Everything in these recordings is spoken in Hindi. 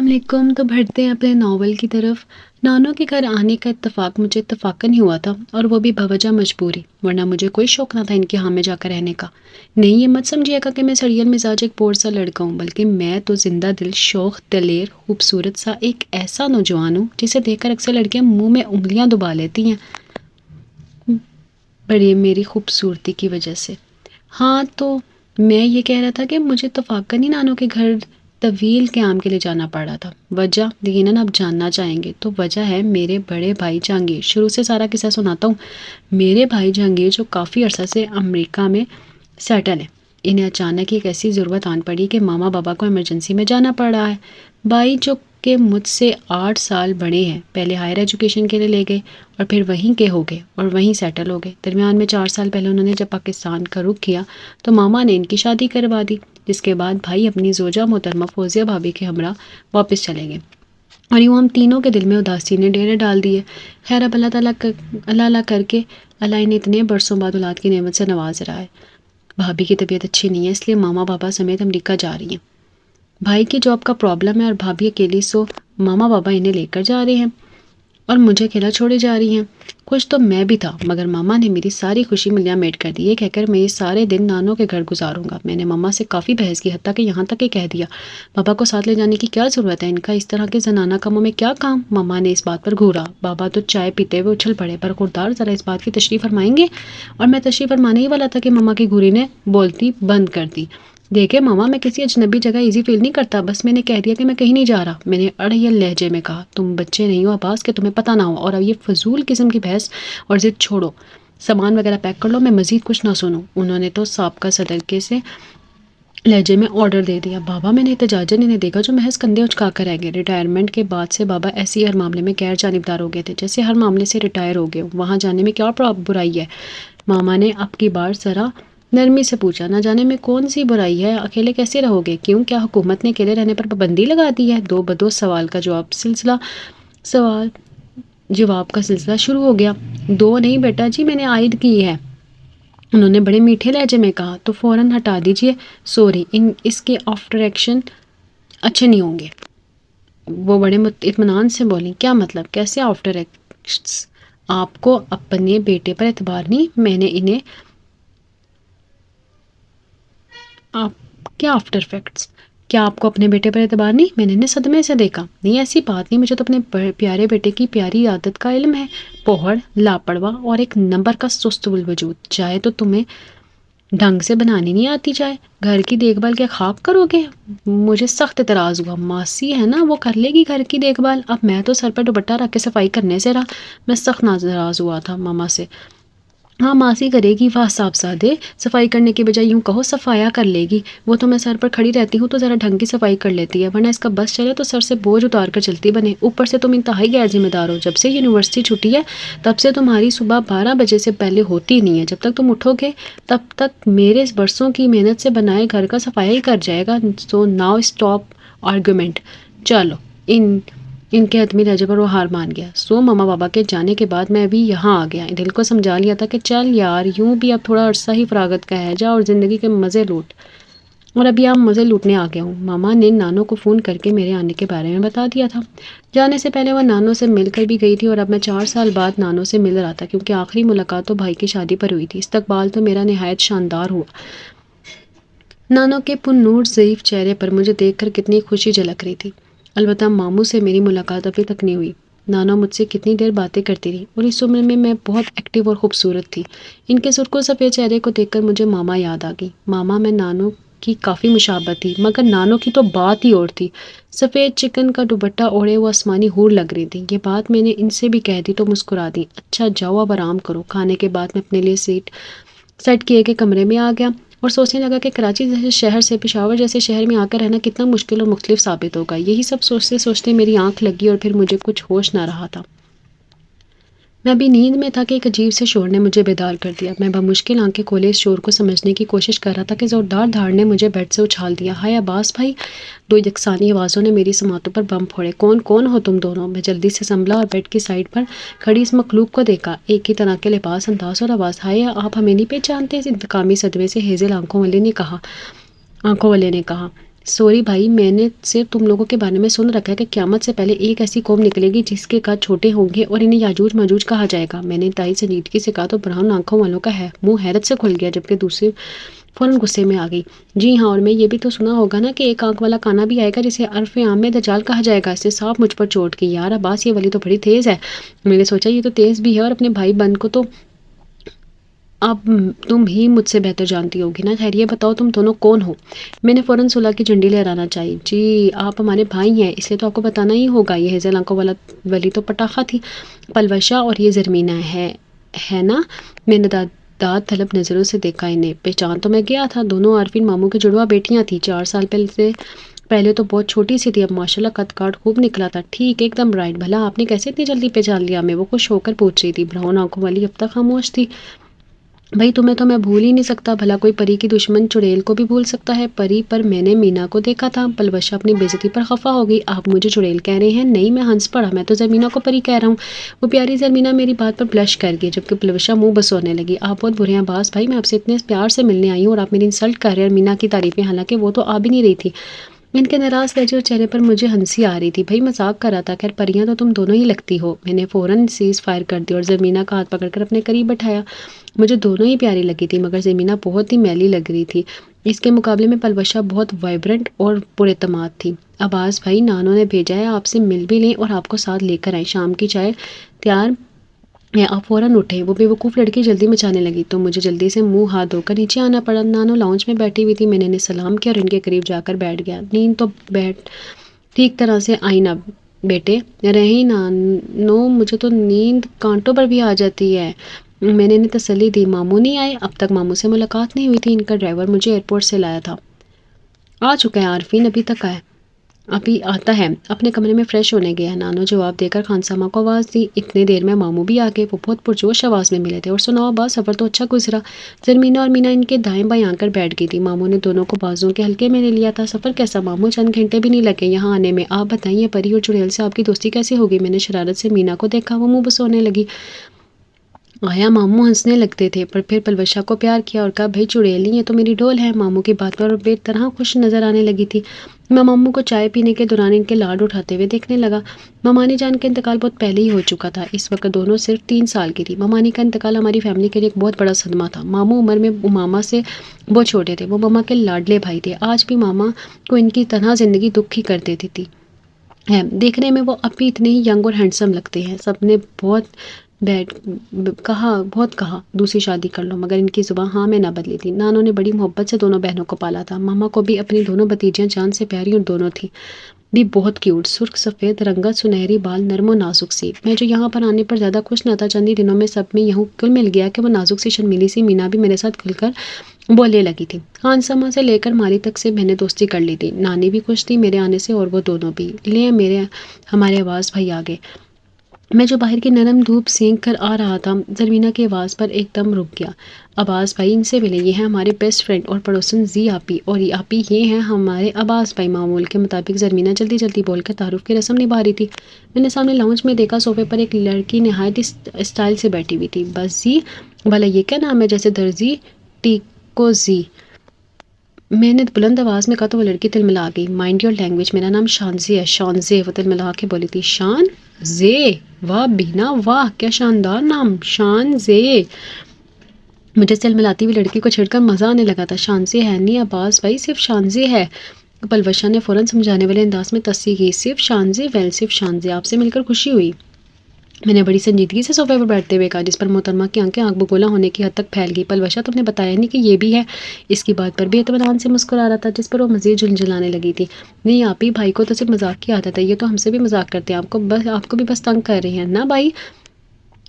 वालेकुम। तो बढ़ते हैं अपने नावल की तरफ। नानों के घर आने का इत्तेफाक मुझे इत्तेफाकन ही हुआ था, और वो भी बवजह मजबूरी, वरना मुझे कोई शौक ना था इनके यहाँ में जाकर रहने का। नहीं, ये मत समझिएगा कि मैं सड़ियल मिजाज एक बोर सा लड़का हूँ, बल्कि मैं तो जिंदा दिल, शौक, दलेर, खूबसूरत सा एक ऐसा नौजवान हूँ जिसे देखकर अक्सर लड़कियाँ मुँह में उंगलियाँ दबा लेती हैं, बड़ी मेरी खूबसूरती की वजह से। हाँ, तो मैं ये कह रहा था कि मुझे इत्तेफाकन ही नानों के घर तवील क़याम के लिए जाना पड़ा था। वजह यकीनन आप जानना चाहेंगे। तो वजह है मेरे बड़े भाई जहांगीर। शुरू से सारा किस्सा सुनाता हूँ। मेरे भाई जहांगीर जो काफ़ी अरसा से अमेरिका में सेटल है, इन्हें अचानक एक ऐसी ज़रूरत आन पड़ी कि मामा बाबा को इमरजेंसी में जाना पड़ रहा है। भाई जो कि मुझसे 8 साल बड़े हैं, पहले हायर एजुकेशन के लिए ले गए और फिर वहीं के हो गए और वहीं सेटल हो गए। दरमियान में 4 साल पहले उन्होंने जब पाकिस्तान का रुख किया तो मामा ने इनकी शादी करवा दी, जिसके बाद भाई अपनी जोजा मोहतरमा फौजिया भाभी के हमरा वापस चले गए और यूँ हम तीनों के दिल में उदासी ने डेरे डाल दिए। खैर, अब अल्लाह करके अल्लाह इन्हें इतने बरसों बाद औलाद की नेमत से नवाज रहा है। भाभी की तबीयत अच्छी नहीं है, इसलिए मामा बाबा समेत अमेरिका जा रही हैं। भाई की जॉब का प्रॉब्लम है और भाभी अकेली, सो मामा बाबा इन्हें लेकर जा रहे हैं और मुझे अकेला छोड़े जा रही हैं। खुश तो मैं भी था, मगर मामा ने मेरी सारी खुशी मिलियाँ मेट कर दी, ये कहकर मैं ये सारे दिन नानों के घर गुजारूंगा। मैंने मामा से काफ़ी बहस की, हत्ता कि यहाँ तक ही कह दिया बाबा को साथ ले जाने की क्या ज़रूरत है, इनका इस तरह के जनाना कामों में क्या काम। मामा ने इस बात पर घूरा। बाबा तो चाय पीते हुए उछल पड़े। पर खुरदार, ज़रा इस बात की तशरीफ़ फरमाएंगे। और मैं तशरीफ़ फरमाने ही वाला था कि मामा की घूरी ने बोलती बंद कर दी। देखे मामा, मैं किसी अजनबी जगह इजी फील नहीं करता, बस मैंने कह दिया कि मैं कहीं नहीं जा रहा। मैंने अड़ियल लहजे में कहा, तुम बच्चे नहीं हो अब्बास के तुम्हें पता ना हो, और अब ये फजूल किस्म की बहस और ज़िद छोड़ो, सामान वगैरह पैक कर लो, मैं मज़ीद कुछ ना सुनूं। उन्होंने तो साबका सदर के से लहजे में ऑर्डर दे दिया। बाबा, मैंने इतजाजन इन्हें देखा जो महज कंधे उचका कर रह गए। रिटायरमेंट के बाद से बाबा ऐसे ही हर मामले में गैर जानिबदार हो गए थे, जैसे हर मामले से रिटायर हो गए। वहाँ जाने में क्या बुराई है? मामा ने अब की बार ज़रा नरमी से पूछा। ना जाने में कौन सी बुराई है, अकेले कैसे रहोगे? क्यों, क्या हुकूमत ने अकेले रहने पर पाबंदी लगा दी है? दो बदो सवाल जवाब का सिलसिला शुरू हो गया। दो नहीं बेटा जी, मैंने आयद की है, उन्होंने बड़े मीठे लहजे में कहा। तो फ़ौरन हटा दीजिए, सॉरी, इसके आफ्टर एक्शन अच्छे नहीं होंगे। वो बड़े इत्मीनान से बोली। क्या मतलब, कैसे आफ्टर एक्शन? आपको अपने बेटे पर एतबार नहीं? मैंने इन्हें आप क्या आफ्टर इफेक्ट्स? क्या आपको अपने बेटे पर एतबार नहीं? मैंने इन्हें सदमे से देखा। नहीं, ऐसी बात नहीं, मुझे तो अपने प्यारे बेटे की प्यारी आदत का इल्म है। पोहड़, लापरवाह और एक नंबर का सुस्त वजूद। चाहे तो तुम्हें ढंग से बनानी नहीं आती, चाहे घर की देखभाल क्या खाक करोगे? मुझे सख्त एतराज़ हुआ। मासी है ना, वो कर लेगी घर की देखभाल। अब मैं तो सर पर दुपट्टा रख के सफाई करने से रहा। मैं सख्त नाराज़ हुआ था मामा से। हाँ, मासी करेगी, वाह साहबजादे, सफाई करने की बजाय यूँ कहो सफाया कर लेगी। वो तो मैं सर पर खड़ी रहती हूँ तो ज़रा ढंग की सफाई कर लेती है, वरना इसका बस चले तो सर से बोझ उतार कर चलती बने। ऊपर से तुम इंतहाई गैर जिम्मेदार हो। जब से यूनिवर्सिटी छुट्टी है तब से तुम्हारी सुबह 12 बजे से पहले होती नहीं है। जब तक तुम उठोगे तब तक मेरे इस बरसों की मेहनत से बनाए घर का सफाई ही कर जाएगा। So now stop argument. चलो, इनके हतमी लहजे पर वो हार मान गया। सो मामा बाबा के जाने के बाद मैं भी यहाँ आ गया। दिल को समझा लिया था कि चल यार, यूं भी अब थोड़ा अरसा ही फरागत का है, जा और ज़िंदगी के मज़े लूट। और अभी आप मज़े लूटने आ गया हूँ। मामा ने नानों को फ़ोन करके मेरे आने के बारे में बता दिया था। जाने से पहले वह नानों से मिलकर भी गई थी और अब मैं 4 साल बाद नानों से मिल रहा था, क्योंकि आखिरी मुलाकात तो भाई की शादी पर हुई थी। इस्तकबाल तो मेरा नहायत शानदार हुआ। नानों के पुन्नूर ज़ईफ़ चेहरे पर मुझे देखकर कितनी खुशी झलक रही थी। अलबत्ता मामू से मेरी मुलाकात अभी तक नहीं हुई। नाना मुझसे कितनी देर बातें करती रही और इस उम्र में मैं बहुत एक्टिव और ख़ूबसूरत थी। इनके सुर्खों सफ़ेद चेहरे को देखकर मुझे मामा याद आ गई। मामा में नानों की काफ़ी मुशाबत थी, मगर नानों की तो बात ही और थी। सफ़ेद चिकन का दुपट्टा ओढ़े वो आसमानी हूर लग रही थी। ये बात मैंने इनसे भी कह दी तो मुस्कुरा दी। अच्छा जाओ, अब आराम करो। खाने के बाद मैं अपने लिए सीट सेट किए के कमरे में आ गया और सोचने लगा कि कराची जैसे शहर से पेशावर जैसे शहर में आकर रहना कितना मुश्किल और मुख्तलिफ साबित होगा। यही सब सोचते सोचते मेरी आंख लगी और फिर मुझे कुछ होश ना रहा था। मैं अभी नींद में था कि एक अजीब से शोर ने मुझे बेदार कर दिया। मैं बमुश्किल आंखें खोले इस शोर को समझने की कोशिश कर रहा था कि ज़ोरदार धाड़ ने मुझे बेड से उछाल दिया। हाय अब्बास भाई, 2 यकसानी आवाज़ों ने मेरी समातों पर बम फोड़े। कौन हो तुम दोनों? मैं जल्दी से संभला और बेड की साइड पर खड़ी इस मखलूक को देखा। एक ही तरह के लिबास, अंदाज और आवाज़। हाय, आप हमें नहीं पहचानते? इस इंतकामी सदमे से हेज़ल आंखों वाले ने कहा। सॉरी भाई, मैंने सिर्फ तुम लोगों के बारे में सुन रखा है कि क़यामत से पहले एक ऐसी कौम निकलेगी जिसके कद छोटे होंगे और इन्हें याजूज माजूज कहा जाएगा। मैंने इंतहाई संजीदगी से कहा तो ब्राउन आंखों वालों का है मुंह हैरत से खुल गया, जबकि दूसरी फ़ौरन गुस्से में आ गई। जी हाँ, और मैं ये भी तो सुना होगा ना कि एक आंख वाला काना भी आएगा जिसे अर्फ़ आम में दज्जाल कहा जाएगा। इससे साफ मुझ पर चोट की। यार अब्बास, ये वाली तो बड़ी तेज़ है। मैंने सोचा ये तो तेज़ भी है और अपने भाई बहन को तो अब तुम ही मुझसे बेहतर जानती होगी ना। खैर ये बताओ तुम दोनों कौन हो? मैंने फ़ौरन सुलह की झंडी लहराना चाहिए। जी आप हमारे भाई हैं, इसलिए तो आपको बताना ही होगा। ये हेज़ल आंखों वाला वाली तो पटाखा थी, पलवशा, और ये ज़रमीना है ना? मैंने दाद तलब नज़रों से देखा इन्हें। पहचान तो मैं गया था, दोनों आरफीन मामू की जुड़वा बेटियां थी। 4 साल पहले तो बहुत छोटी सी थी, अब माशाल्लाह कद काठ खूब निकला था। ठीक एकदम राइट। भला आपने कैसे इतनी जल्दी पहचान लिया? मैं वो खुश होकर पूछ रही थी। ब्राउन आंखों वाली अब तक खामोश थी। भाई तुम्हें तो मैं भूल ही नहीं सकता। भला कोई परी की दुश्मन चुड़ैल को भी भूल सकता है? परी पर मैंने मीना को देखा था। पलवशा अपनी बेइज्जती पर खफा हो गई। आप मुझे चुड़ैल कह रहे हैं? नहीं, मैं हंस पड़ा। मैं तो ज़मीना को परी कह रहा हूँ। वो प्यारी ज़मीना मेरी बात पर ब्लश कर गई, जबकि पलवशा मुंह बसोने लगी। आप बहुत बुरे हैं बास भाई, मैं आपसे इतने प्यार से मिलने आई हूँ और आप मेरी इंसल्ट कर रहे हैं और मीना की तारीफें, हालांकि वो तो आ भी नहीं रही थी। इनके नाराज़ लहजे और चेहरे पर मुझे हंसी आ रही थी। भाई मजाक कर रहा था। खैर परियां तो तुम दोनों ही लगती हो। मैंने फ़ौरन सीज़ फायर कर दी और ज़मीना का हाथ पकड़कर अपने करीब बैठाया। मुझे दोनों ही प्यारी लगी थी, मगर ज़मीना बहुत ही मैली लग रही थी। इसके मुकाबले में पलवशा बहुत वाइब्रेंट और पुरएतमाद थी। अब्बास भाई, नानो ने भेजा है आपसे मिल भी लें और आपको साथ लेकर आए। शाम की चाय तैयार है, आप फ़ौरन उठे। वो बेवकूफ़ लड़की जल्दी मचाने लगी तो मुझे जल्दी से मुंह हाथ धोकर नीचे आना पड़ा। नानो लाउंज में बैठी हुई थी। मैंने इन्हें सलाम किया और इनके करीब जाकर बैठ गया। नींद तो ठीक तरह से आई ना बेटे? रही नानो, मुझे तो नींद कांटों पर भी आ जाती है। मैंने इन्हें तसल्ली दी। मामू नहीं आए? अब तक मामू से मुलाकात नहीं हुई थी। इनका ड्राइवर मुझे एयरपोर्ट से लाया था। आ चुका है आरफीन, अभी तक आया? अभी आता है, अपने कमरे में फ़्रेश होने गया। नानो जवाब देकर खानसामा को आवाज़ दी। इतने देर में मामू भी आ गए। वो बहुत पुरजोश आवाज़ में मिले थे। और सुनाओ अब्बास, सफ़र तो अच्छा गुजरा? ज़रमीना और मीना इनके दाएं बाएं आकर बैठ गई थी। मामू ने दोनों को बाजुओं के हल्के में ले लिया था। सफ़र कैसा मामू? चंद घंटे भी नहीं लगे यहाँ आने में। आप बताइए, परी और चुड़ैल से आपकी दोस्ती कैसे होगी? मैंने शरारत से मीना को देखा, वो मुँह बसोने लगी। आया मामू हंसने लगते थे, पर फिर पलवशा को प्यार किया और कहा, भाई चुड़ैली ये तो मेरी डोल है। मामू की बात पर बेतरह खुश नज़र आने लगी थी। मैं मामू को चाय पीने के दौरान इनके लाड उठाते हुए देखने लगा। ममानी जान का इंतकाल बहुत पहले ही हो चुका था। इस वक्त दोनों सिर्फ 3 साल की थी। ममानी का इंतकाल हमारी फैमिली के लिए एक बहुत बड़ा सदमा था। मामू उम्र में मामा से बहुत छोटे थे। वो मामा के लाडले भाई थे। आज भी मामा को इनकी तरह ज़िंदगी दुख ही कर देती थी है। देखने में वो अब भी इतने ही यंग और हैंडसम लगते हैं। सबने बहुत कहा दूसरी शादी कर लो, मगर इनकी जुबान हाँ में ना बदली थी। नानो ने बड़ी मोहब्बत से दोनों बहनों को पाला था। मामा को भी अपनी दोनों भतीजियां जान से प्यारी और दोनों थी भी बहुत क्यूट। सुर्ख सफ़ेद रंगत, सुनहरी बाल, नरम और नाजुक सी। मैं जो यहाँ पर आने पर ज़्यादा खुश न था, चंद ही दिनों में सब में यूँ कुल मिल गया कि वो नाजुक सी शर्मीली सी मीना भी मेरे साथ खुलकर बोलने लगी थी। खानसमा से लेकर माली तक से मैंने दोस्ती कर ली थी। नानी भी खुश थी मेरे आने से और वो दोनों भी। ले हमारे आवाज़ भाई आ गए। मैं जो बाहर की नरम धूप सेंक कर आ रहा था, ज़रमीना की आवाज़ पर एकदम रुक गया। अब्बास भाई इनसे मिले, ये हैं हमारे बेस्ट फ्रेंड और पड़ोसन जी आपी, और आपी ये हैं हमारे अब्बास भाई। मामूल के मुताबिक ज़रमीना जल्दी जल्दी बोलकर तारुफ की रस्म निभा रही थी। मैंने सामने लाउंज में देखा, सोफे पर एक लड़की नहायत स्टाइल से बैठी हुई थी। बस जी, भला ये क्या नाम है? जैसे दर्जी टीको जी। मैंने बुलंद आवाज़ में कहा तो वो लड़की तिलमिला गई। माइंड योर लैंग्वेज, मेरा नाम शानजे है। शानजे, वो तिलमिला के बोली थी। शान जे, वाह बीना वाह, क्या शानदार नाम, शानजे। मुझे तिलमिलाती हुई लड़की को छिड़कर मज़ा आने लगा था। शानजे है नहीं अब्बास भाई, सिर्फ शानजे है। पलवशा ने फ़ौरन समझाने वाले अंदाज में तस्दीक की। सिर्फ शानजे? वेल सिर्फ शानजे, आपसे मिलकर खुशी हुई। मैंने बड़ी संजीदगी से सोफे पर बैठते हुए कहा, जिस पर मोहतरमा की आंखें आग बगोला होने की हद तक फैल गई। पलवशा, तुमने बताया नहीं कि ये भी है? इसकी बात पर भी इत्मीनान से मुस्कुरा रहा था, जिस पर वो मज़ीद झुंझुलाने लगी थी। नहीं आप ही, भाई को तो सिर्फ मजाक की आदत है, ये तो हमसे भी मजाक करते हैं। आपको भी बस तंग कर रही हैं ना भाई?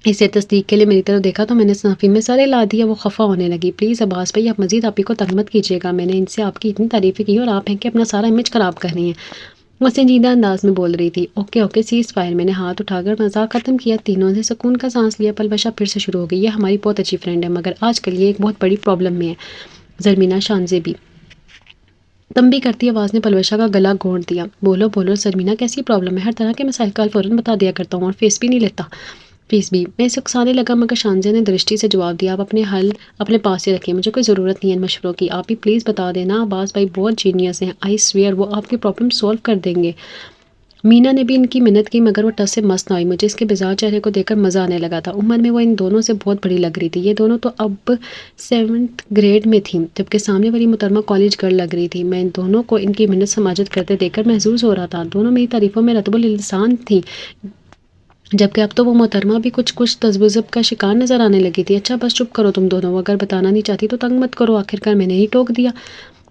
इसे तस्दीक के लिए मेरी तरफ देखा तो मैंने सनाफी में सर हिला दिया। वो खफा होने लगी। प्लीज़ अब्बास भाई, आप मज़ीद आप ही को तंग मत कीजिएगा। मैंने इनसे आपकी इतनी तारीफ़ें की और आप हैं कि अपना सारा इमेज ख़राब कर रही हैं। वो संजीदा अंदाज में बोल रही थी। Okay seize fire. मैंने हाथ उठाकर मजाक ख़त्म किया। तीनों ने सुकून का सांस लिया। पलवशा फिर से शुरू हो गई। ये हमारी बहुत अच्छी फ्रेंड है, मगर आजकल ये एक बहुत बड़ी प्रॉब्लम में है। ज़रमीना, शानजे भी तंबी करती आवाज़ ने पलवशा का गला घोंट दिया। बोलो ज़रमीना, कैसी प्रॉब्लम है? हर तरह के मसाइल का फ़ौरन बता दिया करता हूँ और फेस भी नहीं लेता। फीस भी। मैं इसे उकसाने लगा मगर शानज़े ने दृष्टि से जवाब दिया, आप अपने हल अपने पास ही रखिए, मुझे कोई ज़रूरत नहीं है इन मशवरों की, आप ही प्लीज़ बता देना। अब्बास भाई बहुत जीनियस हैं, आई स्वेयर वो आपकी प्रॉब्लम सॉल्व कर देंगे। मीना ने भी इनकी मिन्नत की मगर वो टस से मस ना हुई। मुझे इसके बेजार चेहरे को देखकर मज़ा आने लगा था। उम्र में वो इन दोनों से बहुत बड़ी लग रही थी। ये दोनों तो अब 7th ग्रेड में थी, जबकि सामने वाली मुहतरमा कॉलेज गर्ल लग रही थी। मैं इन दोनों को इनकी मिन्नत समाजत करते देखकर महसूस हो रहा था। दोनों मेरी तारीफ़ों में रतबुल इंसान थी, जबकि अब तो वो मोहतरमा भी कुछ कुछ तज़ब्ज़ुब का शिकार नज़र आने लगी थी। अच्छा बस चुप करो तुम दोनों, अगर बताना नहीं चाहती तो तंग मत करो, आखिरकार मैंने ही टोक दिया।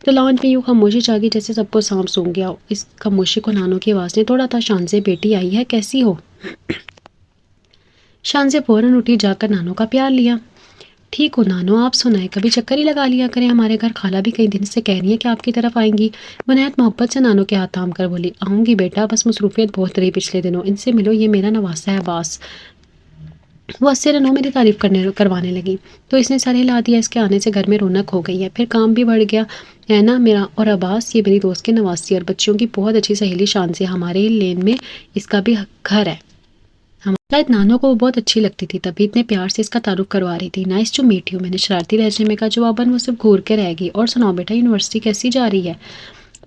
तो लॉन्च में यूँ खामोशी छा गई जैसे सबको सांप सूंघ गया हो। इस खामोशी को नानो की आवाज़ ने तोड़ा था। शानज़े बेटी आई है, कैसी हो? शानज़े फ़ौरन उठी, जाकर नानो का प्यार लिया। ठीक हो नानो, आप सुनाएं, कभी चक्कर ही लगा लिया करें हमारे घर, खाला भी कई दिन से कह रही है कि आपकी तरफ आएंगी। वो नहायत मोहब्बत से नानो के हाथ थाम कर बोली, आऊँगी बेटा, बस मसरूफियत बहुत रही पिछले दिनों, इनसे मिलो, ये मेरा नवासा है अब्बास। वो 80 रनों मेरी तारीफ़ करवाने लगी तो इसने सर हिला दिया। इसके आने से घर में रौनक हो गई है, फिर काम भी बढ़ गया है ना मेरा। और अब्बास ये मेरी दोस्त की नवासी और बच्चियों की बहुत अच्छी सहेली शान से, हमारे ही लेन में इसका भी घर है। शायद नानो को वो बहुत अच्छी लगती थी, तभी इतने प्यार से इसका तारुफ करवा रही थी। नाइस टू मीट यू, मैंने शरारती लहजे में कहा। जवाबन वो सिर्फ घूर के रह गई। और सुनाओ बेटा, यूनिवर्सिटी कैसी जा रही है?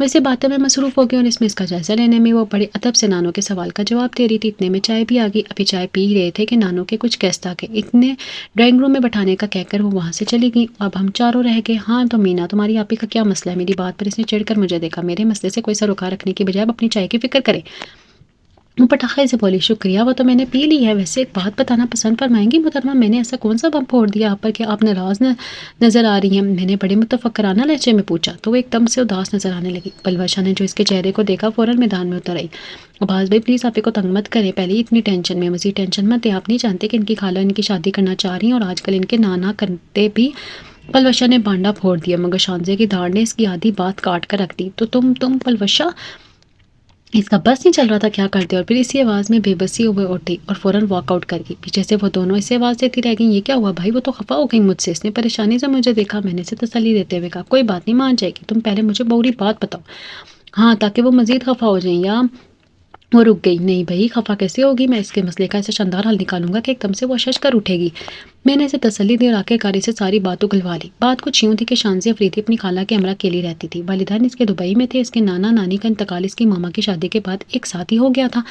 वैसे बातों में मसरूफ़ हो गई और इसमें इसका जायज़ा लेने में वो बड़े अदब से नानो के सवाल का जवाब दे रही थी। इतने में चाय भी आ गई। अभी चाय पी रहे थे कि नानो के कुछ गेस्ट आ गए। इतने ड्राइंग रूम में बैठाने का कहकर वो वहाँ से चली गई। अब हम चारों रह गए। हाँ तो मीना, तुम्हारी आपी का क्या मसला है? मेरी बात पर इसने चिढ़कर मुझे देखा। मेरे मसले से कोई सरोकार रखने की बजाय अपनी चाय की फिक्र करे। वो पटाखे से बोली, शुक्रिया, वो तो मैंने पी ली है। वैसे एक बात बताना पसंद फरमाएंगी मोहतरमा, मैंने ऐसा कौन सा बम फोड़ दिया आप पर कि आप नाराज़ नज़र आ रही हैं? मैंने बड़े मुतफक्कराना लहजे में पूछा तो वो एकदम से उदास नज़र आने लगी। पलवशा ने जो इसके चेहरे को देखा फ़ौरन मैदान में उतर आई। अब्बास भाई प्लीज़ आप को तंग मत करें, पहले ही इतनी टेंशन में, मज़ीद टेंशन मत दें। आप नहीं जानते कि इनकी खाला इनकी शादी करना चाह रही हैं और आजकल इनके ना करते भी। पलवशा ने बांडा फोड़ दिया मगर शानज़े की धाड़ ने इसकी आधी बात काट कर रख दी। तो तुम पलवशा, इसका बस नहीं चल रहा था क्या करते। और फिर इसी आवाज़ में बेबसी हुए उठी और फ़ौरन वॉकआउट कर गई। पीछे से वो दोनों इसे आवाज़ देती रह गई, ये क्या हुआ भाई? वो तो खफा हो गई मुझसे। इसने परेशानी से मुझे देखा। मैंने इसे तसल्ली देते हुए कहा, कोई बात नहीं, मान जाएगी, तुम पहले मुझे पूरी बात बताओ। हाँ, ताकि वो मज़ीद खफा हो जाए। या वो रुक गई। नहीं भाई, खफा कैसे होगी? मैं इसके मसले का ऐसा शानदार हल निकालूंगा कि एकदम से वो शश कर उठेगी। मैंने इसे तसल्ली दी और आखिरकार से सारी बात उगलवा ली। बात कुछ यूँ थी कि शानज़ी अफरीदी अपनी खाला के हमरा अकेली रहती थी। वालिदैन इसके दुबई में थे। इसके नाना नानी का इंतकाल इसकी मामा की शादी के बाद एक साथ ही हो गया था।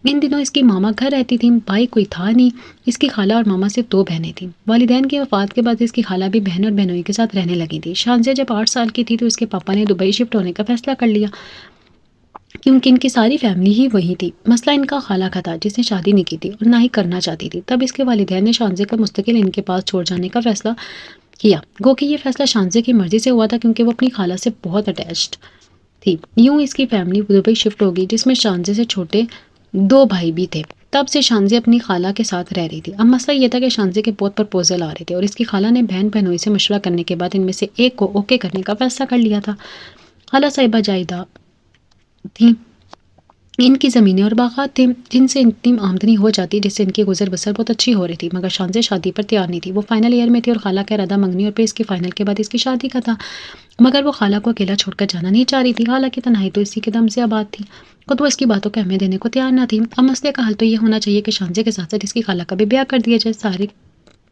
इन दिनों इसकी मामा घर रहती थी, भाई कोई था नहीं। इसकी खाला और मामा सिर्फ 2 बहनें थीं। वालिदैन की वफ़ात के बाद इसकी खाला भी बहन और बहनोई के साथ रहने लगी थी। शानज़ी जब 8 साल की थी तो इसके पापा ने दुबई शिफ्ट होने का फैसला कर लिया, क्योंकि इनकी सारी फैमिली ही वही थी। मसला इनका खाला का था जिसने शादी नहीं की थी और ना ही करना चाहती थी। तब इसके वालिदैन ने शानज़े को मुस्तकिल इनके पास छोड़ जाने का फैसला किया। गो कि ये फैसला शानज़े की मर्ज़ी से हुआ था, क्योंकि वो अपनी खाला से बहुत अटैच्ड थी। यूँ इसकी फैमिली दुबई शिफ्ट होगी, जिसमें शानज़े से छोटे 2 भाई भी थे। तब से शानज़े अपनी खाला के साथ रह रही थी। अब मसला ये था कि शानज़े के बहुत प्रपोजल आ रहे थे और इसकी खाला ने बहन बहनोई से मशवरा करने के बाद इनमें से एक को ओके करने का फैसला कर लिया था। खाला साहिबा जायदा थी, इनकी ज़मीनें और बागात थे जिनसे इतनी आमदनी हो जाती जिससे इनकी गुजर बसर बहुत अच्छी हो रही थी। मगर शानज़े शादी पर तैयार नहीं थी। वो फाइनल ईयर में थी और खाला का इरादा मंगनी और फिर इसकी फ़ाइनल के बाद इसकी शादी का था। मगर वो खाला को अकेला छोड़कर जाना नहीं चाह रही थी। खाला की तन्हाई तो इसी के दम से आबाद थी, खुद वो इसकी बातों को अहमियत देने को तैयार ना थी। अब मसले का हल तो ये होना चाहिए कि शानज़े के साथ साथ इसकी खाला का भी ब्याह कर दिया जाए। सारी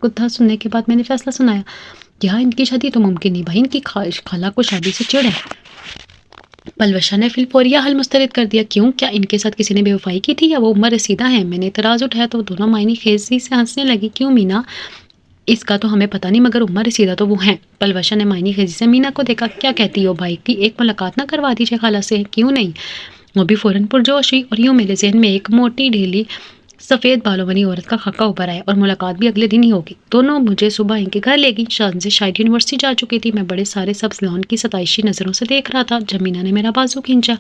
कुत्ता सुनने के बाद मैंने फैसला सुनाया, यहाँ इनकी शादी तो मुमकिन नहीं भाई, इनकी खाला को शादी से चिढ़ है। पलवशा ने फिलफौरिया हल मुस्तरद कर दिया। क्यों, क्या इनके साथ किसी ने बेवफाई की थी या वो उम्र रसीदा है? मैंने इतराज़ उठाया तो दोनों मायनी खेजी से हंसने लगी। क्यों मीना, इसका तो हमें पता नहीं मगर उम्र रसीदा तो वो हैं। पलवशा ने मायनी खेजी से मीना को देखा। क्या कहती हो भाई की एक मुलाकात ना करवा दीजिए खाला से? क्यों नहीं? वो भी फ़ौरन पुरजोश हुई और यूँ मेरे जहन में एक मोटी ढीली सफ़ेद बालों वाली औरत का खाका ऊपर आया और मुलाकात भी अगले दिन ही होगी। दोनों मुझे सुबह इनके घर ले गई। शानज़े शायद यूनिवर्सिटी जा चुकी थी। मैं बड़े सारे सब्ज़ लॉन की सताइशी नज़रों से देख रहा था जब मीना ने मेरा बाजू खींचा।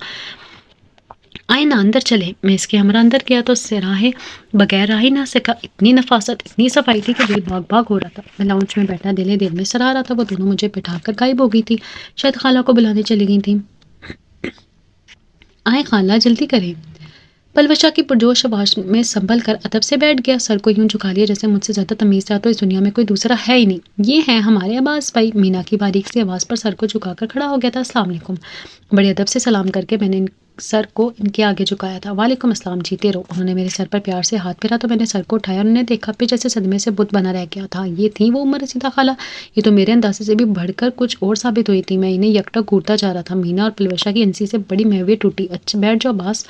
आए ना अंदर चले। मैं इसके हमरा अंदर गया तो सिराहे बगैर रहा ही ना सका। इतनी नफासत, इतनी सफाई थी कि दिल भाग भाग हो रहा था। मैं लाउंज में बैठा दिले दिल में सरा रहा था। वो दोनों मुझे बिठाकर गायब हो गई थी, शायद खाला को बुलाने चली गई थी। आए खाला, जल्दी करें। पलवशा की पुरजोश आवाज़ में संभल कर अदब से बैठ गया। सर को यूं झुका लिया जैसे मुझसे ज़्यादा तमीज़ था तो इस दुनिया में कोई दूसरा है ही नहीं। ये हैं हमारे अब्बास भाई। मीना की बारीक सी आवाज़ पर सर को झुकाकर खड़ा हो गया था। अस्सलाम वालेकुम। बड़े अदब से सलाम करके मैंने सर को इनके आगे झुकाया था। वालेकुम अस्सलाम, जीते रहो। उन्होंने मेरे सर पर प्यार से हाथ फेरा तो मैंने सर को उठाया। उन्होंने देखा फिर जैसे सदमे से बुत बना रह गया था। ये थी वो उम्र रसीदा खाला। ये तो मेरे अंदाजे से भी बढ़कर कुछ और साबित हुई थी। मैं इन्हें यकटक घूरता जा रहा था। मीना और पलवशा की हंसी से बड़ी महवी टूटी। अच्छा बैठ जाओ अब्बास,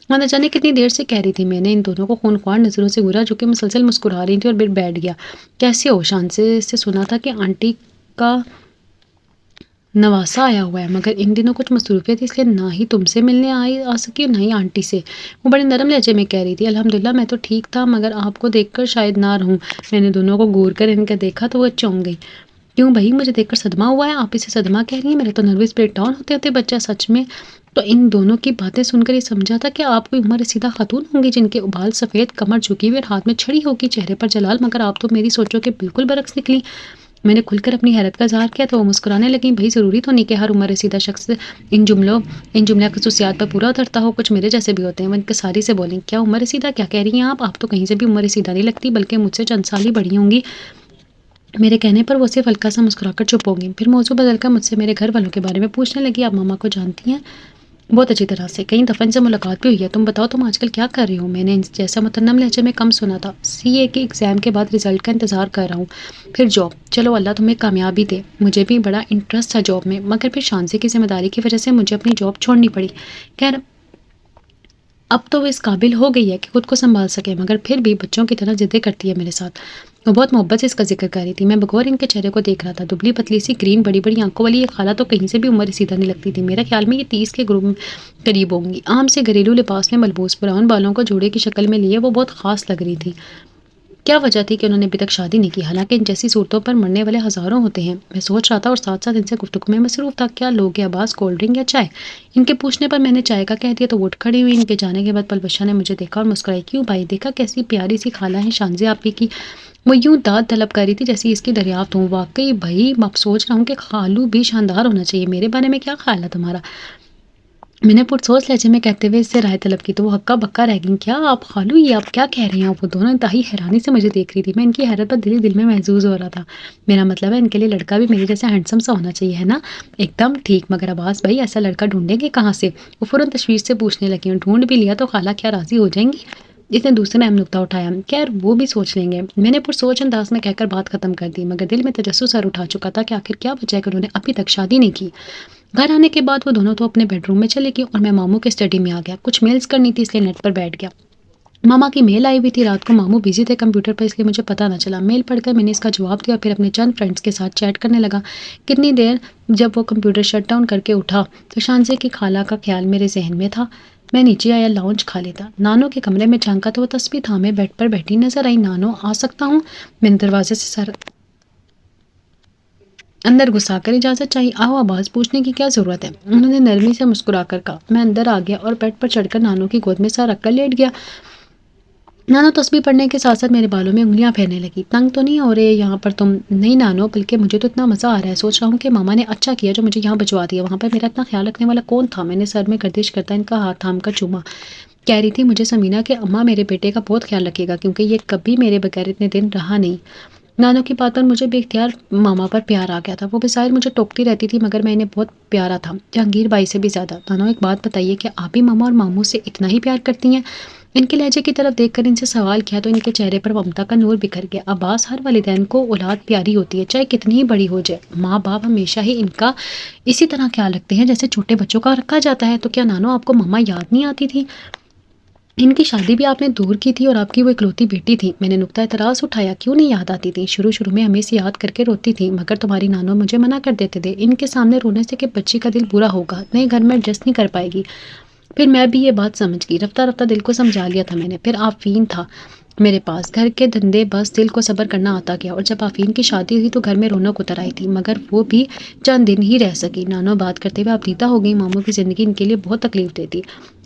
वहाँ न जाने कितनी देर से कह रही थी। मैंने इन दोनों को खूनख्वार नज़रों से घूरा जो कि मुसलसल मुस्कुरा रही थी और फिर बैठ गया। कैसे हो? शान से सुना था कि आंटी का नवासा आया हुआ है, मगर इन दिनों कुछ मसरूफियत थी इसलिए ना ही तुमसे मिलने आ सकी ना ही आंटी से। वो बड़े नरम लहजे में कह रही थी। अल्हम्दुलिल्लाह मैं तो ठीक था, मगर आपको देखकर शायद ना रहूं। मैंने दोनों को घूर कर इनका देखा तो वो चौंक गई। क्यों भाई, मुझे देखकर सदमा हुआ है? आप इसे सदमा कह रही हैं? मेरे तो नर्वस ब्रेकडाउन होते होते बच्चा। सच में तो इन दोनों की बातें सुनकर ये समझा था कि आप कोई उम्र रसीदा खातून होंगी जिनके उबाल सफ़ेद, कमर झुकी हुई और हाथ में छड़ी होगी, चेहरे पर जलाल। मगर आप तो मेरी सोचों के बिल्कुल बरक्स निकली। मैंने खुलकर अपनी हैरत का इज़हार किया तो वो मुस्कुराने लगी। भाई ज़रूरी तो नहीं कि हर उम्र रसीदा शख्स इन जुमला खसूसियात पर पूरा उतरता हो। कुछ मेरे जैसे भी होते हैं। वो इनकसारी से बोलें, क्या उम्र रसीदा? क्या कह रही हैं आप तो कहीं से भी उम्र रसीदा नहीं लगती, बल्कि मुझसे चंद साल ही बड़ी होंगी। मेरे कहने पर वो सिर्फ हल्का सा मुस्कुराकर चुप हो गई। फिर मौजू बदलकर मुझसे मेरे घर वालों के बारे में पूछने लगी। आप मामा को जानती हैं? बहुत अच्छी तरह से, कई दफ़ा इनसे मुलाकात भी हुई है। तुम बताओ तुम आजकल क्या कर रही हो? मैंने जैसा मुतन्नम लहजे में कम सुना था। सीए के एग्ज़ाम के बाद रिजल्ट का इंतज़ार कर रहा हूँ, फिर जॉब। चलो अल्लाह तुम्हें कामयाबी दे। मुझे भी बड़ा इंटरेस्ट था जॉब में, मगर फिर शानसी की जिम्मेदारी की वजह से मुझे अपनी जॉब छोड़नी पड़ी। खैर अब तो वो इस काबिल हो गई है कि खुद को संभाल सके, मगर फिर भी बच्चों की तरह ज़िद्दें करती है मेरे साथ। वो बहुत मोहब्बत से इसका जिक्र कर रही थी। मैं बगौर इनके चेहरे को देख रहा था। दुबली पतली सी ग्रीन बड़ी बड़ी आंखों वाली ये खाला तो कहीं से भी उम्र सीधा नहीं लगती थी। मेरा ख्याल में ये 30 के ग्रुप करीब होंगी। आम से घरेलू लिबास में मलबूस ब्राउन बालों को जोड़े की शक्ल में लिए वो बहुत ख़ास लग रही थी। क्या वजह थी कि उन्होंने अभी तक शादी नहीं की? हालांकि इन जैसी सूरतों पर मरने वाले हज़ारों होते हैं। मैं सोच रहा था और साथ साथ इनसे गुफ्तगू में मसरूफ़ था। क्या लोगे अब्बास, कोल्ड ड्रिंक या चाय? इनके पूछने पर मैंने चाय का कह दिया तो वो उठ खड़ी हुई। इनके जाने के बाद पलवशा ने मुझे देखा और मुस्कुराई। क्यों भाई, देखा कैसी प्यारी सी खाला है शानज़े आपी की? वो यूं दाद तलब कर रही थी जैसी इसकी दरियाफ्त हूँ। वाकई भाई अब सोच रहा हूँ कि खालू भी शानदार होना चाहिए। मेरे बारे में क्या ख्याल है तुम्हारा? मैंने पुरसोच लहजे में कहते हुए इससे राय तलब की तो वो हक्का बक्का रह गई। क्या आप खालू, ये आप क्या कह रही हैं? वो दोनों इंतहाई हैरानी से मुझे देख रही थी। मैं इनकी हैरत पर दिल में महसूस हो रहा था। मेरा मतलब है इनके लिए लड़का भी मेरे जैसा हैंडसम सा होना चाहिए, है ना? एकदम ठीक, मगर अब्बास भाई ऐसा लड़का ढूंढेंगे कहाँ से? वो फ़ौरन तशवीश से पूछने लगी। ढूंढ भी लिया तो खाला क्या राज़ी हो जाएंगी? इसने दूसरा अहम नुकता उठाया। खैर वो भी सोच लेंगे। मैंने पुरसोच अंदाज में कहकर बात खत्म कर दी, मगर दिल में तजस्सुस सर उठा चुका था कि आखिर क्या वजह है कि उन्होंने अभी तक शादी नहीं की। घर आने के बाद वो दोनों तो अपने बेडरूम में चले गए और मैं मामू के स्टडी में आ गया। कुछ मेल्स करनी थी इसलिए नेट पर बैठ गया। मामा की मेल आई हुई थी। रात को मामू बिजी थे कंप्यूटर पर, इसलिए मुझे पता ना चला। मेल पढ़कर मैंने इसका जवाब दिया, फिर अपने चंद फ्रेंड्स के साथ चैट करने लगा। कितनी देर जब वो कंप्यूटर शट डाउन करके उठा तो शानज़े की खाला का ख्याल मेरे जहन में था। मैं नीचे आया, लाउंज खाली था। नानो के कमरे में झांका तो वो तस्बीह थामे बेड पर बैठी नजर आई। नानो आ सकता हूँ? मैंने दरवाजे से सर अंदर घुसाकर इजाज़त चाहिए। आओ आवाज़ पूछने की क्या ज़रूरत है? उन्होंने नरमी से मुस्कुरा कर कहा। मैं अंदर आ गया और बेड पर चढ़कर नानो की गोद में सर रखकर लेट गया। नानो तस्बीह पढ़ने के साथ साथ मेरे बालों में उंगलियां फेरने लगी। तंग तो नहीं हो रहे यहाँ पर तुम? नहीं नानो, बल्कि मुझे तो इतना मज़ा आ रहा है। सोच रहा हूँ कि मामा ने अच्छा किया जो मुझे यहाँ भिजवा दिया। वहाँ पर मेरा इतना ख्याल रखने वाला कौन था? मैंने सर में गर्दिश करता इनका हाथ थाम कर चूमा। कह रही थी मुझे समीना कि अम्मा मेरे बेटे का बहुत ख्याल रखेगा, क्योंकि ये कभी मेरे बगैर इतने दिन रहा नहीं। नानो की बात पर मुझे बेख्तियार मामा पर प्यार आ गया था। वो बेसाइर मुझे टोकती रहती थी, मगर मैं इन्हें बहुत प्यारा था, जहांगीर बाई से भी ज़्यादा। नानो एक बात बताइए कि आप भी मामा और मामू से इतना ही प्यार करती हैं? इनके लहजे की तरफ देखकर इनसे सवाल किया तो इनके चेहरे पर ममता का नूर बिखर गया। अब्बास, हर वालिदैन को औलाद प्यारी होती है, चाहे कितनी ही बड़ी हो जाए। माँ बाप हमेशा ही इनका इसी तरह ख्याल रखते हैं जैसे छोटे बच्चों का रखा जाता है। तो क्या नानो आपको मम्मा याद नहीं आती थी? इनकी शादी भी आपने दूर की थी और आपकी वो इकलौती बेटी थी। मैंने नुक्ता एतराज़ उठाया। क्यों नहीं याद आती थी? शुरू में हमें से याद करके रोती थी, मगर तुम्हारी नानो मुझे मना कर देते थे। इनके सामने रोने से कि बच्ची का दिल बुरा होगा, नए घर में एडजस्ट नहीं कर पाएगी। फिर मैं भी ये बात समझ गई। रफ्ता रफ्ता दिल को समझा लिया था मैंने। फिर आफीन था मेरे पास, घर के धंधे, बस दिल को सब्र करना आता गया। और जब आफीन की शादी हुई तो घर में रौनक उतर आई थी, मगर वो भी चंद दिन ही रह सकी। नानो बात करते हुए आप दीदा हो गई। मामू की ज़िंदगी इनके लिए बहुत तकलीफ देती।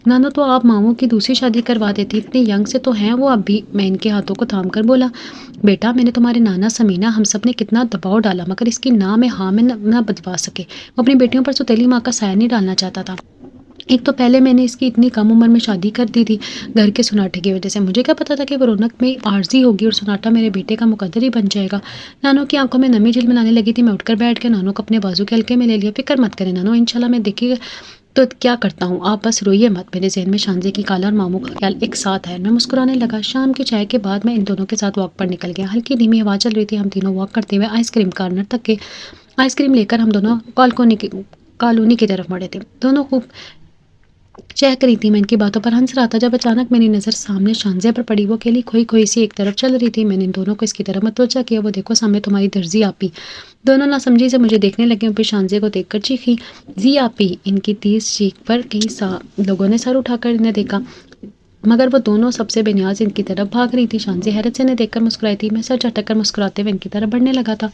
नानो तो आप मामू की दूसरी शादी करवा देती, इतने यंग से तो हैं वो अब भी। मैं इनके हाथों को थाम कर बोला, बेटा मैंने तुम्हारे नाना समीना हम सब ने कितना दबाव डाला, मगर इसकी ना में हाँ में ना बदलवा सके। वो अपनी बेटियों पर सौतेली माँ का साया नहीं डालना चाहता था। एक तो पहले मैंने इसकी इतनी कम उम्र में शादी कर दी थी घर के सन्नाटे की वजह से। मुझे क्या पता था कि वो रौनक में आर्जी होगी और सन्नाटा मेरे बेटे का मुकद्दर ही बन जाएगा। नानो की आंखों में नमी झिलमिलाने लगी थी। मैं उठकर बैठ के नानो को अपने बाजू के हल्के में ले लिया। फिक्र मत करें नानो, इंशाल्लाह मैं देखिएगा तो क्या करता हूँ, आप बस रोइए मत। मेरे ज़हन में शांजे की खाला और मामू का ख्याल एक साथ है। मैं मुस्कुराने लगा। शाम की चाय के बाद मैं इन दोनों के साथ वॉक पर निकल गया। हल्की धीमी हवा चल रही थी। हम तीनों वॉक करते हुए आइसक्रीम कॉर्नर तक गए। आइसक्रीम लेकर हम दोनों कॉलोनी की तरफ मुड़े थे। दोनों खूब चहक रही थी। मैं इनकी बातों पर हंस रहा था जब अचानक मेरी नज़र सामने शांजे पर पड़ी। वो अकेली खोई खोई सी एक तरफ चल रही थी। मैंने इन दोनों को इसकी तरफ मतवज्जा किया। वो देखो सामने तुम्हारी दर्जी आपी। दोनों नासमझी से मुझे देखने लगे। फिर शांजे को देखकर चीखी, जी आपी। इनकी तेज चीख पर कई लोगों ने सर उठाकर इन्हें देखा, मगर वो दोनों सबसे बेनियाज इनकी तरफ भाग रही थी। शांजे हैरत से इन्हें देखकर मुस्कुराई थी। मैं सर झटक कर मुस्कुराते हुए इनकी तरफ बढ़ने लगा था।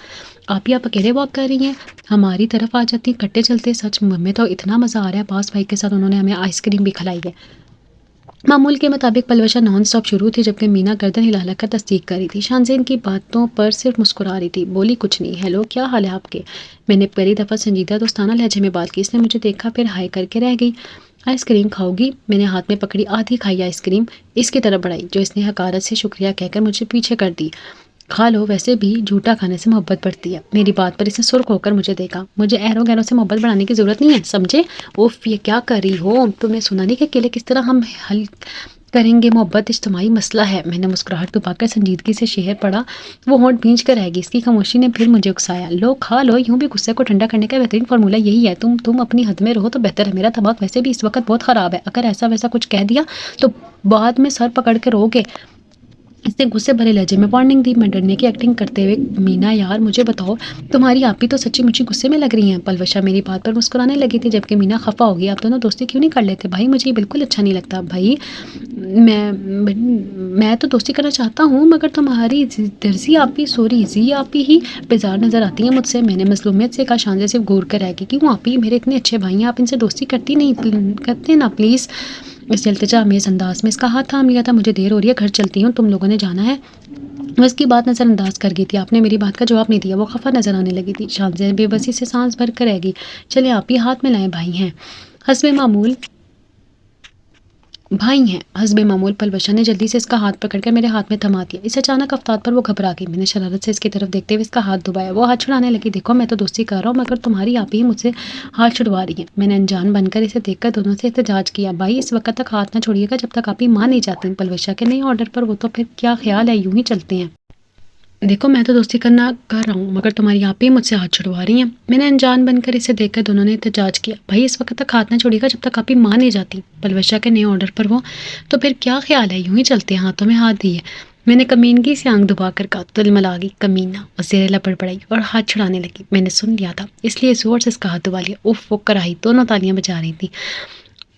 आप ही आप अकेले वॉक कर रही हैं? हमारी तरफ आ जाती, इकट्ठे चलते। सच में तो इतना मज़ा आ रहा है। पास भाई के साथ उन्होंने हमें आइसक्रीम भी खिलाई है। मामूल के मुताबिक पलवशा नॉन स्टॉप शुरू थी, जबकि मीना गर्दन हिला कर तस्दीक कर रही थी। शांजे इनकी बातों पर सिर्फ मुस्कुरा रही थी, बोली कुछ नहीं। हेलो, क्या हाल है आपके? मैंने पहली दफ़ा संजीदा दोस्ताना लहजे में बात की। इसने मुझे देखा, फिर हाय करके रह गई। आइसक्रीम खाओगी? मैंने हाथ में पकड़ी आधी खाई आइसक्रीम इसकी तरफ बढ़ाई, जो इसने हकारत से शुक्रिया कहकर मुझे पीछे कर दी। खा लो, वैसे भी झूठा खाने से मोहब्बत बढ़ती है। मेरी बात पर इसने सुर्ख होकर मुझे देखा। मुझे एहरो गैरों से मोहब्बत बढ़ाने की ज़रूरत नहीं है, समझे? उफ, ये क्या कर रही हो? तुमने सुना नहीं कि अकेले किस तरह हम हल करेंगे? मोहब्बत इज्तिमाई मसला है। मैंने मुस्कुराहट दबाकर संजीदगी से शेर पढ़ा। वो होंठ भींच कर रहेगी। इसकी खामोशी ने फिर मुझे उकसाया। लो, खा लो। यूं भी गुस्से को ठंडा करने का बेहतरीन फार्मूला यही है। तुम अपनी हद में रहो तो बेहतर है। मेरा दिमाग वैसे भी इस वक्त बहुत ख़राब है। अगर ऐसा वैसा कुछ कह दिया तो बाद में सर पकड़ के रोगे। इसने गुस्से भरे लहजे में वार्निंग दी। मैं डरने की एक्टिंग करते हुए, मीना यार मुझे बताओ, तुम्हारी आपी तो सच्ची मुच्ची गुस्से में लग रही हैं। पलवशा मेरी बात पर मुस्कुराने लगी थी, जबकि मीना खफा हो गई। आप दोनों दोस्ती क्यों नहीं कर लेते? भाई मुझे ये बिल्कुल अच्छा नहीं लगता। भाई मैं तो दोस्ती करना चाहता हूँ, मगर तुम्हारी दर्जी आपी, सॉरी जी आपी ही बेजार नज़र आती है मुझसे। मैंने मसलूमियत से कहा। शांजे सिर्फ घूर कर रह गई। क्यों आपी? मेरे इतने अच्छे भाई हैं, आप इनसे दोस्ती करती नहीं करते ना प्लीज़। इस इल्तिजामिया अंदाज में इसका हाथ थाम लिया था। मुझे देर हो रही है, घर चलती हूँ, तुम लोगों ने जाना है। वो इसकी बात नज़रअंदाज कर गई थी। आपने मेरी बात का जवाब नहीं दिया। वो खफा नजर आने लगी थी। शांजे बेबसी से सांस भर कर रह गई। चले आप ही हाथ में लाएं, भाई हैं हस्बे मामूल। पलवशा ने जल्दी से इसका हाथ पकड़कर मेरे हाथ में थमा दिया। इस अचानक अफ्तार पर वो घबरा गई। मैंने शरारत से इसकी तरफ देखते हुए इसका हाथ दबाया। वो हाथ छुड़ाने लगी। देखो, मैं तो दोस्ती कर रहा हूँ, मगर तुम्हारी आप ही मुझसे हाथ छुड़वा रही है। मैंने अनजान बनकर इसे देखकर दोनों से एहतजाज किया। भाई इस वक्त तक हाथ ना छोड़िएगा जब तक आप ही मान नहीं जाती। पलवशा के नए ऑर्डर पर वो तो फिर क्या ख्याल है, यूं ही चलते हैं। देखो, मैं तो दोस्ती करना कर रहा हूँ, मगर तुम्हारी आप ही मुझसे हाथ छुड़वा रही हैं। मैंने अनजान बनकर इसे देखकर दोनों ने एहतजाज किया। भाई इस वक्त तक हाथ ना छोड़िएगा जब तक आप ही मान नहीं जाती। पलवशा के नए ऑर्डर पर वो तो फिर क्या ख्याल है, यूं ही चलते हैं। हाथों में हाथ दिए। मैंने कमीनगी से आंख दबा कर कहा, तिलमिला गई कमीना। और ज़ेरे लपड़ पड़ाई और हाथ छुड़ाने लगी। मैंने सुन लिया था, इसलिए ज़ोर से इसका हाथ दबा लिया। उफ, वो कराही। दोनों तालियां बजा रही थी।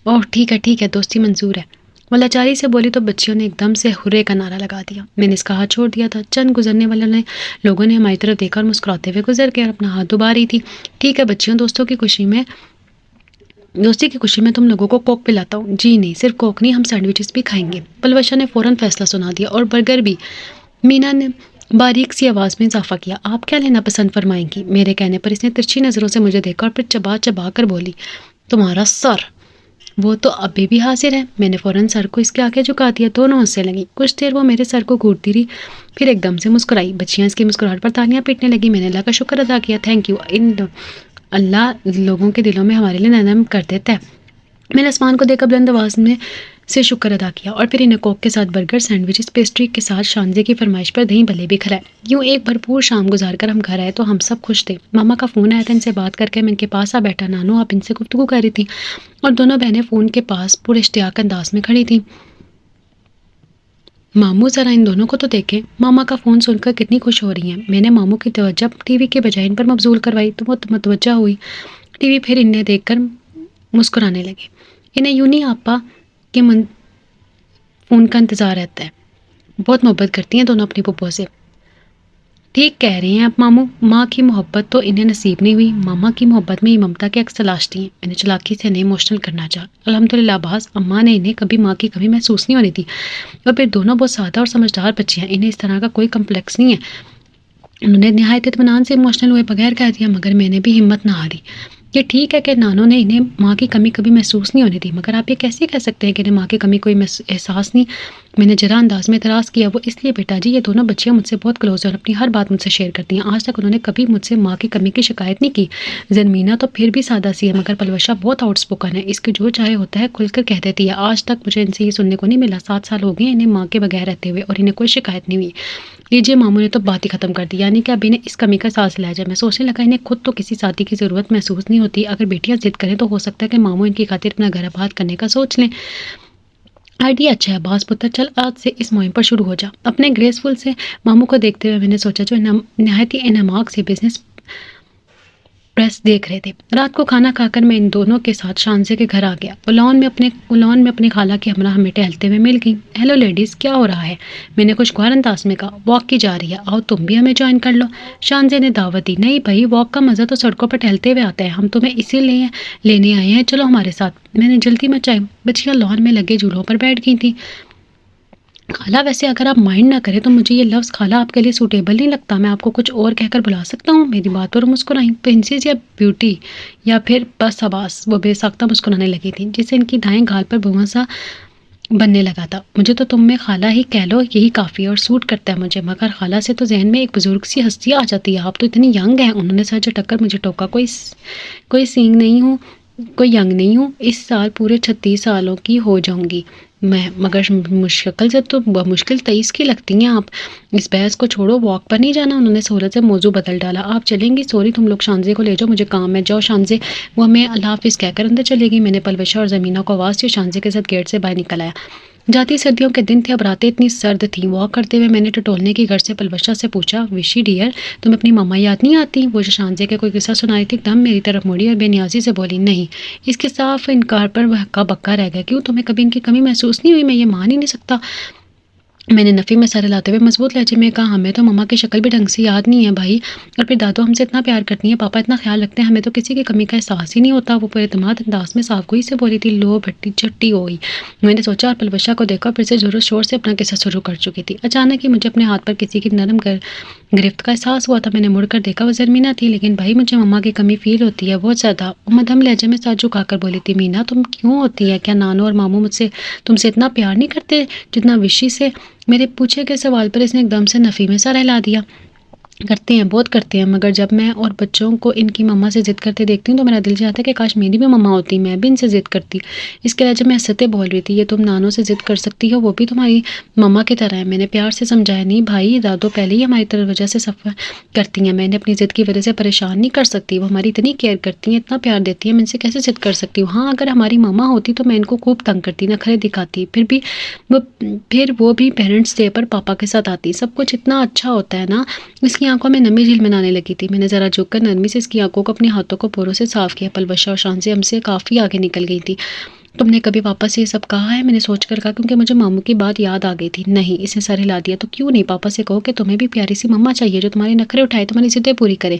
ओह ठीक है, दोस्ती मंजूर है। वो लाचारी से बोली तो बच्चियों ने एकदम से हुर्रे का नारा लगा दिया। मैंने इसका हाथ छोड़ दिया था। चंद गुजरने वाले लोगों ने हमारी तरफ देखा और मुस्कुराते हुए गुजर गए और अपना हाथ दुबा रही थी। ठीक है बच्चियों, दोस्ती की खुशी में तुम लोगों को कोक पिलाता हूँ। जी नहीं, सिर्फ कोक नहीं, हम सैंडविचेस भी खाएंगे। पलवशा ने फ़ौरन फैसला सुना दिया। और बर्गर भी। मीना ने बारीक सी आवाज़ में इजाफा किया। आप क्या लेना पसंद फरमाएंगी? मेरे कहने पर इसने तिरछी नज़रों से मुझे देखा और फिर चबा चबा कर बोली, तुम्हारा सर। वो तो अभी भी हाजिर है। मैंने फ़ौरन सर को इसके आगे झुका दिया। दोनों हंसने लगी। कुछ देर वो मेरे सर को घूरती रही, फिर एकदम से मुस्कुराई। बच्चियां इसकी मुस्कुराहट पर तालियां पीटने लगी। मैंने अल्लाह का शुक्र अदा किया। Thank you. अल्लाह लोगों के दिलों में हमारे लिए नरम कर देता है। मैंने आसमान को देखकर बुलंद आवाज़ में से शुक्र अदा किया और फिर इन्हें कोक के साथ बर्गर, सैंडविचेस, पेस्ट्री के साथ शांजे की फरमाइश पर दही भल्ले भी खिलाए। यूँ एक भरपूर शाम गुजार कर हम घर आए तो हम सब खुश थे। मामा का फ़ोन आया था। इनसे बात करके मैं इनके पास आ बैठा। नानू आप इनसे गुफ्तगू कर रही थी और दोनों बहनें फ़ोन के पास पूरे इश्तियाक अंदाज में खड़ी थी। मामू ज़रा इन दोनों को तो देखें। मामा का फ़ोन सुनकर कितनी खुश हो रही हैं। मैंने मामू की तवज्जो टीवी के बजाय इन पर मबजूल करवाई तो वो मतवज्जा हुई। टीवी फिर इन्हें देखकर मुस्कुराने लगे। इन्हें यूं नहीं आपा के फ़ोन का इंतज़ार रहता है। बहुत मोहब्बत करती हैं दोनों अपनी पुप्पो से। ठीक कह रही हैं आप मामू। माँ की मोहब्बत तो इन्हें नसीब नहीं हुई। मामा की मोहब्बत में ही ममता के अक्स तलाशती हैं। मैंने चालाकी से इन्हें इमोशनल करना चाहा। अल्हम्दुलिल्लाह बाज़ अम्मा ने इन्हें कभी माँ की कमी महसूस नहीं होनी थी। और फिर दोनों बहुत सादा और समझदार बच्ची हैं। इन्हें इस तरह का कोई कम्प्लेक्स नहीं है। उन्होंने नहायत इत्मीनान से इमोशनल हुए बगैर कह दिया, मगर मैंने भी हिम्मत ना हारी। ये ठीक है कि नानों ने इन्हें माँ की कमी कभी महसूस नहीं होने दी, मगर आप ये कैसे कह सकते हैं कि इन्हें माँ की कमी कोई एहसास नहीं। मैंने जरा अंदाज में एतराज़ किया। वो इसलिए बेटा जी, ये दोनों बच्चियाँ मुझसे बहुत क्लोज हैं और अपनी हर बात मुझसे शेयर करती हैं। आज तक उन्होंने कभी मुझसे माँ की कमी की शिकायत नहीं की। ज़रमीना तो फिर भी सादा सी है, मगर पलवशा बहुत आउटस्पोकन है। इसके जो चाहे होता है खुलकर कह देती है। आज तक मुझे इनसे ये सुनने को नहीं मिला। 7 साल हो गए इन्हें माँ के बगैर रहते हुए और इन्हें कोई शिकायत नहीं हुई। लीजिए, मामू ने तो बात ही ख़त्म कर दी, यानी कि अब इन्हें इस कमी का एहसास दिलाया जाए। मैं सोचने लगा, इन्हें खुद तो किसी शादी की ज़रूरत महसूस नहीं होती। अगर बेटियां जिद करें तो हो सकता है कि मामू इनकी खातिर अपना घर आबाद करने का सोच लें। आइडिया अच्छा है अब्बास पुत्र, चल आज से इस मुहिम पर शुरू हो जा। अपने ग्रेसफुल से मामू को देखते हुए मैंने सोचा, जो नहायत ही इनहमाक से बिजनेस प्रेस देख रहे थे। रात को खाना खाकर मैं इन दोनों के साथ शानसे के घर आ गया। वो लॉन में अपनी खाला की हमरा हमें टहलते हुए मिल गई। हेलो लेडीज़, क्या हो रहा है? मैंने कुछ गौर अंदाज में कहा। वॉक की जा रही है, आओ तुम भी हमें ज्वाइन कर लो। शानसे ने दावत दी। नहीं भाई, वॉक का मज़ा तो सड़कों पर टहलते हुए आता है, हम तुम्हें इसीलिए लेने आए हैं, चलो हमारे साथ। मैंने जल्दी मचाई। बच्चियाँ लॉन में लगे झूलों पर बैठ गई थी। खाला, वैसे अगर आप माइंड ना करें तो मुझे ये लफ्ज़ खाला आपके लिए सूटेबल नहीं लगता। मैं आपको कुछ और कहकर बुला सकता हूँ? मेरी बात पर मुस्कुराई। प्रिंसेस या ब्यूटी या फिर बस अब्बास, वो बेसाख्ता मुस्कुराने लगी थी, जिससे इनकी दाएं गाल पर भुआं सा बनने लगा था। मुझे तो तुम में खाला ही कह लो, यही काफ़ी और सूट करता है मुझे। मगर खाला से तो जहन में एक बुजुर्ग सी हस्ती आ जाती है। आप तो इतनी यंग हैं। उन्होंने सर झटक मुझे टोका। कोई सींग नहीं हूँ, कोई यंग नहीं हूँ। इस साल पूरे 36 सालों की हो जाऊंगी मैं, मगर मुश्किल से तो मुश्किल 23 की लगती हैं आप। इस बहस को छोड़ो, वॉक पर नहीं जाना? उन्होंने सूरत से मौजू बदल डाला। आप चलेंगी? सॉरी, तुम लोग शानजे को ले जाओ, मुझे काम है। जाओ शानजे। वो हमें अल्लाह हाफिज़ कहकर अंदर चलेगी। मैंने पलवशा और ज़मीना को आवाज़ दी। शानजे के साथ गेट से बाहर निकल आया। जाती सर्दियों के दिन थे, अब रातें इतनी सर्द थीं। वॉक करते हुए मैंने टटोलने की घर से पलवशा से पूछा, विशी डियर, तुम्हें अपनी मम्मा याद नहीं आती? वो जो शानजे के कोई किस्सा सुना रही थी, एकदम मेरी तरफ मुड़ी और बेनियाजी से बोली, नहीं। इसके साफ इनकार पर वह हक्का बक्का रह गया। क्यों, तुम्हें कभी इनकी कमी महसूस नहीं हुई? मैं ये मान ही नहीं सकता। मैंने नफ़ी में सर हिलाते हुए मजबूत लहजे में कहा, हमें तो मम्मा की शक्ल भी ढंग से याद नहीं है भाई। और फिर दादू हमसे इतना प्यार करती हैं, पापा इतना ख्याल रखते हैं, हमें तो किसी की कमी का एहसास ही नहीं होता। वो पुरएतमाद अंदाज में साफगोई से बोली थी। लो भट्टी चट्टी हुई। मैंने सोचा और पलवशा को देखा, फिर से जोरों शोर से अपना किस्सा शुरू कर चुकी थी। अचानक ही मुझे अपने हाथ पर किसी की नरम गिरफ्त का एहसास हुआ था। मैंने मुड़कर देखा, वो ज़रमीना थी। लेकिन भाई, मुझे मम्मा की कमी फील होती है बहुत ज़्यादा। मध्यम लहजे में साथ झुकाकर बोली थी। मीना, तुम क्यों होती है? क्या नानू और मामू तुमसे इतना प्यार नहीं करते जितना विशी से? मेरे पूछे के सवाल पर इसने एकदम से नफ़ी में सर हिला दिया। करते हैं, बहुत करते हैं, मगर जब मैं और बच्चों को इनकी मम्मा से ज़िद करते देखती हूँ तो मेरा दिल चाहता है कि काश मेरी भी मम्मा होती, मैं भी इनसे ज़िद करती। इसके लहजे में हंसते बोल रही थी। ये तुम नानों से ज़िद कर सकती हो, वो भी तुम्हारी मम्मा की तरह है। मैंने प्यार से समझाया, नहीं भाई, दादो पहले ही हमारी तरह वजह से सफ़र करती हैं। मैंने अपनी ज़िद की वजह से परेशान नहीं कर सकती। वो हमारी इतनी केयर करती हैं, इतना प्यार देती हैं, मैं इनसे कैसे ज़िद कर सकती हूँ? हाँ, अगर हमारी मम्मा होती तो मैं इनको खूब तंग करती, नखरे दिखाती, फिर वो भी पेरेंट्स डे पर पापा के साथ आती। सब कुछ इतना अच्छा होता है ना। इसकी आंखों में नमी झिलमिलाने लगी थी। मैंने ज़रा झुककर नरमी से इसकी आंखों को अपने हाथों को पोरों से साफ किया। पलवशा और शानसे हमसे काफ़ी आगे निकल गई थी। तुमने कभी पापा से ये सब कहा है? मैंने सोच कर कहा, क्योंकि मुझे मामू की बात याद आ गई थी। नहीं, इसने सर हिला दिया। तो क्यों नहीं? पापा से कहो कि तुम्हें भी प्यारी सी मम्मा चाहिए जो तुम्हारे नखरे उठाए, तुम्हारी जिद्दें पूरी करे।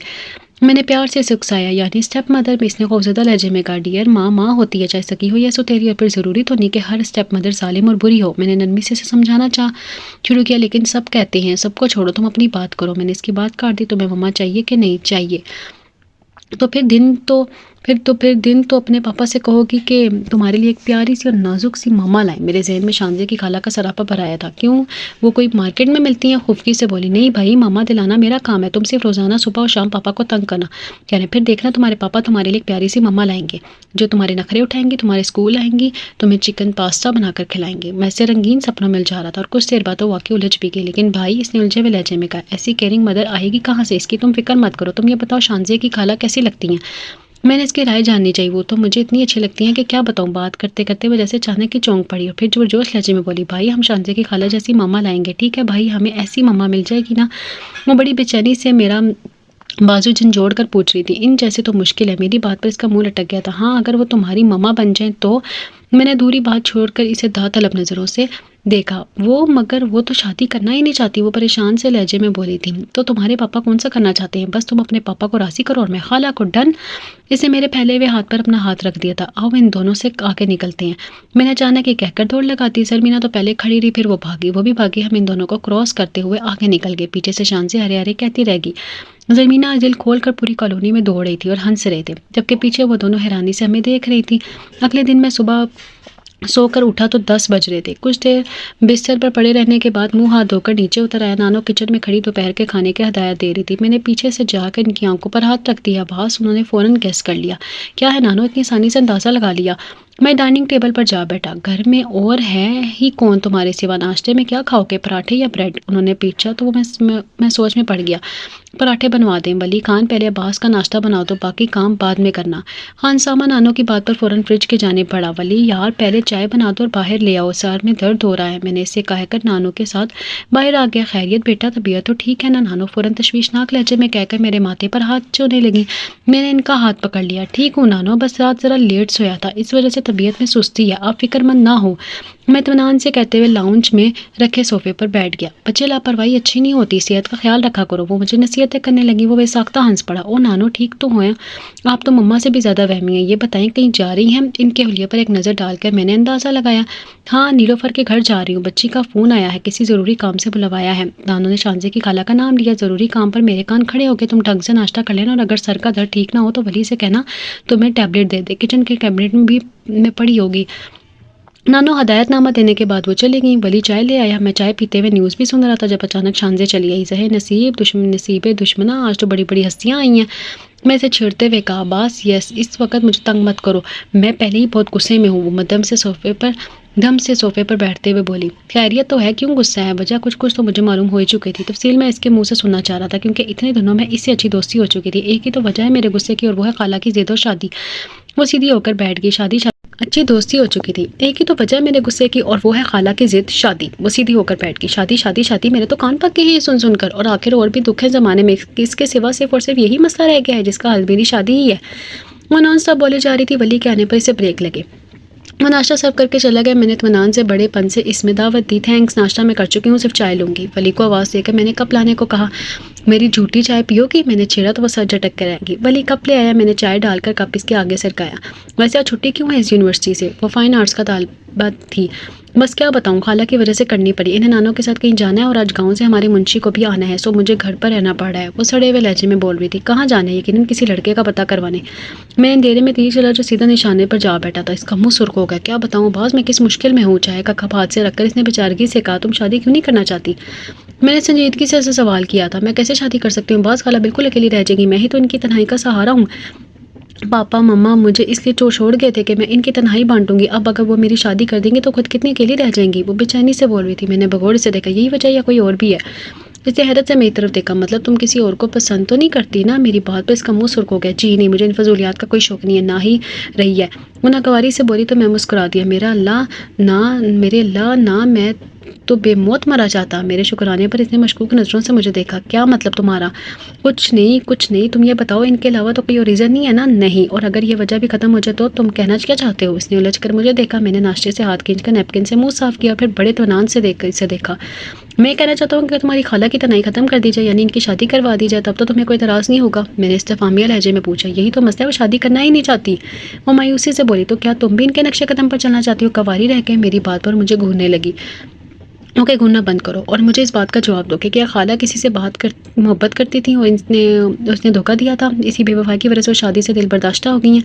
मैंने प्यार से सुकसाया, यानी स्टेप मदर में। इसने खौफजदा लहजे में कहा, डियर, माँ होती है, चाहे सकी हो या सुतेरी। और फिर ज़रूरी तो नहीं कि हर स्टेप मदर जालिम और बुरी हो। मैंने नरमी से समझाना शुरू किया, लेकिन सब कहते हैं, सबको छोड़ो, तुम अपनी बात करो। मैंने इसकी बात काट दी। तुम्हें मम्मा चाहिए कि नहीं चाहिए? तो फिर दिन तो अपने पापा से कहोगी कि तुम्हारे लिए एक प्यारी सी और नाजुक सी मामा लाएं। मेरे जहन में शानजे की खाला का सरापा भराया था। क्यों, वो कोई मार्केट में मिलती हैं? खुफकी से बोली। नहीं भाई, मामा दिलाना मेरा काम है, तुम सिर्फ रोज़ाना सुबह और शाम पापा को तंग करना। कह रहे, फिर देखना तुम्हारे पापा तुम्हारे लिए एक प्यारी सी मामा लाएंगे जो तुम्हारे नखरे उठाएंगी, तुम्हारे स्कूल आएंगी, तुम्हें चिकन पास्ता बनाकर खिलाएंगे। मैं से रंगीन सपनों में उलझा रहा था और कुछ देर बाद तो वाकई उलझ भी गई। लेकिन भाई, इसने उलझे हुए लहजे में कहा, ऐसी केयरिंग मदर आएगी कहाँ से? इसकी तुम फिक्र मत करो। तुम ये बताओ, शानजे की खाला कैसी लगती हैं? मैंने इसकी राय जाननी चाहिए। वो तो मुझे इतनी अच्छी लगती हैं कि क्या बताऊँ। बात करते करते वो जैसे अचानक की चौंक पड़ी और फिर जोश लहजे में बोली, भाई, हम शानजे की खाला जैसी मामा लाएंगे। ठीक है भाई, हमें ऐसी मामा मिल जाएगी ना? वो बड़ी बेचैनी से मेरा बाजू झंझोड़ कर पूछ रही थी। इन जैसे तो मुश्किल है। मेरी बात पर इसका मुंह लटक गया था। हाँ, अगर वो तुम्हारी मम्मा बन जाए तो। मैंने दूरी बात छोड़कर इसे दा तलब नज़रों से देखा वो, मगर वो तो शादी करना ही नहीं चाहती, वो परेशान से लहजे में बोली थी। तो तुम्हारे पापा कौन सा करना चाहते हैं? बस तुम अपने पापा को राज़ी करो और मैं खाला को डन। इसने मेरे फैले हुए हाथ पर अपना हाथ रख दिया था। आओ इन दोनों से आगे निकलते हैं। मैंने अचानक ये कहकर दौड़ लगाती। सरमीना तो पहले खड़ी रही, फिर वो भागी, वो भी भागी। हम इन दोनों को क्रॉस करते हुए आगे निकल गए। पीछे से शान से हरे हरे कहती रहेगी। ज़मीना आज दिल खोल कर पूरी कॉलोनी में दौड़ रही थी और हंस रहे थे, जबकि पीछे वो दोनों हैरानी से हमें देख रही थी। अगले दिन मैं सुबह सोकर उठा तो 10 बज रहे थे। कुछ देर बिस्तर पर पड़े रहने के बाद मुंह हाथ धोकर नीचे उतर आया। नानो किचन में खड़ी दोपहर के खाने की हदायत दे रही थी। मैंने पीछे से जाकर इनकी आंखों पर हाथ रख दिया। बस उन्होंने फ़ौरन गेस कर लिया। क्या है नानो, इतनी आसानी से अंदाज़ा लगा लिया। मैं डाइनिंग टेबल पर जा बैठा। घर में और है ही कौन तुम्हारे सिवा? नाश्ते में क्या खाओगे, पराठे या ब्रेड? उन्होंने पूछा तो मैं सोच में पड़ गया। पराठे बनवा दें वली खान, पहले अब्बास का नाश्ता बनाओ तो बाकी काम बाद में करना। खान सामा नानो की बात पर फ़ौरन फ्रिज के जाने पड़ा। वली यार पहले चाय बना दो और बाहर ले आओ, सर में दर्द हो रहा है। मैंने इसे कहकर नानो के साथ बाहर आ गया। खैरियत बेटा, तबीयत तो ठीक है ना? नानो फ़ौरन तशवीशनाक लहजे में कहकर मेरे माथे पर हाथ छूने लगी। मैंने इनका हाथ पकड़ लिया। ठीक हूँ नानो, बस रात ज़रा लेट सोया था, इस वजह से तबीयत में सुस्ती है, आप फिक्रमंद ना हो। मैं इत्मीनान से कहते हुए लाउंज में रखे सोफे पर बैठ गया। बच्चे लापरवाही अच्छी नहीं होती, सेहत का ख्याल रखा करो। वो मुझे नसीहतें करने लगी। वो बेसाख्ता हंस पड़ा। ओ नानो ठीक तो हो, आप तो मम्मा से भी ज़्यादा वहमी हैं। ये बताएं कहीं जा रही हैं? इनके हुलिये पर एक नज़र डालकर मैंने अंदाज़ा लगाया। हाँ, नीलोफर के घर जा रही हूँ। बच्ची का फ़ोन आया है, किसी ज़रूरी काम से बुलवाया है। नानो ने शानजे की खाला का नाम लिया। ज़रूरी काम पर मेरे कान खड़े हो गए। तुम ढंग से नाश्ता कर लेना और अगर सर का दर्द ठीक ना हो तो वली से कहना तुम्हें टैबलेट दे दे, किचन के कैबिनेट में भी में पड़ी होगी। नानो हदायतनामा देने के बाद वो चली गई। वली चाय ले आया। मैं चाय पीते हुए न्यूज़ भी सुन रहा था जब अचानक शानजे चली आई। जहे नसीब दुश्मना, आज तो बड़ी बड़ी हस्तियाँ आई हैं। मैं इसे छेड़ते हुए कहा, बास यस, इस वक्त मुझे तंग मत करो, मैं पहले ही बहुत गुस्से में हूँ। वो दम से सोफे पर बैठते हुए बोली, खैरियत तो है, क्यों गुस्सा है? वजह कुछ तो मुझे मालूम हो ही चुकी थी। तफसील मैं इसके मुंह से सुनना चाह रहा था क्योंकि इतने दिनों में इससे अच्छी दोस्ती हो चुकी थी। एक ही तो वजह है मेरे गुस्से की और वो है खाला की जिद और शादी। वो सीधी होकर बैठ गई। शादी अच्छी दोस्ती हो चुकी थी। एक ही तो वजह है मेरे गुस्से की और वो है खाला की जिद, शादी। वो सीधी होकर बैठ गई। शादी शादी शादी, मेरे तो कान पक गए हैं ये सुन सुनकर। और आखिर और भी दुख है ज़माने में, इसके सिवा सिर्फ और सिर्फ यही मसला रह गया है जिसका हल मेरी शादी ही है। वो नॉन स्टॉप बोले जा रही थी। वली के आने पर इसे ब्रेक लगे। वो नाश्ता सर्व करके चला गया। मैंने इत्मीनान से बड़ेपन से इसमें दावत दी, थैंक्स, नाश्ता मैं कर चुकी हूँ, सिर्फ चाय लूँगी। वली को आवाज़ देकर मैंने कप लाने को कहा। मेरी झूठी चाय पियोगी? मैंने छेड़ा तो वो सर झटक कर आएगी। वली कप ले आया। मैंने चाय डालकर कप इसके आगे सरकाया। वैसे आज छुट्टी क्यों है इस यूनिवर्सिटी से? वो फाइन आर्ट्स का तालबा थी। बस क्या बताऊँ, खाला की वजह से करनी पड़ी। इन्हें नानों के साथ कहीं जाना है और आज गाँव से हमारे मुंशी को भी आना है, सो मुझे घर पर रहना पड़ रहा है। वो सड़े हुए लहजे में बोल रही थी। कहाँ जाना है? यकीनन किसी लड़के का पता करवाने। मैं अंधेरे में तीर चला जो सीधा निशाने पर जा बैठा था। इसका मुंह सुर्ख हो गया। क्या बताऊँ बाज, मैं किस मुश्किल में हूँ। चाय का कप हाथ से रखकर इसने बेचारगी से कहा, तुम शादी क्यों नहीं करना चाहती? मैंने संजीदगी से ऐसे सवाल किया था। मैं कैसे शादी कर सकती हूँ बाज, खाला बिल्कुल अकेली रह जाएगी, मैं ही तो इनकी तन्हाई का सहारा हूँ। पापा मम्मा मुझे इसलिए छोड़ गए थे कि मैं इनकी तन्हाई बांटूंगी। अब अगर वो मेरी शादी कर देंगे तो खुद कितनी अकेली रह जाएंगी। वो बेचैनी से बोल रही थी। मैंने भगोड़े से देखा। यही वजह या कोई और भी है? इसे हैरत से मेरी तरफ देखा। मतलब तुम किसी और को पसंद तो नहीं करती ना? मेरी बात पर इसका मुंह सुर्ख हो गया। जी नहीं, मुझे इन फजूलियात का कोई शौक नहीं है, ना ही रही है। वो नागवारी से बोली तो मैं मुस्कुरा दिया। मेरे अल्लाह ना, मैं तो बेमौत मरा चाहता। मेरे शुक्राने पर इसने मशकूक नज़रों से मुझे देखा। क्या मतलब तुम्हारा? कुछ नहीं, तुम ये बताओ, इनके अलावा तो कोई और रीज़न नहीं है ना? नहीं, और अगर ये वजह भी ख़त्म हो जाए तो तुम कहना क्या चाहते हो? इसने उलझ कर मुझे देखा। मैंने नाश्ते से हाथ खींचकर नैपकिन से मुंह साफ किया, फिर बड़े इत्मीनान से इसे देखा। मैं कहना चाहता हूँ कि तुम्हारी खाला की तनाई ख़त्म कर दी जाए, यानी इनकी शादी करवा दी जाए, तब तो तुम्हें कोई इतराज़ नहीं होगा। मैंने इस्तेफामिया लहजे में पूछा। यही तो मसला है, वो शादी करना ही नहीं चाहती। वो मायूसी से बोली, तो क्या तुम भी इनके नक्शे कदम पर चलना चाहती हो? कवारी रह के मेरी बात पर मुझे घूरने लगी। ओके, घूरना बंद करो और मुझे इस बात का जवाब दो कि क्या खाला किसी से मोहब्बत करती थी और उसने धोखा दिया था? इसी बेवफाई की वजह से शादी से दिल बर्दाश्त हो गई हैं।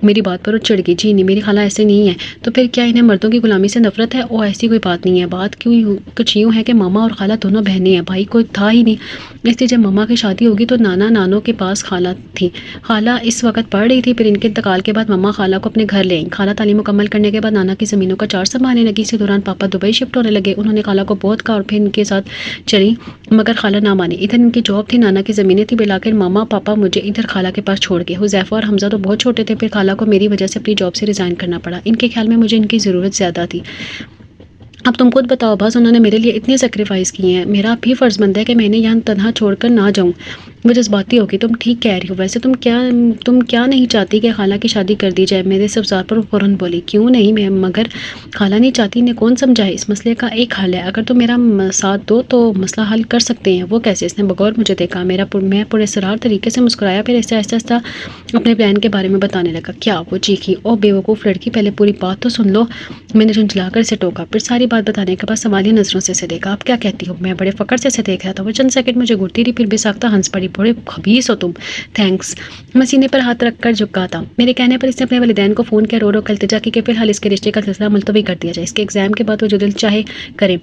मेरी बात पर वो चिढ़ गई। जी नहीं, मेरी खाला ऐसे नहीं है। तो फिर क्या इन्हें मर्दों की गुलामी से नफरत है? और ऐसी कोई बात नहीं है। बात कुछ यूँ है कि मामा और खाला दोनों बहनें हैं, भाई कोई था ही नहीं। इसलिए जब मामा की शादी होगी तो नानों के पास खाला थी। खाला इस वक्त पढ़ रही थी। फिर इनके इंतकाल के बाद मामा खाला को अपने घर ले आई। खाला तालीम मुकम्मल करने के बाद नाना की ज़मीनों का चार्ज संभालने लगी। इसी दौरान पापा दुबई शिफ्ट होने लगे। उन्होंने खाला को बहुत कहा और फिर इनके साथ चली, मगर खाला ना मानी। इधर इनकी जॉब थी, नाना की ज़मीनें थी। बिलाकर मामा पापा मुझे इधर खाला के पास छोड़ गए। हुज़ैफा और हमजा तो बहुत छोटे थे। फिर खाला को मेरी वजह से अपनी जॉब से रिज़ाइन करना पड़ा। इनके ख्याल में मुझे इनकी ज़रूरत ज़्यादा थी। अब तुम खुद बताओ बस, उन्होंने मेरे लिए इतने सेक्रीफाइस किए हैं, मेरा भी फ़र्ज़ बनता है कि मैं इन्हें यहाँ तन्हा छोड़कर ना जाऊँ। वो जज़्बाती हो गई। तुम ठीक कह रही हो, वैसे तुम क्या नहीं चाहती कि खाला की शादी कर दी जाए? मेरे सब्ज़ार पर फ़ौरन बोली। क्यों नहीं मैं, मगर खाला नहीं चाहती, इन्हें कौन समझाए? इस मसले का एक हल है, अगर तुम मेरा साथ दो तो मसला हल कर सकते हैं। वो कैसे? इसने बगौर मुझे देखा। मैं पुरस्रार तरीके से मुस्कुराया, फिर ऐसे आहिस्ता आहिस्ता अपने प्लान के बारे में बताने लगा। क्या? वो चीखी। ओ बेवकूफ़ लड़की, पहले पूरी बात तो सुन लो। मैंने झुंझलाकर इसे टोका, फिर सारी बात बताने के बाद सवालिया नज़रों से इसे देखा। आप क्या कहती हो? मैं बड़े फ़क्र से इसे देख रहा था। वो चंद सेकंड मुझे घूरती रही, फिर बेसाख्ता हंस पड़ी। बड़े खबीस हो तुम। थैंक्स। मैं सीने पर हाथ रखकर झुका था। मेरे कहने पर इसने अपने वालिदैन को फ़ोन किया, रो रो कर इल्तिजा की कि फिलहाल इसके रिश्ते का सिलसिला मुलतवी कर दिया जाए। इसके एग्ज़ाम के बाद वो जो दिल चाहे करे।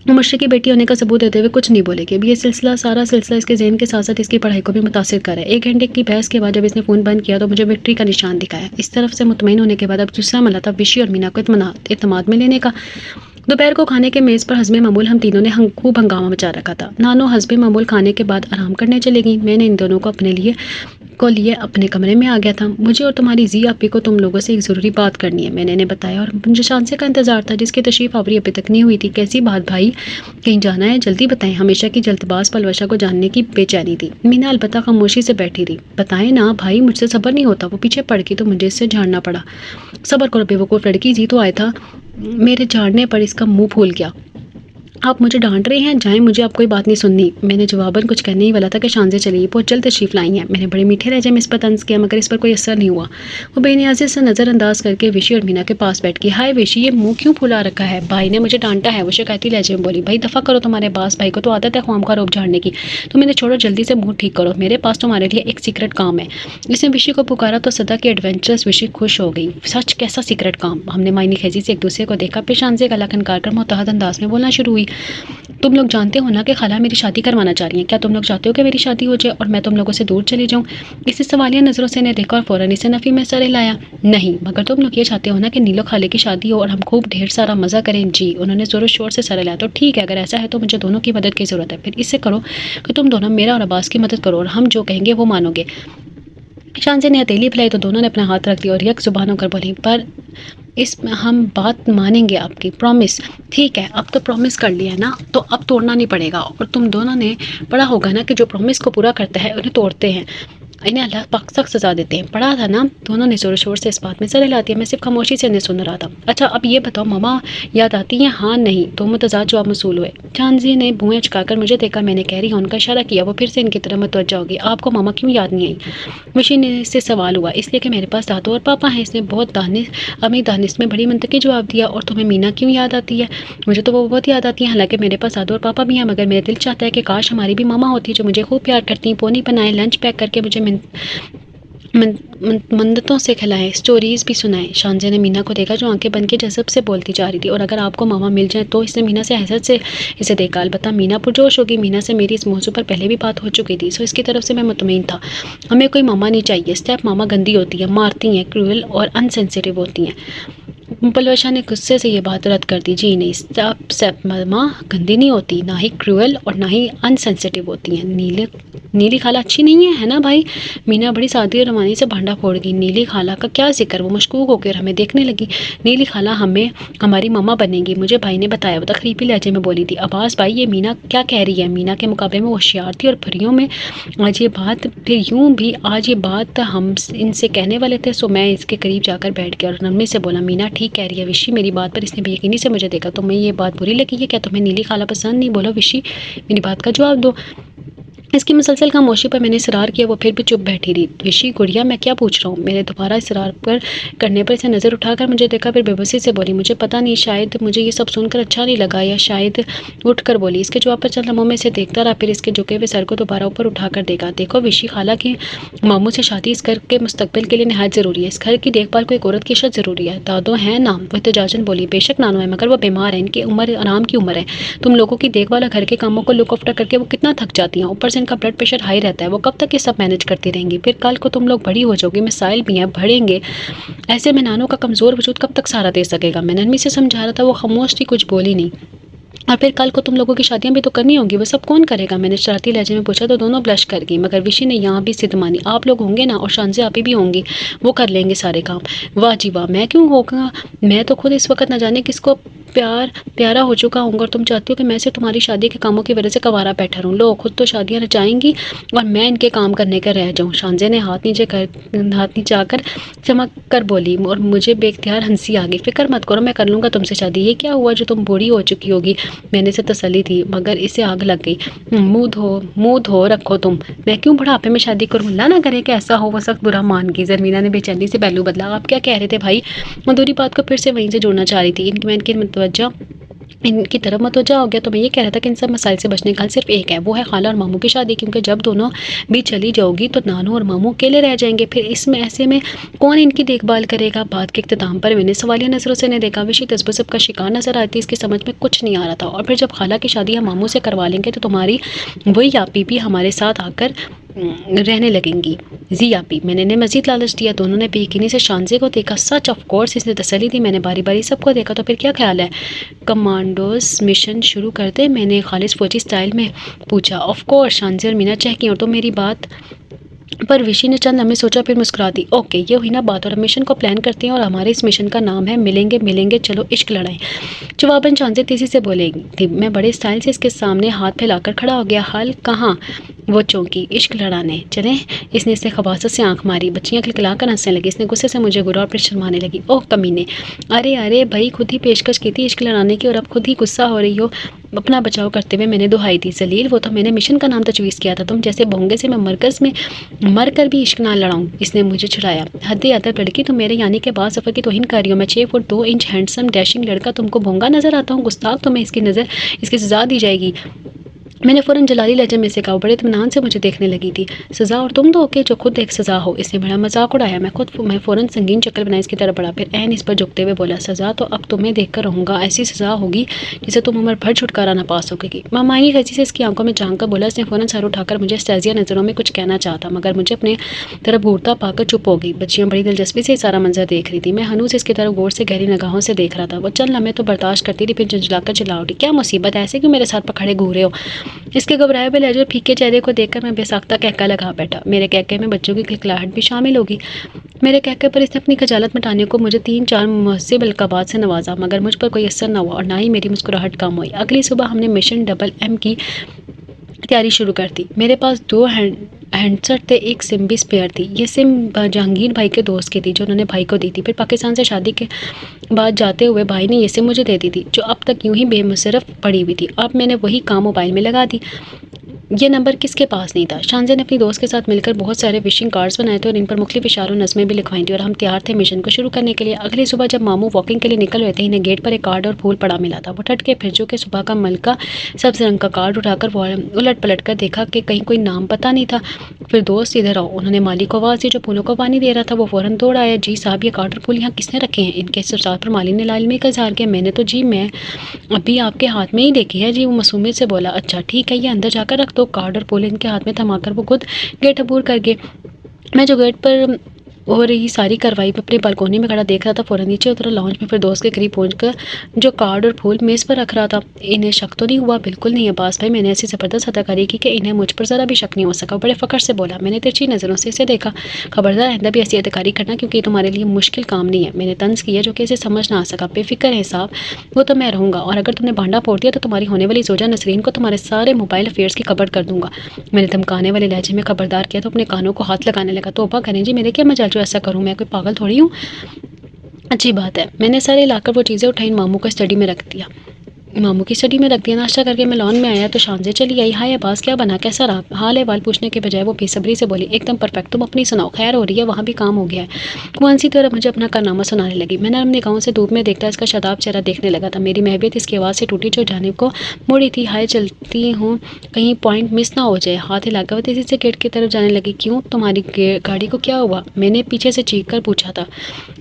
वो मुश्किल की बेटी होने का सबूत देते हुए कुछ नहीं बोलेगी। अब ये सारा सिलसिला इसके ज़हन के साथ साथ इसकी पढ़ाई को भी मुतासिर कर है। 1 घंटे की बहस के बाद जब इसने फ़ोन बंद किया तो मुझे विक्ट्री का निशान दिखाया। इस तरफ से मुतमईन होने के बाद अब दूसरा मरहला था विशी और मीना को इत्मीनान में लेने का। दोपहर को खाने के मेज़ पर हस्बे मामूल हम तीनों ने खूब हंगामा मचा रखा था। नानो हस्बे मामूल खाने के बाद आराम करने चले गई। मैंने इन दोनों को लिए अपने कमरे में आ गया था। मुझे और तुम्हारी जी आपी को तुम लोगों से एक ज़रूरी बात करनी है, मैंने इन्हें बताया। और मुझे शांसे का इंतज़ार था जिसकी तशरीफ़ आवरी अभी तक नहीं हुई थी। कैसी बात भाई? कहीं जाना है? जल्दी बताएं। हमेशा की जल्दबाज पलवशा को जानने की बेचैनी थी। मीना अलबत्ता खामोशी से बैठी रही। बताएं ना भाई, मुझसे सब्र नहीं होता। वो पीछे पड़ गई तो मुझे इससे झाड़ना पड़ा। सब्र करो बेवकूफ़ लड़की, जी तो आया था। मेरे झाड़ने पर इसका मुंह फूल गया। आप मुझे डांट रहे हैं, जाएं, मुझे आप कोई बात नहीं सुननी। मैंने जवाबन कुछ कहने ही वाला था कि शांजे चली बहुत जल्द तशरीफ़ लाई हैं। मैंने बड़े मीठे लहजे में इस पर तंज किया, मगर इस पर कोई असर नहीं हुआ। वो बेनियाज़ी से नज़रअंदाज करके विशी और मीना के पास बैठ गई। हाय विशी, ये मुंह क्यों फुला रखा है? भाई ने मुझे डांटा है, वो शिकायती लहजे में बोली। भाई दफ़ा करो, तुम्हारे बास भाई को तो आदत है ख्वाम का रोब झाड़ने की। तुम इन्हें छोड़ो, जल्दी से मुँह ठीक करो, मेरे पास तुम्हारे लिए एक सीक्रेट काम है। इसने विशी को पुकारा तो सदा की एडवेंचरस विशी खुश हो गई। सच? कैसा सीक्रेट काम? हमने मायनी खेजी से एक दूसरे को देखा, फिर शांजे गला खनकार कर मुतहद अंदाज में बोलना शुरू हुई। तुम लोग जानते हो ना कि खाला मेरी शादी करवाना चाह रही हैं। क्या तुम लोग चाहते हो कि मेरी शादी हो जाए और मैं तुम लोगों से दूर चली जाऊँ? इसे सवालिया नज़रों से ने देखा और फ़ौरन इसे नफ़ी में सर हिलाया। नहीं, मगर तुम लोग ये चाहते हो ना कि नीलो खाले की शादी हो और हम खूब ढेर सारा मज़ा करें? जी। उन्होंने ज़ोर शोर से सर हिलाया। तो ठीक है, अगर ऐसा है तो मुझे दोनों की मदद की ज़रूरत है। फिर इससे करो कि तुम दोनों मेरा और अब्बास की मदद करो और हम जो कहेंगे वो मानोगे। शांजे ने हथेली फैलाई तो दोनों ने अपना हाथ रख दिया और यक जुबान होकर बोली, पर इस हम बात मानेंगे आपकी, प्रॉमिस? ठीक है, अब तो प्रॉमिस कर लिया है ना, तो अब तोड़ना नहीं पड़ेगा। और तुम दोनों ने पढ़ा होगा ना कि जो प्रॉमिस को पूरा करता है उन्हें तोड़ते हैं, इन्हें अल्लाह पाक सख्त सज़ा देते हैं। पढ़ा था ना? दोनों ने ज़ोर शोर से इस बात में सर हिलाती है। मैं सिर्फ खामोशी से इन्हें सुन रहा था। अच्छा अब ये बताओ, मामा याद आती हैं? हाँ नहीं। दो मुतज़ाद जवाब मसूल हुए। चांदजी ने भुएं चुकाकर मुझे देखा। मैंने कह रही हूँ उनका इशारा किया। वो फिर से इनकी तरफ मुतवज्जो होगी। आपको मामा क्यों याद नहीं आई? मुशी ने इससे सवाल हुआ। इसलिए कि मेरे पास दादू और पापा हैं। इसने बहुत अमी दानिश में बड़ी मंतकी जवाब दिया। और तुम्हें मीना क्यों याद आती है? मुझे तो वो बहुत याद आती है। हालांकि मेरे पास दादू और पापा भी हैं, मगर मेरा दिल चाहता है कि काश हमारी भी मामा होती जो मुझे खूब प्यार करती, पोनी बनाए, लंच पैक करके मुझे मन्नतों से खिलाएं, स्टोरीज़ भी सुनाएं। शांजे ने मीना को देखा जो आंखें बंद के जज़ब से बोलती जा रही थी। और अगर आपको मामा मिल जाए तो? इसने मीना से हसरत से इसे देखा। अलबत्ता मीना पुरजोश होगी। मीना से मेरी इस मौजू पर पहले भी बात हो चुकी थी, सो इसकी तरफ से मैं मुतमईन था। हमें कोई मामा नहीं चाहिए। स्टेप मामा गंदी होती है, मारती हैं, क्रूअल और अनसेंसिटिव होती हैं। पलवशा ने गुस्से से ये बात रद्द कर दी। जी नहीं, स्टेप मामा गंदी नहीं होती, ना ही क्रूअल और ना ही अनसेंसिटिव होती हैं। नीली खाला अच्छी नहीं है ना भाई? मीना बड़ी सादी और रवानी से भांडा फोड़ गई। नीली खाला का क्या जिक्र? वो मशकूक होकर हमें देखने लगी। नीली खाला हमारी मम्मा बनेगी, मुझे भाई ने बताया। वो तकरीबी लहजे में बोली थी। अब्बास भाई, ये मीना क्या कह रही है? मीना के मुकाबले में वो होशियार थी और परियों में आज ये बात, फिर यूं भी आज ये बात हम इनसे कहने वाले थे। सो मैं इसके करीब जाकर बैठ गया और नरमी से बोला, मीना ठीक कह रही है विशी मेरी बात पर। इसने बेयकीनी से मुझे देखा। तुम्हें ये बात बुरी लगी है क्या? तुम्हें नीली खाला पसंद नहीं? बोलो विशी, मेरी बात का जवाब दो। इसकी मुसलसल खामोशी पर मैंने इसरार किया। वो फिर भी चुप बैठी रही। विशी गुड़िया, मैं क्या पूछ रहा हूँ? मेरे दोबारा इसरार करने पर इसे नज़र उठाकर मुझे देखा, फिर बेबसी से बोली, मुझे पता नहीं, शायद मुझे ये सब सुनकर अच्छा नहीं लगा, या शायद उठकर बोली। इसके जवाब पर चंद लम्हों में इसे देखता रहा, फिर इसके झुके हुए सर को दोबारा ऊपर उठाकर देखा। देखो विशी खाला की मामू से शादी इस घर के मुस्तकबिल के लिए नहायत ज़रूरी है। इस घर की देखभाल को एक औरत की शर्त ज़रूरी है। दादो है नाम? वो एहतजाजन बोली। बेशक नानो है, मगर वो बीमार है। इनकी उम्र आराम की उम्र है। तुम लोगों की देखभाल और घर के कामों को लुक आफ्टर करके वो कितना थक जाती हैं। ऊपर से इनका ब्लड प्रेशर हाई रहता है। वो कब तक ये सब मैनेज करती रहेंगी? फिर कल को तुम लोग बड़ी हो जाओगी, मिसाइल भी हैं, बढ़ेंगे। ऐसे में नानों का कमज़ोर वजूद कब तक सहारा दे सकेगा? मैं नरमी से समझा रहा था। वो खामोश थी, कुछ बोली नहीं। और फिर कल को तुम लोगों की शादियां भी तो करनी होंगी, वो सब कौन करेगा? मैंने शरारती लहजे में पूछा तो दोनों ब्लश कर गई, मगर विशी ने यहाँ भी जिद मानी। आप लोग होंगे ना, और शानज़े आपी भी होंगी, वो कर लेंगे सारे काम। वाह जी वाह, मैं क्यों होगा? मैं तो खुद इस वक्त न जाने किसको प्यारा हो चुका हूँ, और तुम चाहती हो कि मैं सिर्फ तुम्हारी शादी के कामों की वजह से कवारा बैठा रहूँ। लो, खुद तो शादियाँ रचाएंगी और मैं इनके काम करने का रह जाऊँ। शानज़े ने हाथ नीचे आकर चमक कर बोली, और मुझे बेख्तियार हंसी आ गई। फिक्र मत करो, मैं कर लूँगा तुमसे शादी। ये क्या हुआ जो तुम बूढ़ी हो चुकी होगी? मैंने इसे तसल्ली दी, मगर इसे आग लग गई। मुंह धो रखो तुम, मैं क्यों बुढ़ापे में शादी करूँ? अल्लाह ना करे कि ऐसा हो। वो सख्त बुरा मान गई। ज़रमीना ने बेचैनी से पहलू बदला। आप क्या कह रहे थे भाई? अधूरी बात को फिर से वहीं से जोड़ना चाह रही थी। इनकी तरफ मतवज्जा हो गया। तो मैं ये कह रहा था कि इन सब मसाइल से बचने का हल सिर्फ एक है, वो है खाला और मामू की शादी। क्योंकि जब दोनों भी चली जाओगी तो नानू और मामू अकेले रह जाएंगे। फिर इसमें ऐसे में कौन इनकी देखभाल करेगा? बात के इख्तिताम पर मैंने सवालिया नजरों से ने देखा। विशी तसब्बुब का शिकार नजर आती, इसकी समझ में कुछ नहीं आ रहा था। और फिर जब खाला की शादी हम मामू से करवा लेंगे तो तुम्हारी वही आपी भी हमारे साथ आकर रहने लगेंगी। जी आपी, मैंने इन्हें मजीद लालच दिया। दोनों ने बेयकीनी से शानज़े को देखा। सच, ऑफ कोर्स, इसने तसल्ली दी। मैंने बारी बारी सबको देखा। तो फिर क्या ख्याल है, कमांडोज मिशन शुरू कर दे? मैंने खालिस फौजी स्टाइल में पूछा। ऑफ कोर्स, शानज़े और मीना चहकी। और तो मेरी बात पर विशी ने चंद लम्हे सोचा, फिर मुस्कुरा दी। ओके, ये हुई ना बात। और हम मिशन को प्लान करते हैं, और हमारे इस मिशन का नाम है मिलेंगे चलो इश्क लड़ाई। जवाबन शानज़े तेजी से बोलेगी थी। मैं बड़े स्टाइल से इसके सामने हाथ फैलाकर खड़ा हो गया। हाल कहाँ? वो चौंकी। इश्क लड़ाने चलें? इसने इससे खबासत से आंख मारी। बच्चियां खिलखिला कर हंसने लगी। इसने गुस्से से मुझे घूरा और फिर शर्माने लगी। ओह कमीने, अरे भाई, खुद ही पेशकश की थी इश्क लड़ाने की और अब खुद ही गुस्सा हो रही हो। अपना बचाव करते हुए मैंने दुहाई दी। जलील, वो तो मैंने मिशन का नाम तजवीज़ किया था। तुम जैसे भोंगे से मैं मरकज़ में मर कर भी इश्क ना लड़ाऊं। इसने मुझे छुड़ाया। हद्दे अदब लड़की, तुम मेरे यानी के बाद सफ़र की तौहीन कर रही हो। मैं 6 फुट 2 इंच हैंडसम डैशिंग लड़का तुमको भोंगा नजर आता हूँ? गुस्ताख, तुम्हें इसकी सज़ा दी जाएगी। मैंने फ़ौरन जलाली लहजे में से कहा। बड़े इत्मीनान से मुझे देखने लगी थी। सज़ा? और तुम तो ओके जो खुद एक सज़ा हो। इसने बड़ा मजाक उड़ाया। मैं फ़ौरन संगीन शक्ल बनाई इसकी तरफ बढ़ा। फिर ऐन इस पर झुकते हुए बोला, सज़ा तो अब तुम्हें देख कर रहूँगा। ऐसी सज़ा होगी जिसे तुम उम्र भर छुटकारा ना पा सकोगी। मामाई हंसी से इसकी आंखों में झांक कर बोला। इसने फ़ौरन सर उठाकर मुझे स्ताजिया नज़रों में कुछ कहना चाहता, मगर मुझे अपने तरफ घूरता पाकर चुप हो गई। बच्चियाँ बड़ी दिलचस्पी से सारा मंजर देख रही थी। मैं हनूस इसकी तरफ गौर से गहरी निगाहों से देख रहा था। वो चंद लम्हे तो बर्दाश्त करती थी, फिर झंझलाकर चिल्ला उठी, क्या मुसीबत है? ऐसे क्यों मेरे साथ पकड़े घूरे हो? इसके घबराए हुए लहजे और फीके चेहरे को देखकर मैं बेसाख्ता कहका लगा बैठा। मेरे कहके में बच्चों की खिलखिलाहट भी शामिल होगी। मेरे कहके पर इसने अपनी खजालत मिटाने को मुझे 3-4 मुहस्सिब अलक़ाबात से नवाजा, मगर मुझ पर कोई असर न हुआ और ना ही मेरी मुस्कुराहट कम हुई। अगली सुबह हमने मिशन डबल एम की तैयारी शुरू कर दी। मेरे पास 2 हैंडसेट थे, एक सिम भी स्पेयर थी। ये सिम जहांगीर भाई के दोस्त की थी जो उन्होंने भाई को दी थी। फिर पाकिस्तान से शादी के बाद जाते हुए भाई ने ये सिम मुझे दे दी थी, जो अब तक यूं ही बेमुसरफ पड़ी हुई थी। अब मैंने वही काम मोबाइल में लगा दी। ये नंबर किसके पास नहीं था? शानज़े ने अपनी दोस्त के साथ मिलकर बहुत सारे विशिंग कार्ड्स बनाए थे और इन पर मुख्तलिफ इशारों नज़में भी लिखवाई थी, और हम तैयार थे मिशन को शुरू करने के लिए। अगली सुबह जब मामू वॉकिंग के लिए निकल रहे थे, इन्हें गेट पर एक कार्ड और फूल पड़ा मिला था। वो ठट के फिर के सुबह का मलका सब्ज रंग का कार्ड उठाकर उलट पलट कर देखा कि कहीं कोई नाम पता नहीं था। फिर दोस्त इधर आओ, उन्होंने माली को आवाज़ दी जो फूलों को पानी दे रहा था। वो फ़ौरन दौड़ आया। जी साहब, ये कार्ड और फूल यहाँ किसने रखे हैं? इनके सरसार पर माली ने लालमी का इजहार किया। मैंने तो जी मैं अभी आपके हाथ में ही देखी है जी। वो मासूमियत से बोला। अच्छा ठीक है, ये अंदर जाकर रख दो। कार्ड और फूल के हाथ में थमाकर वो खुद गेट अबूर कर गए। मैं जो गेट पर हो रही सारी कार्रवाई अपनी बालकोनी में खड़ा देख रहा था। फ़ौरन नीचे उतरा। लॉन्च में फिर दोस्त के करीब पहुंचकर जो कार्ड और फूल मेज़ पर रख रहा था। इन्हें शक तो नहीं हुआ? बिल्कुल नहीं अब्बास भाई, मैंने ऐसी ज़बरदस्त अदाकारी की कि इन्हें मुझ पर ज़रा भी शक नहीं हो सका। बड़े फ़ख्र से बोला। मैंने तिरछी नज़रों से इसे देखा। खबरदार आइंदा भी ऐसी अदाकारी करना, क्योंकि ये तुम्हारे लिए मुश्किल काम नहीं है। मैंने तंज किया जो कि इसे समझ ना आ सका। बेफिक्र है साहब, वो तो मैं रहूँगा, और अगर तुमने भांडा फोड़ दिया तो तुम्हारी होने वाली जोजा नसरीन को तुम्हारे सारे मोबाइल अफेयर्स की खबर कर दूंगा। मैंने धमकाने वाले लहजे में खबरदार किया तो अपने कानों को हाथ लगाने लगा। तौबा करें जी, मेरे क्या मजाल जो ऐसा करूँ? मैं कोई पागल थोड़ी हूँ। अच्छी बात है। मैंने सारे लाकर वो चीज़ें उठाई, मामू को स्टडी में रख दिया। नाश्ता करके मैं लॉन में आया तो शानज़े चली आई। हाय अब्बास, क्या बना, कैसा रहा? हाल अहवाल पूछने के बजाय वो बेसब्री से बोली, एकदम परफेक्ट। तुम अपनी सुनाओ, खैर हो रही है? वहाँ भी काम हो गया है? वो हंसी तरह मुझे अपना कारनामा सुनाने लगी। मैं नरम निगाहों से धूप में देखता इसका शादाब चेहरा देखने लगा था। मेरी महबीयत इसकी आवाज़ से टूटी जो जानिब को मुड़ी थी। हाय चलती हूँ, कहीं पॉइंट मिस ना हो जाए। हाथ हिलाकर वो तेज़ी से गेट की तरफ जाने लगी। क्यों, तुम्हारी गाड़ी को क्या हुआ? मैंने पीछे से चीख कर पूछा था।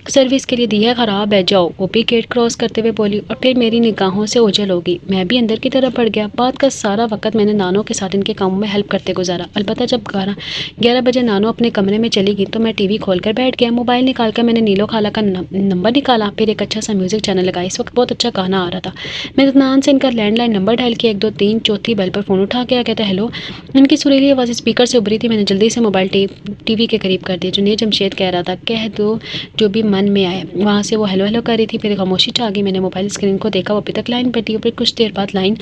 सर्विस के लिए दी है, ख़राब है, जाओ। वो भी गेट क्रॉस करते हुए बोली, और फिर मेरी निगाहों से ओझल हलचल होगी। मैं भी अंदर की तरफ बढ़ गया। बात का सारा वक्त मैंने नानो के साथ इनके कामों में हेल्प करते गुजारा। अलबत्ता जब 11 बजे नानो अपने कमरे में चली गई तो मैं टीवी खोलकर बैठ गया। मोबाइल निकाल कर मैंने नीलो खाला का नंबर निकाला, फिर एक अच्छा सा म्यूजिक चैनल लगाया। इस वक्त बहुत अच्छा गाना आ रहा था। मैंने इत्मीनान से इनका लैंडलाइन नंबर डायल किया। 1 2 3 चौथी बेल पर फ़ोन उठा के कहता हेलो। इनकी सुरीली आवाज़ स्पीकर से उभरी थी। मैंने जल्दी से मोबाइल टीवी के करीब कर दिया। जुनेद जमशेद कह रहा था कह दो जो भी मन में आए। वहाँ से वो हेलो हेलो कर रही थी। फिर खामोशी छा गई। मैंने मोबाइल स्क्रीन को देखा, वो अभी तक लाइन पर थी। फिर कुछ देर बाद लाइन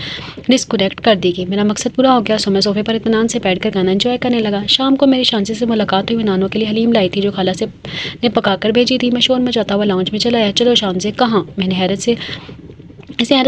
डिस्कनेक्ट कर दी गई। मेरा मकसद पूरा हो गया। सो मैं सोफे पर इत्मीनान से बैठकर गाना एंजॉय करने लगा। शाम को मेरी शांसी से मुलाकात हुई। नानो के लिए हलीम लाई थी जो खाला से ने पकाकर भेजी थी। मैं शोर मचाता हुआ लाउंज में चला आया। चलो शांसी कहाँ? मैंने हैरत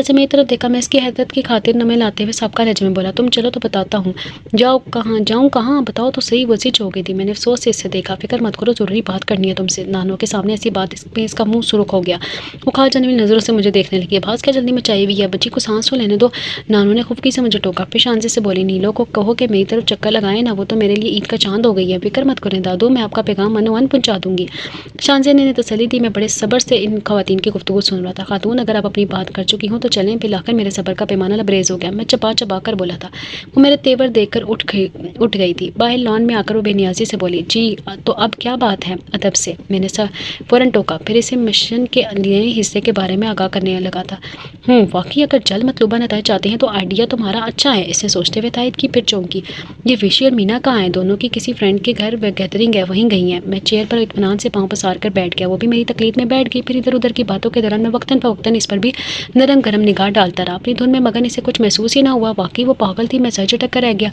से मेरी तरफ देखा। मैं इसकी हैरत की खातिर नमे लाते हुए सबका लहजे में बोला तुम चलो तो बताता हूँ। जाऊँ कहाँ बताओ तो सही। वो सिच हो गई थी। मैंने अफसोस से इससे देखा। फिक्र मत करो, ज़रूरी बात करनी है तुमसे। नानो के सामने ऐसी बात पे इसका मुंह सुर्ख हो गया। वो खा जाने वाली नज़रों से मुझे देखने लगी। आवाज़ क्या जल्दी मचाई हुई है, बच्ची को सांस तो लेने दो। नानो ने खुफकी से मुझे टोका। फिर शांति से बोली नीलो को कहो कि मेरी तरफ चक्कर लगाए ना, वो तो मेरे लिए ईद का चांद हो गई है। फिक्र मत करें दादू, मैं आपका पैगाम मनोवन पहुँचा दूंगी। शांसी ने तसल्ली दी। मैं बड़े सब्र से इन खवातीन की गुफ्तगू सुन रहा था। खातून अगर आप अपनी बात कर चुकी हूँ तो चलें। पिलाकर मेरे सब्र का पैमाना लबरेज हो गया। मैं चबा चबा कर बोला था। वो मेरे तेवर देखकर उठ गई थी। बाहर लॉन में आकर वो बेनियाजी से बोली जी तो अब क्या बात है? अदब से। मैंने फ़ौरन टोका। फिर इसे मिशन के लिए हिस्से के बारे में आगाह करने लगा था। वाकई अगर जल्द मतलूबा नतीजे चाहते हैं तो आइडिया तुम्हारा अच्छा है। इसने सोचते हुए तायद की। फिर चौंकी। ये विशी और मीना कहाँ हैं? दोनों की किसी फ्रेंड के घर गैदरिंग है, वहीं गई हैं। मैं चेयर पर इत्मीनान से पाँव पसार कर बैठ गया। वो भी मेरी तकलीफ में बैठ गई। फिर इधर उधर की बातों के दौरान मैं वक्तन फवक्तन इस पर भी नरम गरम निगाह डालता रहा। अपनी धुन में मगन इसे कुछ महसूस ही ना हुआ। वाकई वो पागल थी। मैं सर झटक कर रह गया।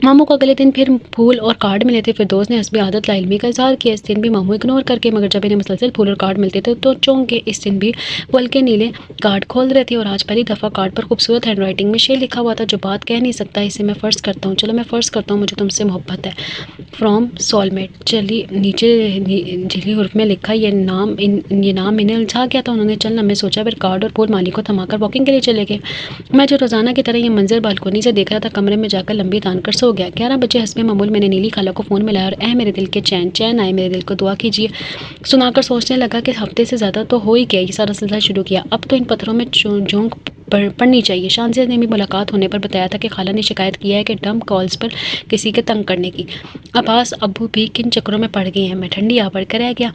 मामू को अगले दिन फिर फूल और कार्ड मिले थे। फिर दोस्त ने हस्बी आदत लाइलमी का इजहार किया। इस दिन भी मामू इग्नोर करके, मगर जब इन्हें मुसलसल फूल और कार्ड मिलते थे तो चौंक के। इस दिन भी वो हल्के नीले कार्ड खोल रहे थे और आज पहली दफ़ा कार्ड पर खूबसूरत हैंड राइटिंग में शेर लिखा हुआ था जो बात कह नहीं सकता। इसे मैं फ़र्ज़ करता हूँ, चलो मैं फ़र्ज़ करता हूँ मुझे तुमसे मोहब्बत है। From soulmate. चली नीचे झिली हुर्फ में लिखा ये नाम इन्हें उलझा गया था उन्होंने। चलना मैं सोचा। फिर कार्ड और फूल माली को थमाकर वॉकिंग के लिए चले गए। मैं जो रोज़ाना की तरह ये मंजर बालकोनी से देख रहा था, कमरे में जाकर लंबी तान कर सो गया। 11 बजे हस्बे मामूल मैंने नीली खाला को फ़ोन मिलाया और मेरे दिल के चैन आए मेरे दिल को दुआ कीजिए सुनाकर सोचने लगा कि हफ्ते से ज़्यादा तो हो ही गया। ये सारा सिलसिला शुरू किया। अब तो इन पत्थरों में झोंक पढ़नी चाहिए। शांसी ने भी मुलाकात होने पर बताया था कि खाला ने शिकायत किया है कि डंप कॉल्स पर किसी के तंग करने की। अब्बास अब्बू भी किन चक्करों में पड़ गए हैं। मैं ठंडी आ पड़ कर रह गया।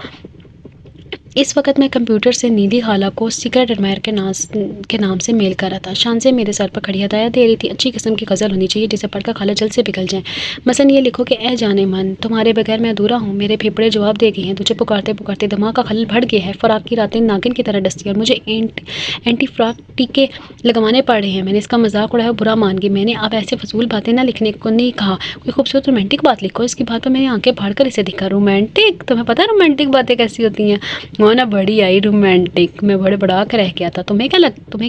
इस वक्त मैं कंप्यूटर से नीली खाला को सीक्रेट एडमायर के नाम से मेल कर रहा था। शांसी मेरे सर पर खड़ी हदायत दे रही थी। अच्छी किस्म की गज़ल होनी चाहिए जिसे पढ़कर खाला जल्द से पिघल जाए। मसलन ये लिखो कि ए जाने मन तुम्हारे बगैर मैं अधूरा हूँ। मेरे फेफड़े जवाब दे गए हैं। तुझे पुकारते पुकारते दिमाग का खलल भर गया है। फ़राक की रातें नागिन की तरह डसती और मुझे एंटी फ्राक टीके लगवाने पड़ रहे हैं। मैंने इसका मजाक उड़ाया, बुरा मान गई। मैंने अब ऐसे फजूल बातें ना लिखने को नहीं कहा। कोई खूबसूरत रोमांटिक बात लिखो। इसकी बात पर मैंने आंखें फाड़ कर इसे दिखा। रोमांटिक? तुम्हें पता है रोमांटिक बातें कैसी होती हैं? वो ना बड़ी आई रोमांटिक। मैं बड़ा कर रह गया था। तुम्हें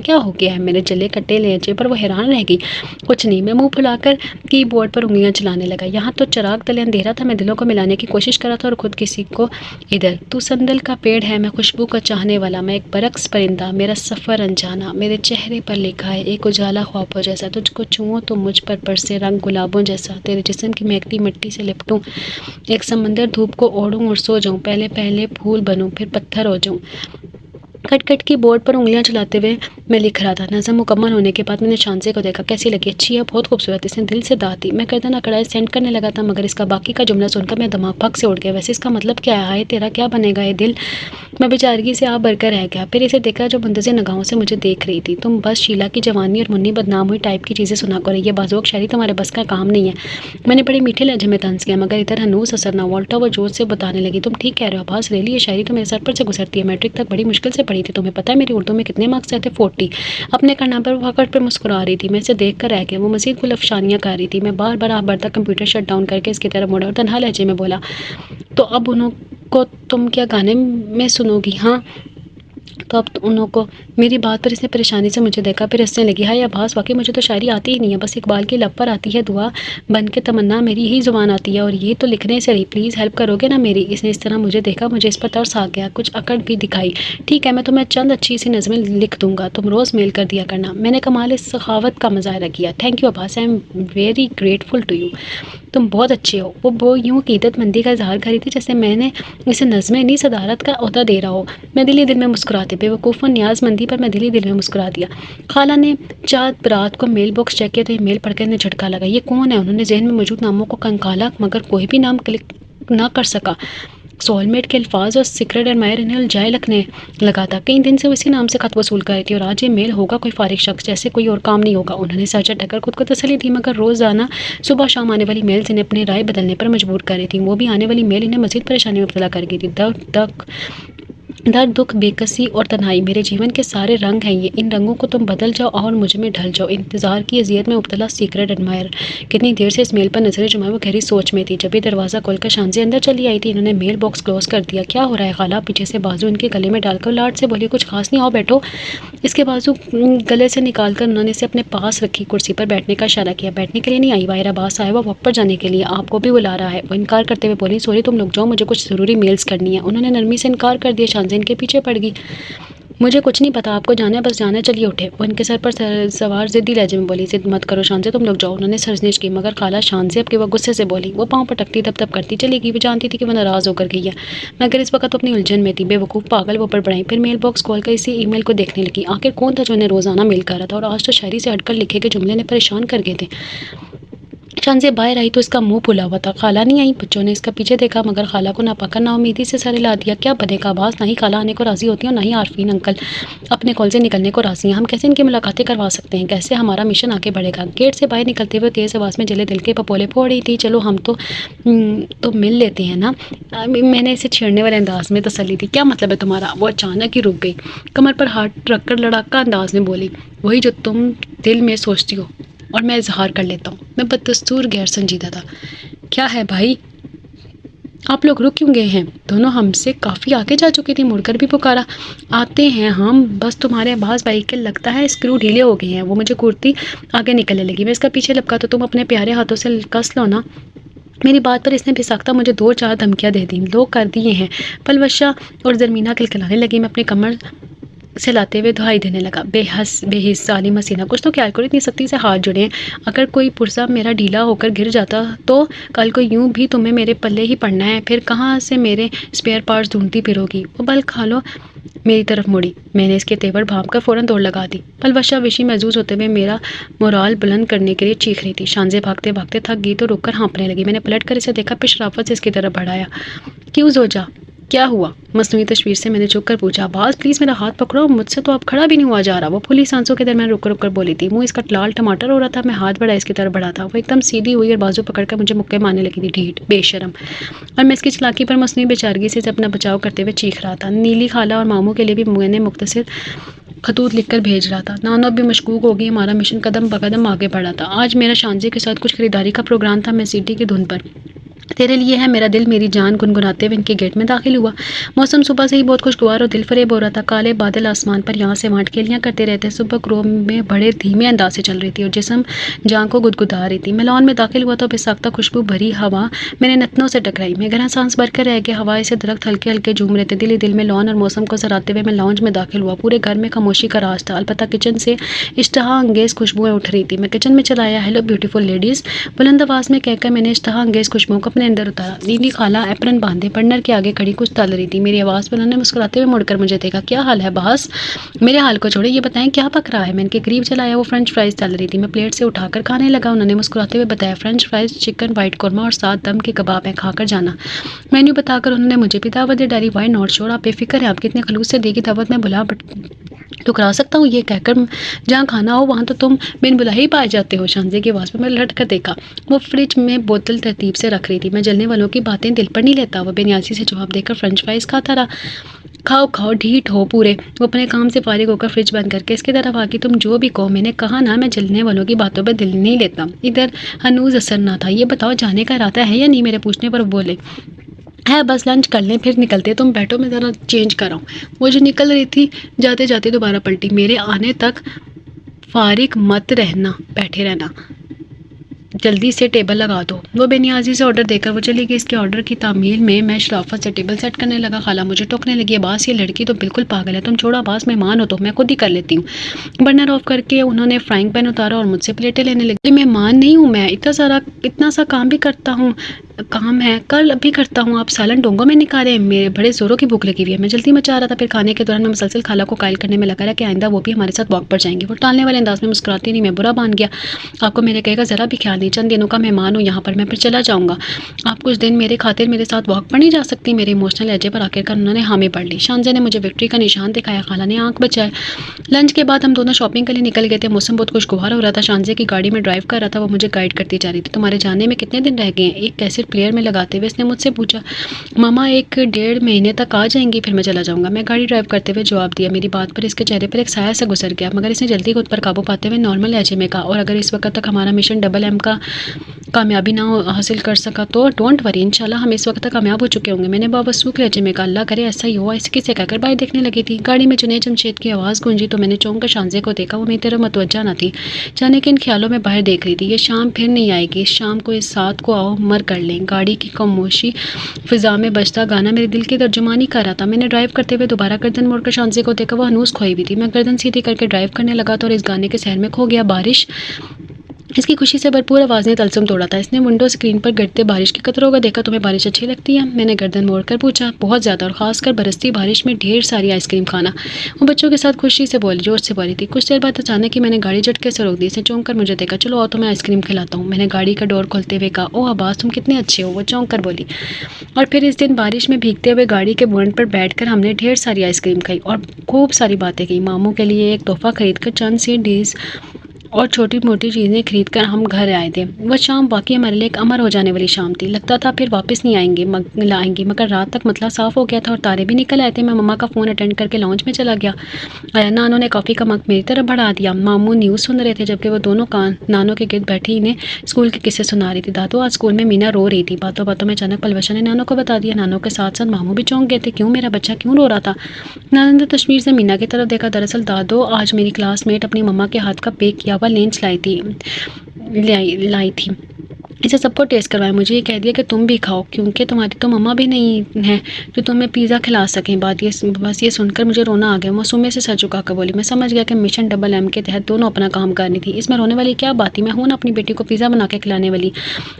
क्या हो गया है? मेरे जले कट्टे लहजे पर वो हैरान रह गई। कुछ नहीं। मैं मुंह फुलाकर कीबोर्ड पर उंगलियां चलाने लगा। यहाँ तो चिराग तले अंधेरा था। मैं दिलों को मिलाने की कोशिश कर रहा था और खुद किसी को। इधर तू संदल का पेड़ है, मैं खुशबू का चाहने वाला, मैं एक बरक्स परिंदा, मेरा सफ़र अनजाना। मेरे चेहरे पर लिखा है एक उजाला ख्वाबों जैसा। तुझको छुओं तो मुझ पर बरसे रंग गुलाबों जैसा। तेरे जिस्म की महकती मिट्टी से लिपटूं, एक समंदर धूप को ओढ़ूं और सो जाऊं। पहले फूल बनूं फिर पत्थर हो जाऊं। खट की बोर्ड पर उंगलियां चलाते हुए मैं लिख रहा था। नज़म मुकम्मल होने के बाद मैंने शांसी को देखा। कैसी लगी? अच्छी है, बहुत खूबसूरत। इसने दिल से दाद दी। मैं गर्दन अकड़ाए सेंड करने लगा था, मगर इसका बाकी का जुमला सुनकर मेरा दिमाग भग से उड़ गया। वैसे इसका मतलब क्या है? हाय तेरा क्या बनेगा ये दिल? मैं बेचारगी से आप भरकर रह गया। फिर इसे देखा जो मुंतज़िर निगाहों से मुझे देख रही थी। तुम बस शीला की जवानी और मुन्नी बदनाम हुई टाइप की चीज़ें सुना कर रही है। बाज़ोक शायरी तुम्हारे बस का काम नहीं है। मैंने बड़े मीठे लहजे में तंज किया, मगर इधर हनूस असर ना। वॉल्टा वो जोर से बताने लगी। तुम ठीक कह रहे हो अब्बास, रेली ये शायरी तो मेरे सर पर से गुजरती है। मैट्रिक तक बड़ी मुश्किल से पढ़ी थी। तुम्हें पता है मेरी उर्दू में कितने मार्क्स आए थे? 40। अपने करना पर वक़्त पर मुस्कुरा रही थी। मैं इसे देख कर रह गया। वो मज़ीद गुल अफशानियाँ कर रही थी। मैं बार आप बढ़ता कंप्यूटर शट डाउन करके इसकी तरफ मुड़ा और तन्हा लहजे में बोला, तो अब उनको तुम क्या गाने में सुनोगी? हाँ तो अब उन्हों को। मेरी बात पर इसने परेशानी से मुझे देखा, फिर हंसने लगी। हाय अब्बास, वाकई मुझे तो शायरी आती ही नहीं है। बस इकबाल की लब पर आती है दुआ बन के तमन्ना, मेरी ही ज़ुबान आती है और ये तो लिखने से रही। प्लीज़ हेल्प करोगे ना मेरी? इसने इस तरह मुझे देखा, मुझे इस पर तरस आ गया। कुछ अकड़ भी दिखाई। ठीक है, मैं तुम्हें चंद अच्छी सी नज़में लिख दूंगा, तुम रोज़ मेल कर दिया करना। मैंने कमाल इस सखावत का मुजाहरा किया। Thank you Abbas, I am very grateful to you. तुम बहुत अच्छे हो। वो यूँ कीदतमंदी का इजहार कर रही थी जैसे मैंने इसे नज़में नहीं सदारत का ओहदा दे रहा हो। मैं दिल ही दिल में मुस्कुरा मुस्कुराते। बेवकूफ़ न्याज़मंदी पर मैं दिल ही दिल में मुस्कुरा दिया। खाला ने चाँद रात को मेल बॉक्स चेक किया तो ईमेल पढ़कर इन्हें झटका लगा। ये कौन है? उन्होंने जहन में मौजूद नामों को कंकाला मगर कोई भी नाम क्लिक ना कर सका। सोलमेट के अल्फाज और सीक्रेट एडमायर इन्हें उलझाए लगने लगा था। कई दिन से वो इसी नाम से खत वसूल कर रही थी और आज ये मेल होगा कोई फारिग शख्स, जैसे कोई और काम नहीं होगा। उन्होंने सर झटकर खुद को तसल्ली दी मगर रोज़ाना सुबह शाम आने वाली मेल्स इन्हें अपनी राय बदलने पर मजबूर कर रही थी। वो भी आने वाली मेल इन्हें मजीद परेशानी में मुब्तला कर गई थी। दर्द, दुख, बेकसी और तन्हाई मेरे जीवन के सारे रंग हैं ये। इन रंगों को तुम बदल जाओ और मुझ में ढल जाओ। इंतज़ार की अजियत में मुब्तला सीक्रेट एडमायर। कितनी देर से इस मेल पर नजरें जुमाए वो गहरी सोच में थी। जब भी दरवाज़ा खोलकर शांति अंदर चली आई थी इन्होंने मेल बॉक्स क्लोज कर दिया। क्या हो रहा है खाला? पीछे से बाजू इनके गले में डालकर लाड से बोली। कुछ खास नहीं, आओ बैठो। इसके बाजू गले से निकाल कर उन्होंने इसे अपने पास रखी कुर्सी पर बैठने का इशारा किया। बैठने के लिए नहीं आई, वाहिर अब्बास साहिबा वॉक पर जाने के लिए आपको भी बुला रहा है। वो इनकार करते हुए बोली, सॉरी तुम लोग जाओ, मुझे कुछ ज़रूरी मेल्स करनी है। उन्होंने नरमी से इनकार कर दिया। शांति इनके पीछे पड़ गई। मुझे कुछ नहीं पता, आपको जाना है, बस जाना, चलिए उठे। वो इनके सर पर सवार ज़िद्दी लहजे में बोली, जिद मत करो शान से, तुम लोग जाओ। उन्होंने सरजनिश की मगर खाला शान से अब के वह गुस्से से बोली। वो पाँव पटकती तब करती चली गई। वो जानती थी कि वह नाराज़ होकर गई है मगर इस वक्त अपनी उलझन में थी। बेवकूफ़ पागल वो बढ़ाई। फिर मेल बॉक्स खोल कर इसी ईमेल को देखने लगी। आखिर कौन था जो उन्हें रोज़ाना मेल कर रहा था और आज तो शायरी से हटकर लिखे के जुमले ने परेशान कर गए थे। शान से बाहर आई तो इसका मुंह फुला हुआ था। खाला नहीं आई। बच्चों ने इसका पीछे देखा मगर खाला को ना पाकर नाउमीदी से सर हिला दिया। क्या बनेगा आवाज़? ना ही खाला आने को राज़ी होती है और ना ही आरफीन अंकल अपने कॉल से निकलने को राज़ी हैं। हम कैसे इनकी मुलाकातें करवा सकते हैं? कैसे हमारा मिशन आगे बढ़ेगा? गेट से बाहर निकलते हुए तेज़ आवाज़ में जले दिल के पपोले फोड़ रही थी। चलो हम तो मिल लेते हैं ना। मैंने इसे छेड़ने वाले अंदाज में तसल्ली दी। क्या मतलब है तुम्हारा? वो अचानक ही रुक गई। कमर पर हाथ रखकर लड़ाका अंदाज में बोली, वही जो तुम दिल में सोचती हो और मैं इजहार कर लेता हूँ। मैं बदस्तूर गैर संजीदा था। क्या है भाई, आप लोग रुक क्यों गए हैं? दोनों हमसे काफ़ी आगे जा चुकी थी। मुड़कर भी पुकारा, आते हैं हम, बस तुम्हारे आवाज़ भाई के लगता है स्क्रू ढीले हो गए हैं। वो मुझे कुर्ती आगे निकलने लगी। मैं इसका पीछे लपका तो तुम अपने प्यारे हाथों से कस लो ना। मेरी बात पर इसने बेसाख्ता मुझे 2-4 धमकियाँ दे दी। लोग कर दिए हैं। पलवशा और जरमीना किलकिलाने लगी। मैं अपनी कमर से लाते हुए दुहाई देने लगा, बेहिस सालिम हसीना, कुछ तो ख्याल करो, इतनी सख्ती से हाथ जुड़े हैं। अगर कोई पुर्जा मेरा ढीला होकर गिर जाता तो कल को यूं भी तुम्हें मेरे पल्ले ही पड़ना है। फिर कहाँ से मेरे स्पेयर पार्ट्स ढूंढती फिरोगी? वो बल खा लो। मेरी तरफ मुड़ी। मैंने इसके तेवर भाप कर फ़ौरन दौड़ लगा दी। पलवशा विशी महसूस होते हुए मेरा मोराल बुलंद करने के लिए चीख रही थी। शानजे भागते भागते थक गई तो रुककर हाँपने लगी। मैंने पलट कर इसे देखा, फिर शराफत से इसकी तरफ बढ़ाया। क्यों जोजा, क्या हुआ? मसनूई तशवीर से मैंने झुक कर पूछा। आवाज़ प्लीज़ मेरा हाथ पकड़ो, मुझसे तो अब खड़ा भी नहीं हुआ जा रहा। वो फुली सांसों के दरमियान रुक कर बोली थी। मुंह इसका लाल टमाटर हो रहा था। मैं हाथ बढ़ा इसकी तरफ बढ़ा था। वो एकदम सीधी हुई और बाजू पकड़कर मुझे मुक्के मारने लगी थी। ढीठ, बेशरम। और मैं इसकी चलाकी पर मसनूई बेचारगी से अपना बचाव करते हुए चीख रहा था। नीली खाला और मामू के लिए भी मैंने मुख्तसर खतूत लिखकर भेज रहा था। नानो भी मशकूक हो गई। हमारा मिशन कदम ब कदम आगे बढ़ा था। आज मेरा शानजे के साथ कुछ खरीदारी का प्रोग्राम था। मैं सीटी की धुन पर तेरे लिए है मेरा दिल मेरी जान गुनगुनाते हुए इनके गेट में दाखिल हुआ। मौसम सुबह से ही बहुत खुशगवार और दिल फरेब हो रहा था। काले बादल आसमान पर यहाँ से वहाँ टिकेलियाँ करते रहते। सुबह क्रोम में बड़े धीमे अंदाज से चल रही थी और जिस्म जान को गुदगुदा रही थी। मैं लॉन में दाखिल हुआ तो बेसाख्ता खुशबू भरी हवा मेरे नथनों से टकराई। मैं गहरा सांस भरकर रह गया। हवा से दरख्त हल्के हल्के झूम रहे थे। दिल ही दिल में लॉन और मौसम को सराहते हुए मैं लॉन्ज में दाखिल हुआ। पूरे घर में खामोशी का राज था। अलबत्ता किचन से इश्तहा अंगेज खुशबुएं उठ रही थी। मैं किचन में चला आया। हेलो ब्यूटीफुल लेडीज़, बुलंद आवाज़ में कहकर मैंने इश्तहा अंगेज खुशबुओं को अपने अंदर उतारा। नीली खाला एप्रन बांधे बर्नर के आगे खड़ी कुछ तल रही थी। मेरी आवाज़ पर उन्होंने मुस्कुराते हुए मुड़कर मुझे देखा। क्या हाल है बॉस? मेरे हाल को छोड़े, ये बताएं क्या पक रहा है? मैं इनके करीब चला आया। वो फ्रेंच फ्राइज तल रही थी। मैं प्लेट से उठाकर खाने लगा। उन्होंने मुस्कुराते हुए बताया, French fries, chicken white korma और 7 दम के कबाब हैं, खाकर जाना। मेन्यू बताकर उन्होंने मुझे भी दावत दे डाली। वाई नॉट श्योर, आप बेफिक्र हैं, आप कितने खलूस से देगी दावत में बुला टुकरा सकता हूँ। ये कहकर जहाँ खाना हो वहाँ तो तुम बिन बुलाए ही पाए जाते हो। शानजे की आवाज़ पर मैं लट कर देखा। वो फ्रिज में बोतल तरतीब से रख रही थी। मैं जलने वालों की बातें दिल पर नहीं लेता। वो बेनियासी से जवाब देकर फ्रेंच फ्राइज खाता रहा। खाओ खाओ, ढीठ हो पूरे। वो अपने काम से फारिग होकर फ्रिज बंद करके इसकी तरफ आके, तुम जो भी कहो, मैंने कहा ना मैं जलने वालों की बातों पर दिल नहीं लेता। इधर हनूज असर ना था। ये बताओ जाने का इरादा है या नहीं? मेरे पूछने पर बोले, है, बस लंच कर लें फिर निकलते। तुम बैठो, मैं ज़रा चेंज कर रहा हूँ। वो जो निकल रही थी जाते जाते दोबारा पलटी। मेरे आने तक फारिग मत रहना, बैठे रहना, जल्दी से टेबल लगा दो। वो बेनियाजी से ऑर्डर देकर वो चली गई। इसके ऑर्डर की तामील में मैं शराफत से टेबल सेट करने लगा। खाला मुझे टोकने लगी, अब्बास ये लड़की तो बिल्कुल पागल है, तुम छोड़ो अब्बास, मेहमान हो तो मैं खुद ही कर लेती हूँ। बर्नर ऑफ करके उन्होंने फ्राइंग पैन उतारा और मुझसे प्लेटें लेने लगी। मेहमान नहीं हूँ मैं, इतना सा काम भी करता हूँ। काम है कल अभी करता हूँ, आप सालन डोंगों में निकाले, मेरे बड़े ज़ोरों की भूख लगी हुई है, मैं जल्दी मचा रहा था। फिर खाने के दौरान मैं मुसलसल खाला को कायल करने में लगा रहा कि आइंदा वो भी हमारे साथ वॉक पर जाएंगी। वो टालने वाले अंदाज में मुस्कुराती नहीं, मैं बुरा मान गया। आपको मेरे कहेगा ज़रा भी ख्याल नहीं, चंद दिनों का मेहमान हूँ यहाँ पर, मैं फिर चला जाऊँगा। आप कुछ दिन मेरे खातिर मेरे साथ वॉक पर नहीं जा सकती। मेरे इमोशनल लहजे पर आखिरकार उन्होंने हामी भर ली। शानजे ने मुझे विक्ट्री का निशान दिखाया, खाला ने आँख बचाए। लंच के बाद हम दोनों शॉपिंग के लिए निकल गए थे। मौसम बहुत खुशगवार हो रहा था। शानजे की गाड़ी में ड्राइव कर रहा था, वो मुझे गाइड करती जा रही थी। तुम्हारे जाने में कितने दिन रह गए हैं? एक कैसेट प्लेयर में लगाते हुए इसने मुझसे पूछा। मामा 1-1.5 महीने तक आ जाएंगी, फिर मैं चला जाऊंगा। मैं गाड़ी ड्राइव करते हुए जवाब दिया। मेरी बात पर इसके चेहरे पर एक साया सा गुजर गया, मगर इसने जल्दी खुद पर काबू पाते हुए नॉर्मल लहजे में कहा, और अगर इस वक्त तक हमारा मिशन डबल एम का कामयाबी ना हासिल कर सका तो डोंट वरी, इंशाल्लाह हम इस वक्त तक कामयाब हो चुके होंगे। मैंने बाबसूख लहजे में कहा, अल्लाह करे ऐसा ही हुआ। इसकी से कहकर बाहर देखने लगी थी। गाड़ी में जुनैद जमशेद की आवाज़ गूंजी तो मैंने चौंक कर शानजे को देखा। वो मेरी तरफ मतवज्जा न थी, जाने के इन ख्यालों में बाहर देख रही थी। ये शाम फिर नहीं आएगी, इस शाम को, इस साथ को आओ मर कर लें। गाड़ी की खामोशी फिजा में बजता गाना मेरे दिल की तर्जुमानी कर रहा था। मैंने ड्राइव करते हुए दोबारा गर्दन मोड़कर शानजे को देखा। वो हनूस खोई भी थी। मैं गर्दन सीधी करके ड्राइव करने लगा था और इस गाने के सहर में खो गया। बारिश इसकी खुशी से भरपूर आवाज़ ने तलसम तोड़ा था। इसने विंडो स्क्रीन पर गिरते बारिश के कतरों को देखा। तुम्हें बारिश अच्छी लगती है? मैंने गर्दन मोड़कर पूछा। बहुत ज़्यादा, और ख़ासकर बरसती बारिश में ढेर सारी आइसक्रीम खाना। वो बच्चों के साथ खुशी से बोली, जोर से बोली थी। कुछ देर बाद अचानक ही मैंने गाड़ी झटके से रोक दी। इसने चौंक कर मुझे देखा। चलो आओ, तो मैं आइसक्रीम खिलाता हूँ। मैंने गाड़ी का डोर खोलते हुए कहा, ओह अब्बास तुम कितने अच्छे हो। वो चौंक कर बोली। और फिर इस दिन बारिश में भीगते हुए गाड़ी के बोनट पर बैठकर हमने ढेर सारी आइसक्रीम खाई और खूब सारी बातें की। मामू के लिए एक तोहफा खरीद कर चंद सी डीज और छोटी मोटी चीज़ें खरीद कर हम घर आए थे। वह शाम वाकई हमारे लिए एक अमर हो जाने वाली शाम थी। लगता था फिर वापस नहीं आएंगी, मगर रात तक मतला साफ़ हो गया था और तारे भी निकल आए थे। मैं मम्मा का फ़ोन अटेंड करके लॉन्च में चला गया। नानों ने कॉफ़ी का मग मेरी तरफ बढ़ा दिया। मामू न्यूज़ सुन रहे थे, जबकि वो दोनों कान नानों के गिर्द बैठी इन्हें स्कूल के किस्से सुना रही थी। दादू आज स्कूल में मीना रो रही थी। बातों बातों में अचानक पलवशा ने नानों को बता दिया। नानों के साथ साथ मामू भी चौंक गए थे। क्यों, मेरा बच्चा क्यों रो रहा था? नानों ने तशवीर से मीना की तरफ देखा। दरअसल दादो आज मेरी क्लासमेट अपनी मम्मा के हाथ का बेक किया हुआ लंच लाई थी। इसे सबको टेस्ट करवाया। मुझे ये कह दिया कि तुम भी खाओ, क्योंकि तुम्हारी तो मम्मा भी नहीं है जो तुम्हें पिज़्ज़ा खिला सकें। बस ये सुनकर मुझे रोना आ गया। मासूमिया से सर झुका कर बोली। मैं समझ गया कि मिशन डबल एम के तहत दोनों अपना काम करनी थी। इसमें रोने वाली क्या बात थी? मैं हूँ ना अपनी बेटी को पिज़्ज़ा बना के खिलाने वाली।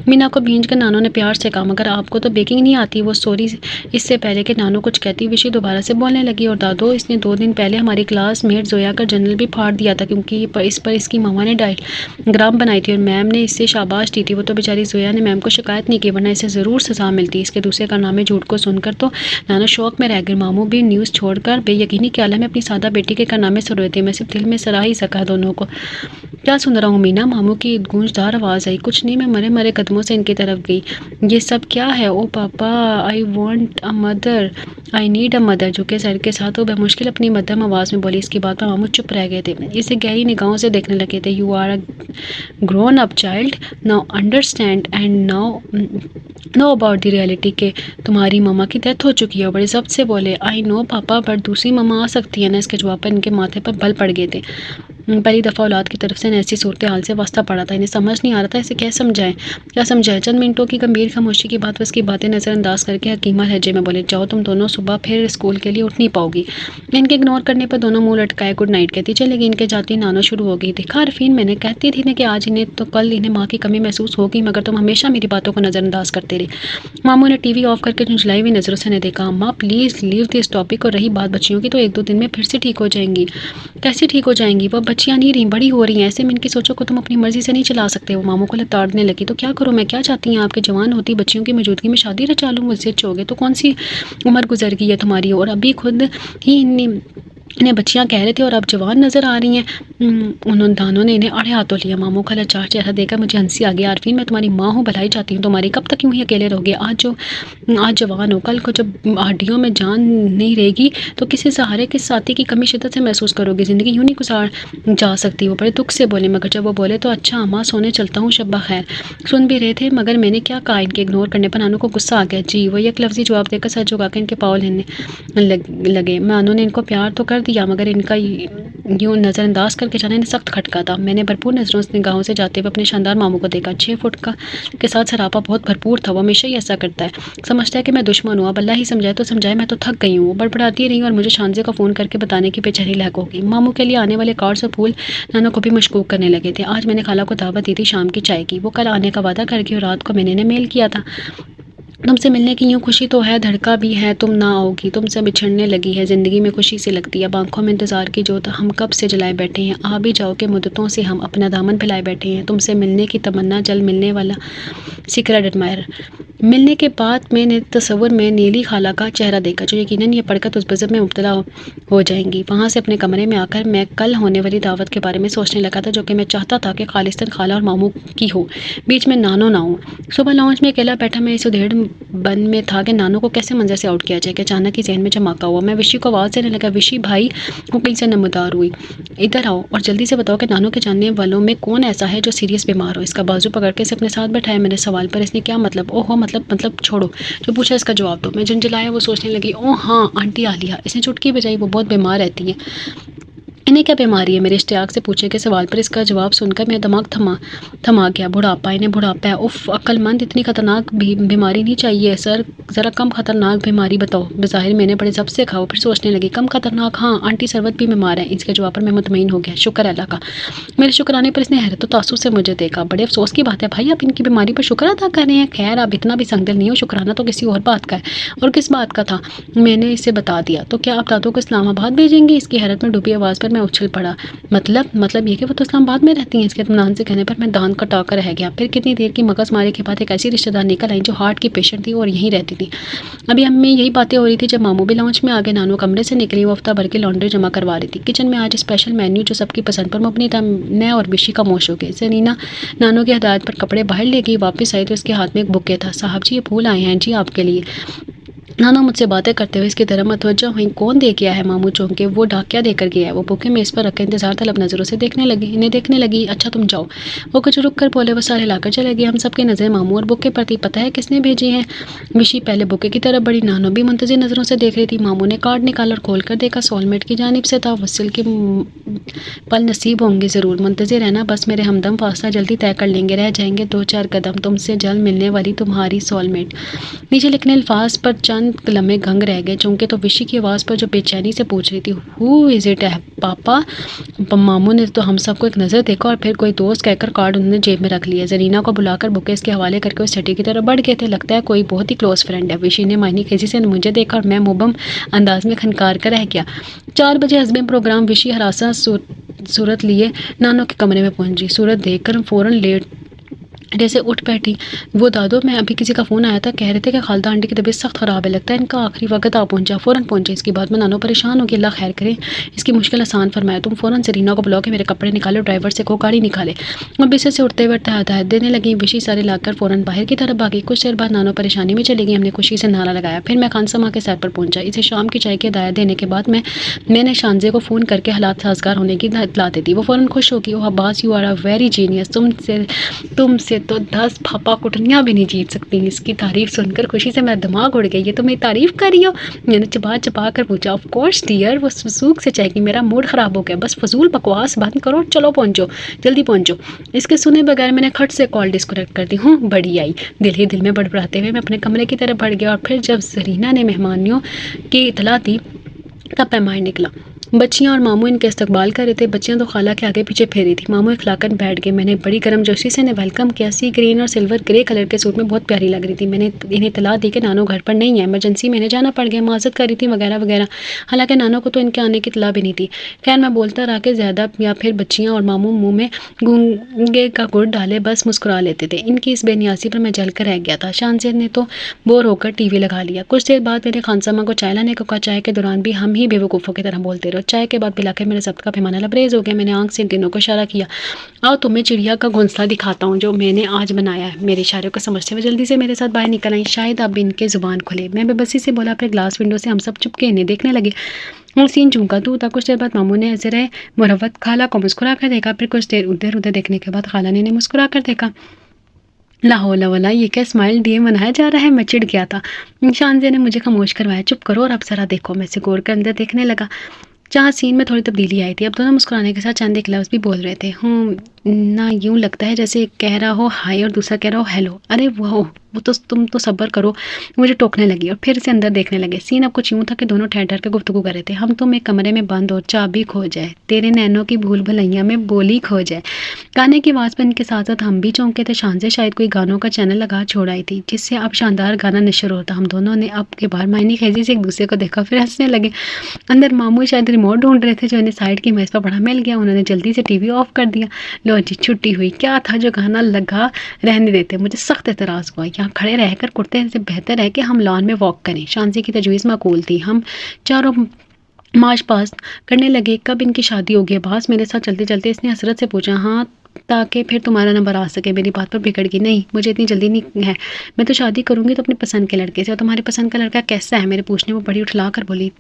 मीना को भींज कर नानों ने प्यार से कहा, मगर आपको तो बेकिंग नहीं आती। वो सॉरी। इससे पहले कि नानों कुछ कहती विषय दोबारा से बोलने लगी, और दादो इसने 2 दिन पहले हमारी क्लासमेट जोया का जर्नल भी फाड़ दिया था, क्योंकि इस पर इसकी मामा ने डायग्राम बनाई थी और मैम ने इससे शाबाश दी थी। वो तो बेचारी जोया ने मैम को शिकायत नहीं की, वरना इसे ज़रूर सजा मिलती। इसके दूसरे कारनामे झूठ को सुनकर तो नाना शौक में रह गए। मामू भी न्यूज़ छोड़कर बेयकीनी के आलम में अपनी सादा बेटी के कारनामे सुन रहे थे। मैं सिर्फ दिल में सराह ही सका दोनों को। क्या सुन रहा हूँ मीना? मामू की गूंजदार आवाज़ आई। कुछ नहीं, मैं मरे मरे कदमों से इनकी तरफ गई। ये सब क्या है? ओ पापा, I want a mother, I need a mother. झुके सर के साथ वो बेमुश्किल अपनी मध्यम आवाज़ में बोली। इसकी बात पर मामू चुप रह गए थे। इसे गहरी निगाहों से देखने लगे थे। You are a grown up child, now understand and now know about the reality के तुम्हारी मम्मा की डेथ हो चुकी है। बड़े जब्त से बोले। आई नो पापा, बट दूसरी मम्मा आ सकती है ना? इसके जवाब पर इनके माथे पर बल पड़ गए थे। पहली दफ़ा औलाद की तरफ से ऐसी सूरत हाल से वास्ता पड़ा था। इन्हें समझ नहीं आ रहा था इसे क्या समझाएं। चंद मिनटों की गंभीर खामोशी के बाद उसकी बातें नज़रअंदाज करके हकीमा लहजे में बोले, जाओ तुम दोनों सुबह फिर स्कूल के लिए उठ नहीं पाओगी। इनके इग्नोर करने पर दोनों मुंह लटकाए गुड नाइट कहती चली गई। इनके जाती नानो शुरू हो गई। देखा अरफीन, मैंने कहती थी ना कि आज इन्हें तो कल इन्हें माँ की कमी महसूस होगी, मगर तुम हमेशा मेरी बातों को नज़रअंदाज करते रहे। मामू ने टीवी ऑफ करके झुंझलाई हुई नज़रों से ने देखा। अम्मा प्लीज़ लीव दिस टॉपिक। और रही बात बच्चियों की, तो 1-2 दिन में फिर से ठीक हो जाएंगी। कैसे ठीक हो जाएंगी? वो बच्चियाँ नहीं रही, बड़ी हो रही हैं। ऐसे में इनकी सोचों को तुम अपनी मर्जी से नहीं चला सकते। वो मामू को लताड़ने लगी। तो क्या करूँ मैं? क्या चाहती हैं आपके? जवान होती बच्चियों की मौजूदगी में शादी रचा लूँ? मुझसे चोगे तो कौन सी उम्र गुजर गई है तुम्हारी? और अभी खुद ही इन्हें बच्चियां कह रहे थे और अब जवान नज़र आ रही हैं। उन्होंने दानों ने इन्हें अड़े हाथों लिया। मामू का लाचार चेहरा देखकर मुझे हंसी आ गई। आरफीन, मैं तुम्हारी माँ हूँ, भलाई चाहती हूँ तुम्हारी। कब तक यूँ ही अकेले रहोगे? आज जवान हो, कल को जब हड्डियों में जान नहीं रहेगी तो किसी सहारे के साथी की कमी शिद्दत से महसूस करोगे। ज़िंदगी यूँ नहीं गुजार जा सकती। वो बड़े दुख से बोले। मगर जब वो बोले तो अच्छा अम्मा, सोने चलता हूँ, शब्बा खैर। सुन भी रहे थे, मगर मैंने क्या कहा? इनके इग्नोर करने पर नानू को गुस्सा आ गया। जी, वो एक लफ्ज़ी जवाब देकर सर झुका कर इनके पाँव लेने लगे। मानो ने इनको प्यार तो कर कर दिया, मगर इनका यूँ नज़रअंदाज करके जाना इन्हें सख्त खटका था। मैंने भरपूर नज़रों से निगाहों से जाते हुए अपने शानदार मामू को देखा। 6 फुट का के साथ सरापा बहुत भरपूर था। वो हमेशा ही ऐसा करता है, समझता है कि मैं दुश्मन हूँ। अब अल्लाह ही समझाए तो समझाए, मैं तो थक गई हूँ। वो बड़बड़ाती रही और मुझे शानजे को फ़ोन करके बताने की बेचैनी लायक होगी। मामू के लिए आने वाले कार्ड्स और फूल नाना को भी मशकूक करने लगे थे। आज मैंने खाला को दावत दी थी शाम की चाय की। वो कल आने का वादा कर गई और रात को मैंने इन्हें मेल किया था। तुमसे मिलने की यूँ खुशी तो है, धड़का भी है, तुम ना आओगी। तुमसे बिछड़ने लगी है ज़िंदगी में खुशी सी लगती है। अब आँखों में इंतज़ार की जोत हम कब से जलाए बैठे हैं। आ भी जाओ कि मुद्दतों से हम अपना दामन फैलाए बैठे हैं। तुमसे मिलने की तमन्ना, जल मिलने वाला सीक्रेट एडमायर। मिलने के बाद मैंने तस्वुर में नीली खाला का चेहरा देखा, जो यकीनन ये पढ़कर उस गज़ब में मुब्तला हो जाएंगी। वहाँ से अपने कमरे में आकर मैं कल होने वाली दावत के बारे में सोचने लगा था, जो कि मैं चाहता था कि खालिस्तान खाला और मामू की हो, बीच में नानो ना हो। सुबह लॉन्च में अकेला बैठा मैं इस उधेड़ बन में था कि नानो को कैसे मंजर से आउट किया जाए कि अचानक ही जहन में चमाका हुआ। मैं विशी को आवाज़ देने लगा, विशी भाई। वो कहीं से नमदार हुई, इधर आओ और जल्दी से बताओ कि नानो के जानने वालों में कौन ऐसा है जो सीरियस बीमार हो। इसका बाजू पकड़ के इसे अपने साथ बैठाया। मेरे सवाल पर इसने क्या मतलब, ओहो मतलब छोड़ो, जो पूछा इसका जवाब दो। मैं झंझलाया। वो सोचने लगी, ओह हाँ आंटी आलिया। इसने चुटकी बजाई, वो बहुत बीमार रहती है। इन्हें क्या बीमारी है, मेरे इश्तियाक से पूछे के सवाल पर इसका जवाब सुनकर मेरा दिमाग थमा गया। बुढ़ापा, इन्हें बुढ़ापा है। उफ, अक्लमंद, इतनी खतरनाक बीमारी नहीं चाहिए सर, ज़रा कम खतरनाक बीमारी बताओ। बज़ाहिर मैंने बड़े जब से खाओ, फिर सोचने लगी, कम खतरनाक, हाँ आंटी सरवत भी बीमार है। इसके जवाब पर मैं मुतमईन हो गया। शुक्र अल्लाह का। मेरे शुक्राने पर इसने हैरत तासुब से मुझे देखा। बड़े अफसोस की बात है भाई, आप इनकी बीमारी पर शुक्र अदा कर रहे हैं। खैर आप इतना भी संगदिल नहीं हो, शुक्राना तो किसी और बात का है। और किस बात का था, मैंने इसे बता दिया। तो क्या आप दादू को इस्लामाबाद भेजेंगे? इसकी हैरत में डूबी आवाज़ पर मैं उछल पड़ा। मतलब ये कि वो तो इस्लामाबाद में रहती हैं। इसके इत्मीनान से कहने पर मैं दांत कटा कर रह गया। फिर कितनी देर की मगजमारी के बाद एक ऐसी रिश्तेदार निकल आई जो हार्ट की पेशेंट थी और यहीं रहती थी। अभी हमें यही बातें हो रही थी जब मामू भी लॉन्च में आ गए। नानो कमरे से निकली, वो हफ्ता भर की लॉन्ड्री जमा करवा रही थी। किचन में आज स्पेशल मेन्यू जो सबकी पसंद पर मबनी था। मैं और बिशी का मोश हो गए। जरीना नानो की हदायत पर कपड़े बाहर ले गई। वापस आई तो उसके हाथ में एक बुके था। साहब जी ये फूल आए हैं जी आपके लिए। नाना मुझसे बातें करते हुए इसकी तरफ मतवज्जा हुई। कौन दे गया है? मामू चौंके। वो डाकिया देकर गया है। वो बुके में इस पर रखकर इंतजार तलब नज़रों से इन्हें देखने लगी। अच्छा तुम जाओ। वो कुछ रुक कर बोले। वो सारे लाकर चले गए। हम सबकी नज़रें मामू और बुके पर थी। पता है किसने भेजी है? विशी पहले बुके की तरफ बढ़ी। नानो भी मुंतज़िर नज़रों से देख रही थी। मामू ने कार्ड निकाला और खोल कर देखा। सोलमेट की जानिब से था। वसील के पल नसीब होंगे ज़रूर। मुंतज़िर रहना, बस मेरे हमदम फासला जल्दी तय कर लेंगे। रह जाएंगे 2-4 कदम तुमसे जल्द मिलने वाली तुम्हारी सोलमेट। नीचे लिखने अल्फाज पर चंद लम्हे गंग रह गए। चूंकि तो विशी की आवाज़ पर जो बेचैनी से पूछ रही थी, हु इज़ इट है पापा? मामू ने तो हम सबको एक नज़र देखा और फिर कोई दोस्त कहकर कार्ड उन्होंने जेब में रख लिया। जरीना को बुलाकर बुके इसके हवाले करके उस छठी की तरफ बढ़ गए थे। लगता है कोई बहुत ही क्लोज फ्रेंड है। विशी ने मायनी खेजी से मुझे देखा और मैं मुबम अंदाज में खनकार कर रह गया। 4 बजे हस्बैंड प्रोग्राम विशी हरासा सूरत लिए नानो के कमरे में पहुंची। सूरत देखकर फ़ौरन लेट जैसे उठ बैठी। वो दादो, मैं अभी किसी का फ़ोन आया था, कह रहे थे कि खालदा आंटी की तबीयत सख्त ख़राब है, लगता है इनका आखिरी वक्त आ पहुंचा। फ़ौरन पहुंचे। इसकी बात में नानो परेशान हो गई। अल्लाह खैर करे, इसकी मुश्किल आसान फरमाया। तुम फ़ौरन जरीना को बुलाओ कि मेरे कपड़े निकालो, ड्राइवर से को गाड़ी निकाले। और बिस्तर से उठते हुए हदायत देने लगी। विशी सारे लाकर फ़ौरन बाहर की तरफ भागी। कुछ देर बाद नानो परेशानी में चली गई। हमने खुशी से नारा लगाया। फिर मैं खानसमा के सर पर पहुंचा। इसे शाम की चाय की हदायत देने के बाद मैंने शानजे को फ़ोन करके हालात साजगार होने की इत्तला दे दी। वो फ़ौरन खुश होगी। Oh Abbas, you are a very genius. तुमसे तो 10 पापा कुटनियाँ भी नहीं जीत सकती। इसकी तारीफ सुनकर खुशी से मेरा दिमाग उड़ गया। ये तो मेरी तारीफ कर रही हो? मैंने चबा कर पूछा। ऑफ कोर्स डियर, वो सूख से चाहेगी। मेरा मूड ख़राब हो गया। बस फजूल बकवास बंद करो, चलो पहुँचो, जल्दी पहुँचो। इसके सुने बगैर मैंने खट से कॉल डिस्कनेक्ट कर दी। हूँ बड़ी आई। दिल ही दिल में बड़बड़ाते हुए मैं अपने कमरे की तरफ बढ़ गया। और फिर जब जरीना ने मेहमानियों की इतला दी तब पैमाइन निकला। बच्चियां और मामू इनके इस्तकबाल कर रहे थे। बच्चियां तो खाला के आगे पीछे फेरी थी। मामू इखलाकर बैठ गए। मैंने बड़ी गर्मजोशी से इन्हें वेलकम किया। सी ग्रीन और सिल्वर ग्रे कलर के सूट में बहुत प्यारी लग रही थी। मैंने इन्हें इतला दी कि नानो घर पर नहीं है, इमरजेंसी में इन्हें जाना पड़ गया, माजत कर रही थी वगैरह वगैरह। हालांकि नानो को तो इनके आने की इतला भी नहीं थी। खैर मैं बोलता रहा कि ज़्यादा या फिर बच्चियाँ और मामू मुँह में गूंगे का गुड़ डाले बस मुस्कुरा लेते थे। इनकी इस बेनियासी पर मैं जल कर रह गया था। शानजेर ने तो बोर होकर टीवी लगा लिया। कुछ देर बाद मैंने खानसमा को चाय लाने को कहा। चाय के दौरान भी हम ही बेवकूफ़ों की तरह बोलते रहो। चाय के बाद पिलाकर मेरे जब्त का पैमाना लबरेज हो गया। मैंने आंख से इन तीनों को इशारा किया। आओ तुम्हें चिड़िया का घोंसला दिखाता हूँ जो मैंने आज बनाया है। मेरे इशारे को समझते हुए जल्दी से मेरे साथ बाहर निकल आई। शायद अब इनके जुबान खुले। मैं बेबसी से बोला। फिर ग्लास विंडो से हम सब चुपके इन्हें देखने लगे और सीन चूका तो था। कुछ देर बाद मामू ने ज़रा मुरव्वत खाला को मुस्कुरा कर देखा। फिर कुछ देर उधर उधर देखने के बाद खाला ने इन्हें मुस्कुरा कर देखा। ला हौला वला, ये क्या स्माइल डे मनाया जा रहा है? मैं चिढ़ गया था। शानजे ने मुझे खामोश करवाया। चुप करो और अब ज़रा देखो। मैं से गौर कर अंदर देखने लगा। जहाँ सीन में थोड़ी तब्दीली आई थी। अब दोनों मुस्कुराने के साथ चंद एक लफ्ज़ भी बोल रहे थे। ना यूँ लगता है जैसे एक कह रहा हो हाय और दूसरा कह रहा हो हेलो। अरे वो तो तुम तो सब्र करो। मुझे टोकने लगी और फिर से अंदर देखने लगे। सीन अब कुछ यूँ था कि दोनों ठहर ठहर के गुफ्तगू कर रहे थे। हम तुम एक कमरे में बंद और चाबी खो जाए, तेरे नैनों की भूल भुलैया में बोली खो जाए। गाने की आवाज़ पर इनके साथ साथ हम भी चौंके थे। शान से शायद कोई गानों का चैनल लगा छोड़ आई थी, जिससे अब शानदार गाना नशर होता। हम दोनों ने अब के बार मायनी खेजी से एक दूसरे को देखा, फिर हंसने लगे। अंदर मामू शायद रिमोट ढूंढ रहे थे, जो इन्हें साइड की मेज़ पर पड़ा मिल गया। उन्होंने जल्दी से टीवी ऑफ कर दिया। लो जी छुट्टी हुई। क्या था जो गाना लगा रहने देते। मुझे सख्त एतराज़ हुआ। यहाँ खड़े रहकर कुर्ते से बेहतर है कि हम लॉन में वॉक करें। शांति की तजवीज़ माकूल थी। हम चारों मार्च पास करने लगे। कब इनकी शादी होगी अब्बास मेरे साथ चलते चलते इसने हसरत से पूछा। हाँ, ताकि फिर तुम्हारा नंबर आ सके। मेरी बात पर बिगड़ गई। नहीं, मुझे इतनी जल्दी नहीं है। मैं तो शादी करूंगी तो अपनी पसंद के लड़के से। और तुम्हारी पसंद का लड़का कैसा है? मेरे पूछने में बड़ी उठला कर बोली।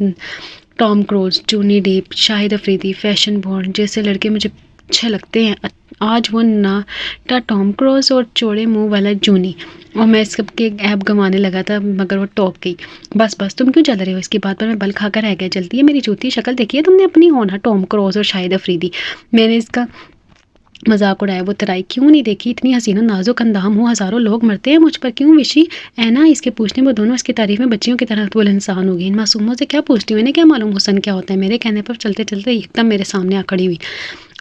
Tom Cruise, Johnny Depp, Shahid Afridi, fashion Bond जैसे लड़के मुझे अच्छे लगते हैं। आज वो नाटा टॉम क्रूज और चौड़े मुंह वाला जूनी, और मैं इस सबके ऐप गंवाने लगा था, मगर वो टॉप गई। बस बस तुम क्यों चल रहे हो? इसकी बात पर मैं बल खाकर रह गया। जल्दी है, मेरी जूती शक्ल देखिए तुमने अपनी होना टॉम क्रूज और शाहिद अफरीदी। मैंने इसका मजाक उड़ाया। वो तराई क्यों नहीं देखी? इतनी हसीना नाजुक अंदाम हूँ, हज़ारों लोग मरते हैं मुझ पर, क्यों विशी? ऐना इसके पूछने में दोनों इसकी तारीफ में बच्चियों की तरह बुल इंसान हो गई। इन मासूमों से क्या पूछती हूँ? इन्हें क्या मालूम हुसन क्या होता है? मेरे कहने पर चलते चलते एकदम मेरे सामने आ खड़ी हुई।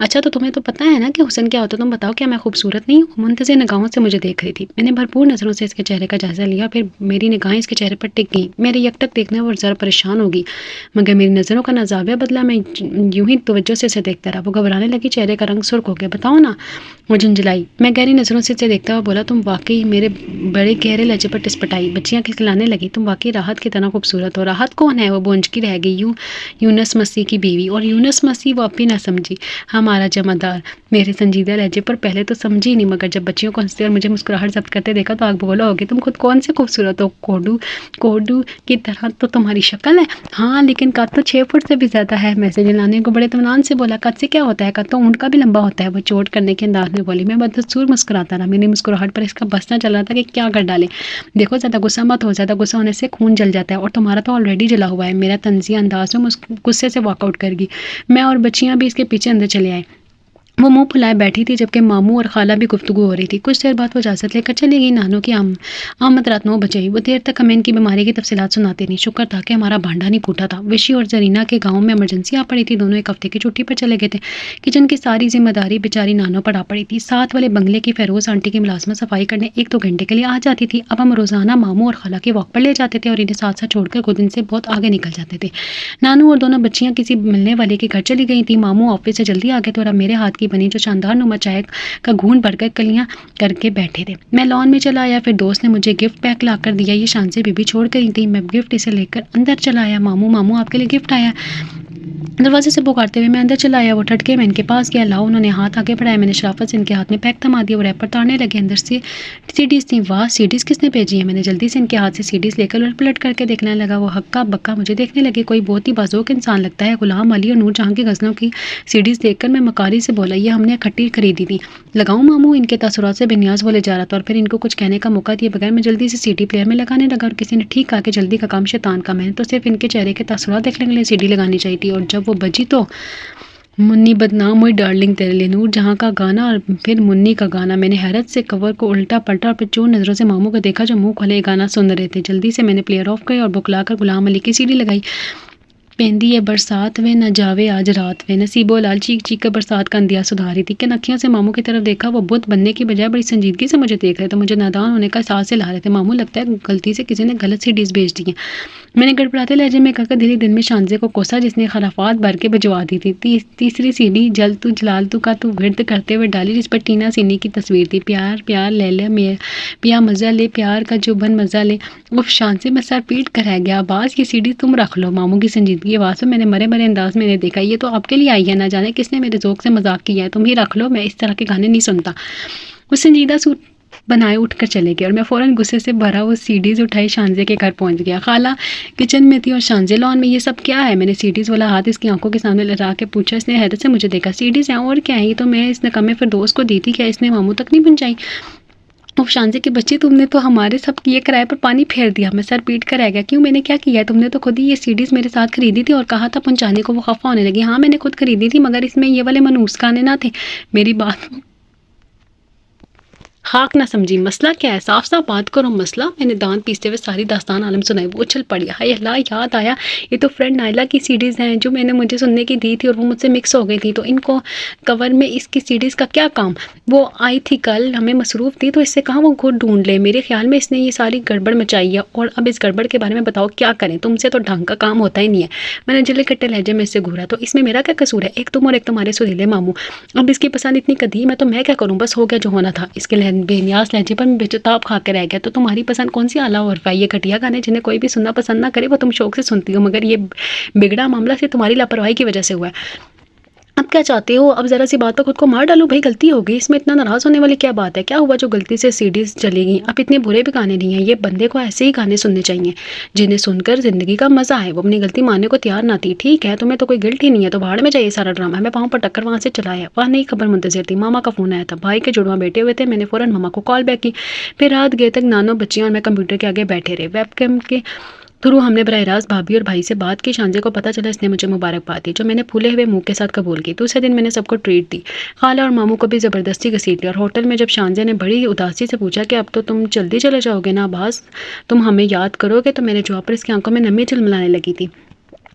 अच्छा, तो तुम्हें तो पता है ना कि हुसन क्या होता है? तुम बताओ, क्या मैं खूबसूरत नहीं हूँ? मुंतज़िर निगाहों से मुझे देख रही थी। मैंने भरपूर नज़रों से इसके चेहरे का जायज़ा लिया, फिर मेरी निगाहें इसके चेहरे पर टिक गई। मेरे यकटक देखने पर ज़रा परेशान होगी, मगर मेरी नज़रों का नजाबिया बदला। मैं यूं ही तवज्जो से इसे देखता रहा। वो घबराने लगी, चेहरे का रंग सुर्ख हो गया। बताओ ना। वो झुंझलाई। मैं गहरी नज़रों से इसे देखता हुआ बोला, तुम वाकई। मेरे बड़े गहरे लहजे पर टिसपटाई। बच्चियाँ खिलखिलाने लगी। तुम वाकई राहत की तरह खूबसूरत हो। राहत कौन है? वो बोंझकी रह गई। यूनुस मसीह की बीवी। और यूनुस मसीह? वो अपनी ना समझी, हमारा जमादार। मेरे संजीदा लहजे पर पहले तो समझी नहीं, मगर जब बच्चियों को हंसते और मुझे मुस्कुराहट जब्त करते देखा तो आग बोला होगी। तुम खुद कौन से खूबसूरत हो? कोडू की तरह तो तुम्हारी शक्ल है। हाँ, लेकिन कद तो 6 फुट से भी ज़्यादा है। मैसेज लाने को बड़े इत्मीनान से बोला। कद से क्या होता है? कद तो ऊँट का भी लंबा होता है। वो चोट करने के अंदाज में बोली। मैं बदसूर मुस्कुराता रहा। मेरी मुस्कुराहट पर इसका बस न चल रहा था कि क्या कर डाले। देखो, ज़्यादा गुस्सा मत हो। ज़्यादा गुस्सा होने से खून जल जाता है, और तुम्हारा तो ऑलरेडी जला हुआ है। मेरा तंजिया अंदाज में गुस्से से वॉकआउट कर गई। मैं और बच्चियाँ भी इसके पीछे अंदर चले आए। वो मुंह फुलाए बैठी थी, जबकि मामू और खाला भी गुफ्तगू हो रही थी। कुछ देर बाद वो इजाज़त लेकर चली गई। नानों की आमद रात 9 बजे। वो देर तक हमें इनकी बीमारी की तफसीलात सुनाती नहीं। शुक्र था कि हमारा भांडा नहीं फूटा था। विशी और जरीना के गाँव में इमरजेंसी आ पड़ी थी। दोनों एक हफ्ते की छुट्टी पर चले गए थे। किचन की सारी जिम्मेदारी बेचारी नानों पर आ पड़ी थी। साथ वाले बंगले की फेरोज आंटी की मुलाजमत सफाई करने 1-2 घंटे के लिए आ जाती थी। अब हम रोज़ाना मामू और खाला की वॉक पर ले जाते थे और इन्हें साथ साथ छोड़कर खुद इनसे बहुत आगे निकल जाते थे। नानू और दोनों बच्चियाँ किसी मिलने वाले के घर चली गई थी। मामू ऑफिस से जल्दी आ गए थे और अब मेरे हाथ की बनी जो शानदार चाय का घूंट भरकर कलियां करके बैठे थे। मैं लॉन में चला आया। फिर दोस्त ने मुझे गिफ्ट पैक ला कर दिया। ये शांति बीबी छोड़ कर थी। मैं गिफ्ट इसे लेकर अंदर चला आया। मामू आपके लिए गिफ्ट आया। दरवाजे से पुकारते हुए मैं अंदर चला आया। वो ठटके मैं इनके पास गया। लाओ। उन्होंने हाथ आगे बढ़ाया। मैंने शराफत से इनके हाथ में पैक थमा दिया। वो रैपर ताड़ने लगे। अंदर से सीडीज थी। वाह, सीडीज किसने भेजी है? मैंने जल्दी से इनके हाथ से सीडीज लेकर उलट पलट करके देखने लगा। वो हक्का बक्का मुझे देखने लगे। कोई बहुत ही बाज़ोक इंसान लगता है। गुलाम अली और नूर जहां की गज़लों की सीडीज देखकर मैं मकारी से बोला, ये हमने इकट्ठी खरीदी थी। लगाऊं मामू? इनके तासुरात से बेनियाज बोले जा रहा था, और फिर इनको कुछ कहने का मौका दिए बगैर मैं जल्दी से सीडी प्लेयर में लगाने लगा। और किसी ने ठीक कहा कि जल्दी का काम शैतान का। मैंने तो सिर्फ इनके चेहरे के तासुरात देखने के लिए सीडी लगानी चाहिए थी। और जब वो बजी तो मुन्नी बदनाम हुई डार्लिंग तेरे लिए, नूर जहां का गाना और फिर मुन्नी का गाना। मैंने हैरत से कवर को उल्टा पलटा और फिर चोर नज़रों से मामू को देखा, जो मुंह खोले गाना सुन रहे थे। जल्दी से मैंने प्लेयर ऑफ किया और बुकलाकर गुलाम अली की सीडी लगाई। पेंदी है बरसात वे न जावे आज रात वे। नसीबो लाल चीख चीख कर बरसात का अंदिया सुधारी थी। किन अखियों से मामू की तरफ देखा। वो बुत बनने की बजाय बड़ी संजीदगी से मुझे देख रहे थे। मुझे नादान होने का एहसास से ला रहे थे। मामू, लगता है गलती से किसी ने गलत सीडीज भेज दी है। मैंने गड़बड़ाते लहजे में कहकर धीरे दिन में शांजे को कोसा, जिसने खराफात भर के भिजवा दी थी। तीसरी सीडी जल तू जलाल तू का तू गिरद करते हुए डाली, जिस पर टीना सीनी की तस्वीर थी। प्यार प्यार ले ले मेरे पिया मज़ा ले, प्यार का जुबन मज़ा ले। उफ, शांसे में सर पीट कर रह गया। आवाज़ ये सीडी तुम रख लो। मामू की संजीदगी आवाज़ में मैंने मरे मरे अंदाज में देखा। ये तो आपके लिए आई है, ना जाने किसने मेरे ज़ौक़ से मजाक किया है। तुम ही रख लो, मैं इस तरह के गाने नहीं सुनता। वो संजीदा सूट बनाए उठकर चले गए और मैं फ़ौरन गुस्से से भरा वो सीडीज़ उठाई शांजे के घर पहुंच गया। खाला किचन में थी और शांजे लॉन में। ये सब क्या है? मैंने सीडीज़ वाला हाथ इसकी आंखों के सामने लगा के पूछा। इसने हैरत से मुझे देखा। सीडीज़ हैं और क्या है? ये तो मैं इस नकम्मे फिरदौस को दी थी। क्या इसने मामू तक नहीं पहुंचाई? ओह शांजे की बच्ची, तुमने तो हमारे सब किए किराए पर पानी फेर दिया। मैं सर पीट कर रह गया। क्यों, मैंने क्या किया है? तुमने तो खुद ही ये सीडीज मेरे साथ खरीदी थी और कहा था पहुंचाने को। वो खफा होने लगी। हाँ मैंने खुद खरीदी थी, मगर इसमें ये वाले मनूस गाने ना थे। मेरी बात हाक ना समझी। मसला क्या है? साफ साफ बात करो। मसला? मैंने दांत पीसते हुए सारी दास्तान आलम सुनाई। वो उछल पड़ी। हाय अल्लाह, याद आया, ये तो फ्रेंड नायला की सीडीज़ हैं जो मैंने मुझे सुनने की दी थी और वो मुझसे मिक्स हो गई थी, तो इनको कवर में इसकी सीडीज़ का क्या काम? वो आई थी कल, हमें मसरूफ़ थी, तो इससे कहाँ वो खुद ढूंढ ले। मेरे ख्याल में इसने ये सारी गड़बड़ मचाई है और अब इस गड़बड़ के बारे में बताओ क्या करें? तुमसे तो ढंग का काम होता ही नहीं है। मैंने जिले कट्टे लहजे में इससे घूरा। तो इसमें मेरा क्या कसूर है? एक तुम और एक तुम्हारे सुरीले मामू। अब इसकी पसंद इतनी कदीम है तो मैं क्या करूँ? बस हो गया जो होना था। इसके बेनियाज लहजे पर मैं बेचताब खा के रह गया। तो तुम्हारी पसंद कौन सी आला और ये घटिया गाने जिन्हें कोई भी सुनना पसंद ना करे वो तुम शौक से सुनती हो, मगर ये बिगड़ा मामला सिर्फ तुम्हारी लापरवाही की वजह से हुआ है। अब क्या चाहते हो? अब जरा सी बात पर खुद को मार डालो। भाई गलती हो गई, इसमें इतना नाराज होने वाली क्या बात है? क्या हुआ जो गलती से सीडीज चली गई? अब इतने बुरे भी गाने नहीं है। ये बंदे को ऐसे ही गाने सुनने चाहिए जिन्हें सुनकर जिंदगी का मजा आए। वो अपनी गलती मानने को तैयार ना थी। ठीक है, तुम्हें तो कोई गिल्ट ही नहीं है तो भाड़ में चाहिए सारा ड्रामा। मैं पाँव पर टक्कर वहाँ से चलाया। वहाँ नई खबर मुंतजर थी। मामा का फोन आया था। भाई के जुड़वा बैठे हुए थे। मैंने फौरन मामा को कॉल बैक की। फिर रात गए तक नानो बच्चियाँ और मैं कंप्यूटर के आगे बैठे रहे। वेबकैम के थ्रू हमने बराह रास्त भाभी और भाई से बात की। शांजे को पता चला, इसने मुझे मुबारकबाद दी जो मैंने फूले हुए मुंह के साथ कबूल की। दूसरे दिन मैंने सबको ट्रीट दी। खाला और मामू को भी ज़बरदस्ती घसीट लिया। और होटल में जब शांजे ने बड़ी उदासी से पूछा कि अब तो तुम जल्दी चले जाओगे ना अब्बास, तुम हमें याद करोगे, तो मेरे जवाब पर इसकी आंखों में नमी झिलमिलाने लगी थी।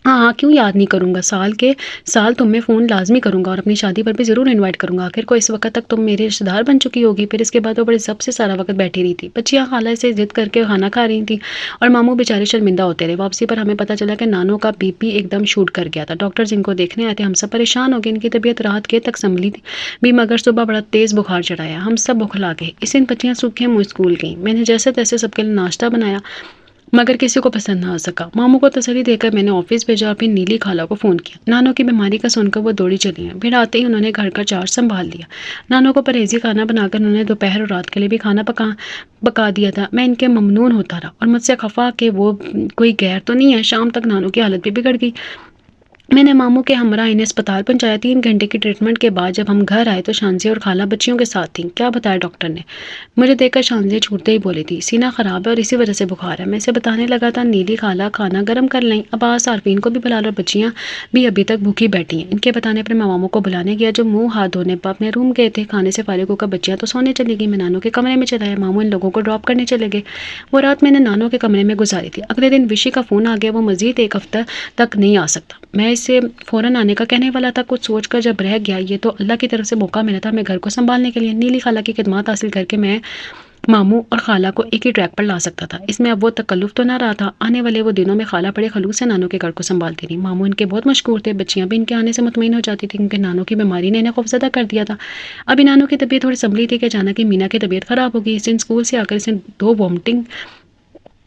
हाँ हाँ, क्यों याद नहीं करूँगा। साल के साल तुम्हें फ़ोन लाजमी करूँगा और अपनी शादी पर भी ज़रूर इनवाइट करूँगा। आखिर को इस वक्त तक तुम मेरे रिश्तेदार बन चुकी होगी। फिर इसके बाद वो बड़े जब से सारा वक्त बैठी रही थी। बच्चियाँ खाला से जिद करके खाना खा रही थी और मामू बेचारे शर्मिंदा होते रहे। वापसी पर हमें पता चला कि नानो का बीपी एकदम शूट कर गया था। डॉक्टर जिनको देखने आए थे हम सब परेशान हो गए। इनकी तबीयत रात के तक संभली थी भी, मगर सुबह बड़ा तेज़ बुखार चढ़ाया। हम सब बुखला गए। इस दिन बच्चियाँ सूखे मुँह स्कूल गईं। मैंने जैसे तैसे सबके लिए नाश्ता बनाया मगर किसी को पसंद ना आ सका। मामू को तसल्ली देकर मैंने ऑफिस भेजा और फिर नीली खाला को फ़ोन किया। नानो की बीमारी का सुनकर वो दौड़ी चली हैं। फिर आते ही उन्होंने घर का चार्ज संभाल लिया। नानो को परहेजी खाना बनाकर उन्होंने दोपहर और रात के लिए भी खाना पका दिया था। मैं इनके ममनून होता रहा और मुझसे खफा कि वो कोई गैर तो नहीं है। शाम तक नानो की हालत भी बिगड़ गई। मैंने मामू के हमरा इन्हें अस्पताल पहुंचाया। 3 घंटे की ट्रीटमेंट के बाद जब हम घर आए तो शांजे और खाला बच्चियों के साथ थी। क्या बताया डॉक्टर ने? मुझे देखकर शांजे छूटते ही बोली थी, सीना ख़राब है और इसी वजह से बुखार है। मैं इसे बताने लगा था, नीली खाला खाना गर्म कर लें। अब आज आरफीन को भी बुला लो, बच्चियाँ भी अभी तक भूखी बैठी हैं। इनके बताने पर मैं मामू को बुलाने गया जो मुँह हाथ धोने पर अपने रूम गए थे। खाने से फारिग होकर बच्चियाँ तो सोने चली गई। मैं नानों के कमरे में चलाया। मामू इन लोगों को ड्रॉप करने चले गए। वो रात मैंने नानों के कमरे में गुजारी थी। अगले दिन विशी का फ़ोन आ गया। वो मज़ीद 1 हफ्ता तक नहीं आ सकता। मैं इसे फ़ौरन आने का कहने वाला था। कुछ सोचकर जब रह गया, ये तो अल्लाह की तरफ से मौका मिला था मैं घर को संभालने के लिए। नीली खाला की खिदमत हासिल करके मैं मामू और खाला को एक ही ट्रैक पर ला सकता था। इसमें अब वो तकल्लुफ़ तो ना रहा था। आने वाले वो दिनों में खाला बड़े खलूस से नानों के घर को संभालती रही। मामू इनके बहुत मशहूर थे। बच्चियाँ भी इनके आने से मुतमईन हो जाती थी क्योंकि नानों की बीमारी ने इन्हें खौफजदा कर दिया था। अभी नानों की तबीयत थोड़ी संभली थी कि अचानक ही मीना की तबीयत ख़राब हो गई। इस दिन स्कूल से आकर इसने 2 वॉमिटिंग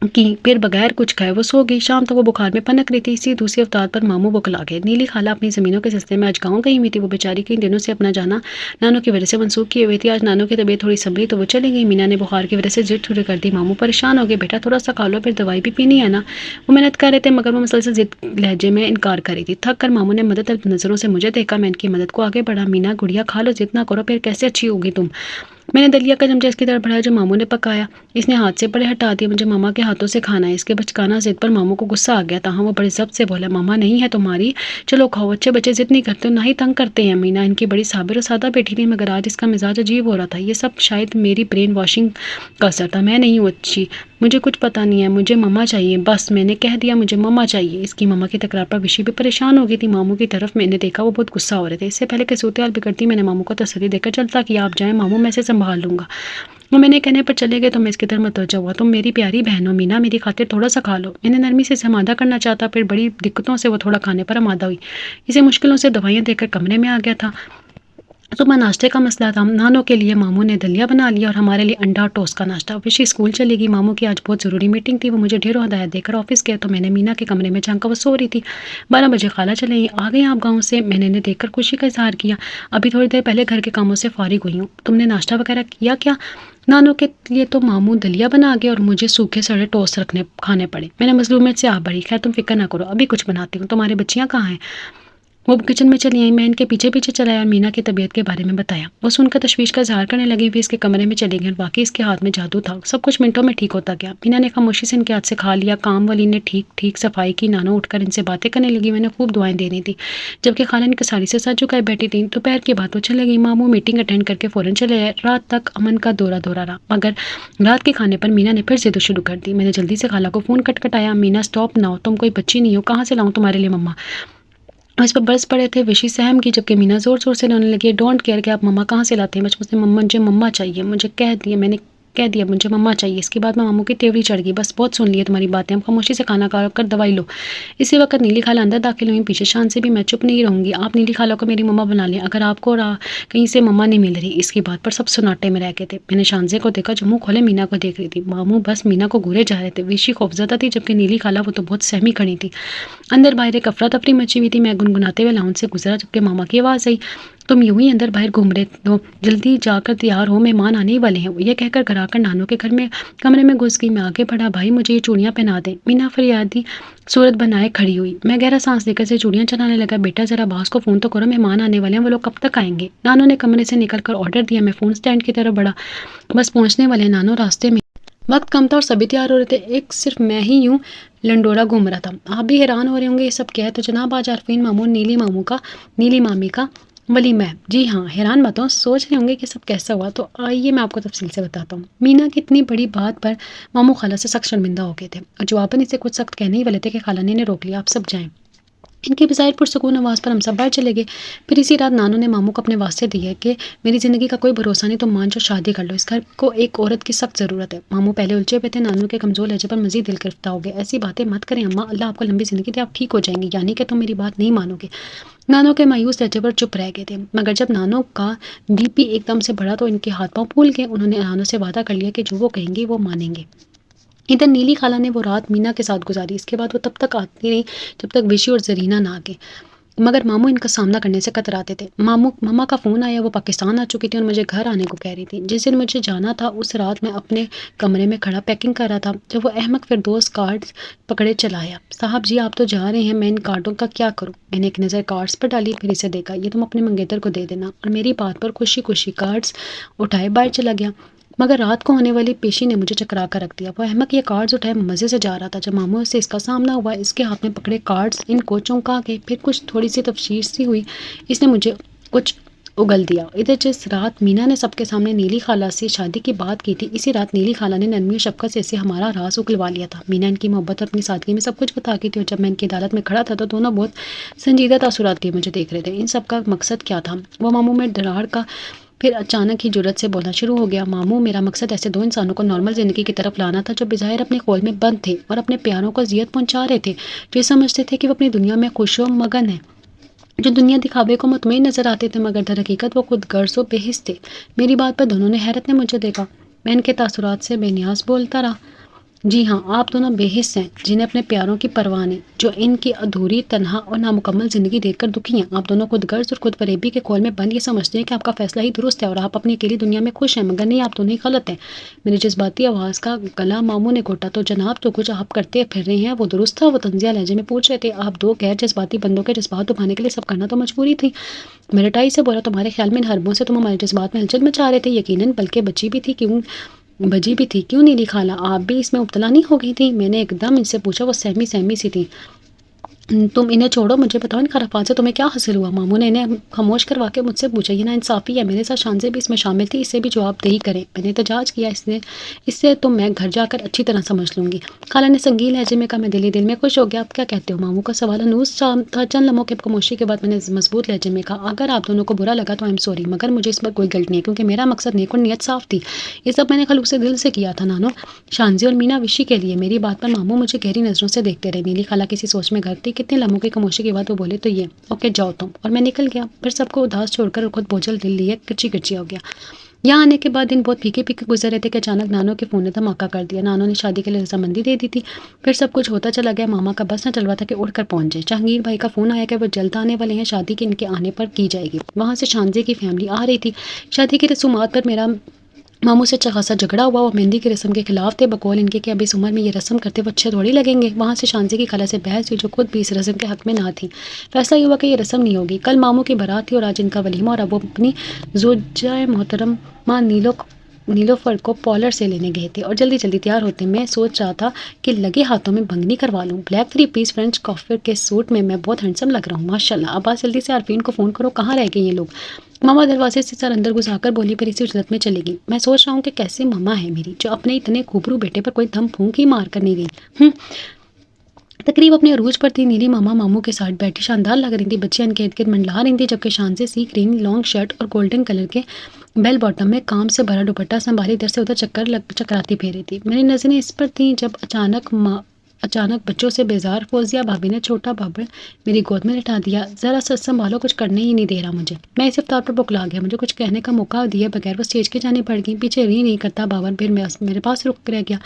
की, फिर बगैर कुछ खाए वो सो गई। शाम तक वो बुखार में पनक रही थी। इसी दूसरी अवतार पर मामू बुखला गए। नीली खाला अपनी ज़मीनों के सिलसिले में आज गाँव गई हुई थी। वो बेचारी कई दिनों से अपना जाना नानों की वजह से मनसूख किए हुए थी। आज नानों की तबीयत थोड़ी संभली तो वो चली गई। मीना ने बुखार की वजह से जिद शुरू कर दी। मामू परेशान हो गए। बेटा थोड़ा सा खा लो, फिर दवाई भी पीनी है ना। वो मेहनत कर रहे थे मगर वो मसलसल जिद लहजे में इनकार कर रही थी। थक कर मामू ने मदद नज़रों से मुझे देखा। मैं इनकी मदद को आगे बढ़ा। मीना गुड़िया खा लो, जितना करो, फिर कैसे अच्छी होगी तुम। मैंने दलिया का चमचा इसकी तरफ बढ़ाया जो मामू ने पकाया। इसने हाथ से बड़े हटा दिया। मुझे मामा के हाथों से खाना है। इसके बचकाना जिद पर मामू को गुस्सा आ गया था। हाँ, वो बड़े जब्त से बोला, मामा नहीं है तुम्हारी, चलो खाओ। अच्छे बच्चे जिद नहीं करते, ना ही तंग करते हैं। मीना इनकी बड़ी साबिर और सादा बेटी थी मगर आज इसका मिजाज अजीब हो रहा था। ये सब शायद मेरी ब्रेन वॉशिंग का असर था। मैं नहीं हूँ अच्छी, मुझे कुछ पता नहीं है, मुझे मम्मा चाहिए। बस मैंने कह दिया मुझे मम्मा चाहिए। इसकी मम्मा की तकरार पर विशी भी परेशान हो गई थी। मामू की तरफ मैंने देखा, वो बहुत गुस्सा हो रहे थे। इससे पहले कि सूरत हाल बिगड़ती मैंने मामू को तसल्ली देकर चलता कि आप जाएं मामू, मैं इसे संभाल लूँगा। वो मैंने कहने पर चले गए तो मैं इसकी तरफ मतवज्जा हुआ। तुम मेरी प्यारी बहन हो मीना, मेरी खातिर थोड़ा सा खा लो। मैंने नरमी से इसे आमादा करना चाहता, फिर बड़ी दिक्कतों से वो थोड़ा खाने पर आमादा हुई। इसे मुश्किलों से दवाइयाँ देकर कमरे में आ गया था। सुबह नाश्ते का मसला था। नानों के लिए मामू ने दलिया बना लिया और हमारे लिए अंडा और टोस्ट का नाश्ता। विशी स्कूल चली गई। मामू की आज बहुत ज़रूरी मीटिंग थी। वो मुझे ढेरों हदायत देकर ऑफिस गया तो मैंने मीना के कमरे में झांका, वो सो रही थी। 12 बजे खाला चले आ गई आप गाँव से। मैंने इन्हें देखकर खुशी का इजहार किया। अभी थोड़ी देर पहले घर के कामों से फारिग हुई हूँ। तुमने नाश्ता वगैरह किया क्या? नानों के लिए तो मामू दलिया बना गया और मुझे सूखे सड़े टोस्ट खाने पड़े। मैंने मजलूमियत से आ बढ़ी। खैर तुम फिक्र ना करो, अभी कुछ बनाती हूँ। तुम्हारी बच्चियाँ कहाँ हैं? वो किचन में चली आई। मैं इनके पीछे पीछे चलाया और मीना की तबीयत के बारे में बताया। वो सुनकर तशवीश का इजहार करने लगी। फिर इसके कमरे में चली गई और वाकई इसके हाथ में जादू था। सब कुछ मिनटों में ठीक होता गया। मीना ने खामोशी से इनके हाथ से खा लिया। काम वाली ने ठीक ठीक सफाई की। नानो उठकर इनसे बातें करने लगी। मैंने खूब दुआएं दे रही थी, जबकि खाला इनके साड़ी से सज झुकाए बैठी थी। दोपहर की बात पूछने लगी। मामू मीटिंग अटेंड करके फ़ौरन चले आए। रात तक अमन का दौरा दौरा रहा, मगर रात के खाने पर मीना ने फिर जिद शुरू कर दी। मैंने जल्दी से खाला को फ़ोन खटखटाया। मीना स्टॉप ना हो, तुम कोई बच्ची नहीं हो, कहाँ से लाऊं तुम्हारे लिए मम्मा। उस पर बरस पड़े थे। विशी सहम की, जबकि मीना जोर जोर से रोने लगी। डोंट केयर कि आप मम्मा कहाँ से लाते हैं, बस मुझसे मम्मा, मुझे मम्मा चाहिए, मुझे कह दिया, मैंने कह दिया मुझे मम्मा चाहिए। इसके बाद मैं मामू की तेवड़ी चढ़ गई। बस बहुत सुन लिया तुम्हारी बातें, हम खामोशी से खाना खा कर दवाई लो। इसी वक्त नीली खाला अंदर दाखिल हुई। पीछे शान से भी, मैं चुप नहीं रहूंगी, आप नीली खाला को मेरी मम्मा बना लें, अगर आपको कहीं से मम्मा नहीं मिल रही। इसकी बात पर सब सुनाटे में रह गए थे। मैंने शानजे को देखा जो मुंह खोले मीना को देख रही थी। मामू बस मीना को घूरे जा रहे थे। विशी खौफजदा थी, जबकि नीली खाला वो तो बहुत सहमी खड़ी थी। अंदर बाहर एक अफरा तफरी मची हुई थी। मैं गुनगुनाते हुए लाउंज से गुजरा, जबकि मामा की आवाज़ आई, तुम यूं ही अंदर बाहर घूम रहे हो, जल्दी जाकर तैयार हो, मेहमान आने ही वाले हैं। यह कहकर घर आकर नानों के घर में कमरे में घुस गई। मैं आगे बढ़ा, भाई मुझे ये चूड़ियाँ पहना दे। मीना फरियादी सूरत बनाए खड़ी हुई। मैं गहरा सांस लेकर से चूड़ियाँ चलाने लगा। बेटा जरा बास को फ़ोन तो करो, मेहमान आने वाले हैं, वो लोग कब तक आएंगे। नानों ने कमरे से निकल कर ऑर्डर दिया। मैं फ़ोन स्टैंड की तरफ बढ़ा, बस पहुँचने वाले हैं नानों। रास्ते में वक्त कम था और सभी तैयार हो रहे थे, एक सिर्फ मैं ही यूं लंडोरा घूम रहा था। आप भी हैरान हो रहे होंगे ये सब क्या है। तो जनाब आज आरफीन मामू, नीली मामी का वलीमा है। जी हाँ, हैरान मत हो, सोच रहे होंगे कि सब कैसा हुआ। तो आइए मैं आपको तफसील से बताता हूँ। मीना की इतनी बड़ी बात पर मामू खाला से सख्त शर्मिंदा हो गए थे और जवाबन इसे कुछ सख्त कहने ही वाले थे कि खाला ने इन्हें रोक लिया, आप सब जाएं। इनके बजाय पुरसकून आवाज़ पर हम सब बाहर चले गए। फिर इसी रात नानू ने मामू को अपने वास्ते दिए कि मेरी ज़िंदगी का कोई भरोसा नहीं, तुम मान जाओ, शादी कर लो, इस घर को एक औरत की सख्त ज़रूरत है। मामू पहले उलझे हुए थे। नानू के कमज़ोर लहजे पर मज़ीद दिल गिरफ्तार हो गए। ऐसी बातें मत करें अम्मा, अल्लाह आपको लंबी ज़िंदगी दे, आप ठीक हो जाएंगी, यानी कि तुम मेरी बात नहीं मानोगे। नानों के मायूस लहजे पर चुप रह गए थे, मगर जब नानों का बीपी एकदम से बढ़ा तो इनके हाथ पांव फूल गए। उन्होंने नानों से वादा कर लिया कि जो वो कहेंगे वो मानेंगे। इधर नीली खाला ने वो रात मीना के साथ गुजारी। इसके बाद वो तब तक आती रही जब तक विशी और जरीना ना आ गए, मगर मामू इनका सामना करने से कतराते थे। मम्मा का फ़ोन आया, वो पाकिस्तान आ चुकी थी और मुझे घर आने को कह रही थी। जिस दिन मुझे जाना था उस रात मैं अपने कमरे में खड़ा पैकिंग कर रहा था जब वो अहमक फिरदौस कार्ड्स पकड़े चलाया। साहब जी आप तो जा रहे हैं, मैं इन कार्डों का क्या करूं। मैंने एक नज़र कार्ड्स पर डाली, फिर इसे देखा, ये तुम अपने मंगेतर को दे देना। और मेरी बात पर खुशी खुशी कार्ड्स उठाए बाहर चला गया। मगर रात को होने वाली पेशी ने मुझे चकरा कर रख दिया। वो अहमक ये कार्ड्स उठाए मज़े से जा रहा था। जब मामू से इसका सामना हुआ, इसके हाथ में पकड़े कार्ड्स इनको चौंका के फिर कुछ थोड़ी सी तफसीर सी हुई, इसने मुझे कुछ उगल दिया। इधर जिस रात मीना ने सबके सामने नीली खाला से शादी की बात की थी, इसी रात नीली खाला ने नरमी और शफकत से इसे हमारा राज उगलवा लिया था। मीना इनकी मोहब्बत और अपनी सादगी में सब कुछ बता की थी और जब मैं इनकी अदालत में खड़ा था तो दोनों बहुत संजीदा तासुरात लिए मुझे देख रहे थे। इन सब का मकसद क्या था? वो मामू में डरार का फिर अचानक ही जुर्रत से बोलना शुरू हो गया। मामू मेरा मकसद ऐसे दो इंसानों को नॉर्मल ज़िंदगी की तरफ लाना था जो बेज़ाहिर अपने खोल में बंद थे और अपने प्यारों को अजियत पहुंचा रहे थे, जो समझते थे कि वो अपनी दुनिया में खुश व मगन है, जो दुनिया दिखावे को मुतमईन नजर आते थे, मगर दर हकीकत वो खुद गर्ज व बेहिस थे। मेरी बात पर दोनों ने हैरत ने मुझे देखा। मैं इनके तासुरात से बेनियाज बोलता रहा। जी हाँ, आप दोनों बेहिस हैं जिन्हें अपने प्यारों की परवाह नहीं, जो इनकी अधूरी, तन्हा और नामुकम्मल ज़िंदगी देखकर दुखी हैं। आप दोनों खुद गर्ज और खुद फरेबी के खोल में बंद ये समझते हैं कि आपका फैसला ही दुरुस्त है और आप अपनी अकेली दुनिया में खुश हैं, मगर नहीं, आप दोनों ही गलत हैं। मेरी जज्बाती आवाज़ का गला मामू ने घोटा तो जनाब जो कुछ आप करते फिर रहे हैं वो दुरुस्त था? वो तंजिया लहजे में पूछ रहे थे। आप दो गैर जज्बाती बंदों के जज्बात दुभाने के लिए सब करना तो मजबूरी थी। मेरे टाई से बोला, तुम्हारे ख्याल में इन हरबों से तुम हमारे जज्बात में हलचल मचा रहे थे? यकीनन, बल्कि बची भी थी। क्यों नीली खाला, आप भी इसमें मुब्तला नहीं हो गई थी? मैंने एकदम इनसे पूछा। वो सहमी सहमी सी थी। तुम इन्हें छोड़ो, मुझे बताओ इन खराफात से तुम्हें क्या हासिल हुआ? मामू ने इन्हें खामोश करवा के मुझसे पूछा। ये ना इंसाफ़ी है, मेरे साथ शानजे भी इसमें शामिल थी, इससे भी जवाबदेही करें। मैंने एहतजाज किया, इससे तो मैं घर जाकर अच्छी तरह समझ लूँगी। खाला ने संगीन लहजे में कहा। मैं दिल में खुश हो गया। आप क्या कहते हो? मामू का सवाल अनूस था। चंद लम्हों के खामोशी के बाद मैंने मजबूत लहजे में कहा, अगर आप दोनों को बुरा लगा तो आई एम सॉरी, मगर मुझे इस पर कोई गलती नहीं है क्योंकि मेरा मकसद नेक और नीयत साफ थी। ये सब मैंने खलूस दिल से किया था नानो, शानजे और मीना विशी के लिए। मेरी बात पर मामू मुझे गहरी नज़रों से देखते रहे। नीली खाला किसी सोच में गर्क थी। कितने लम्हों की खामोशी के बाद वो बोले, तो ये ओके जाओ तुम, और मैं निकल गया। फिर सबको उदास छोड़कर खुद बोझल दिल लिए किरची किरची हो गया। यहाँ आने के बाद दिन बहुत फीके फीके गुजर रहे थे कि अचानक नानो के फ़ोन ने धमाका कर दिया। नानो ने शादी के लिए रजामंदी दे दी थी। फिर सब कुछ होता चला गया। मामा का बस न चल रहा था कि उड़कर पहुंच जाए। जहांगीर भाई का फ़ोन आया कि वो जल्द आने वाले हैं, शादी के इनके आने पर की जाएगी। वहाँ से शानजे की फैमिली आ रही थी। शादी की रसूमात पर मेरा मामू से अच्छा खासा झगड़ा हुआ, वो मेहंदी की रस्म के खिलाफ थे, बकौल इनके कि अब इस उम्र में ये रस्म करते वो अच्छे थोड़ी लगेंगे। वहाँ से शांजी की खाला से बहस हुई, जो खुद भी इस रस्म के हक में ना थी। फैसला ये हुआ कि ये रस्म नहीं होगी। कल मामू की बारात थी और आज इनका वलीमा, और अब वो अपनी ज़ोजा मोहतरमा नीलोफर को पॉलर से लेने गए थे और जल्दी जल्दी तैयार होते मैं सोच रहा था कि लगे हाथों में बंगनी करवा लूँ। ब्लैक 3 पीस फ्रेंच कॉफर के सूट में मैं बहुत हैंडसम लग रहा हूँ माशाल्लाह। अब आज जल्दी से आरफीन को फ़ोन करो, कहाँ रह गए ये लोग। मामा दरवाजे से सर अंदर घुसाकर बोली, फिर इसी उजलत में चलेगी। मैं सोच रहा हूँ कि कैसे मामा है मेरी, जो अपने इतने खूबरू बेटे पर कोई दम फूंक ही मार कर नहीं गई। तकरीब अपने अरूज पर थी। नीली मामा मामू के साथ बैठी शानदार लग रही थी। बच्चियां इनके इर्द गिर्द मंडला रही थी, जबकि शान से सी ग्रीन लॉन्ग शर्ट और गोल्डन कलर के बेल बॉटम में काम से भरा दुपट्टा संभाली इधर से उधर चकराती फेरी थी। मेरी नज़रें इस पर थीं जब अचानक बच्चों से बेजार फौजिया भाभी ने छोटा बाबर मेरी गोद में लिटा दिया। ज़रा सा संभालो, कुछ करने ही नहीं दे रहा मुझे। मैं इस इफ्तार पर बुकला गया। मुझे कुछ कहने का मौका दिए बगैर वो स्टेज के जाने पड़ गई। पीछे री नहीं करता बाबर फिर मेरे पास रुक रह गया।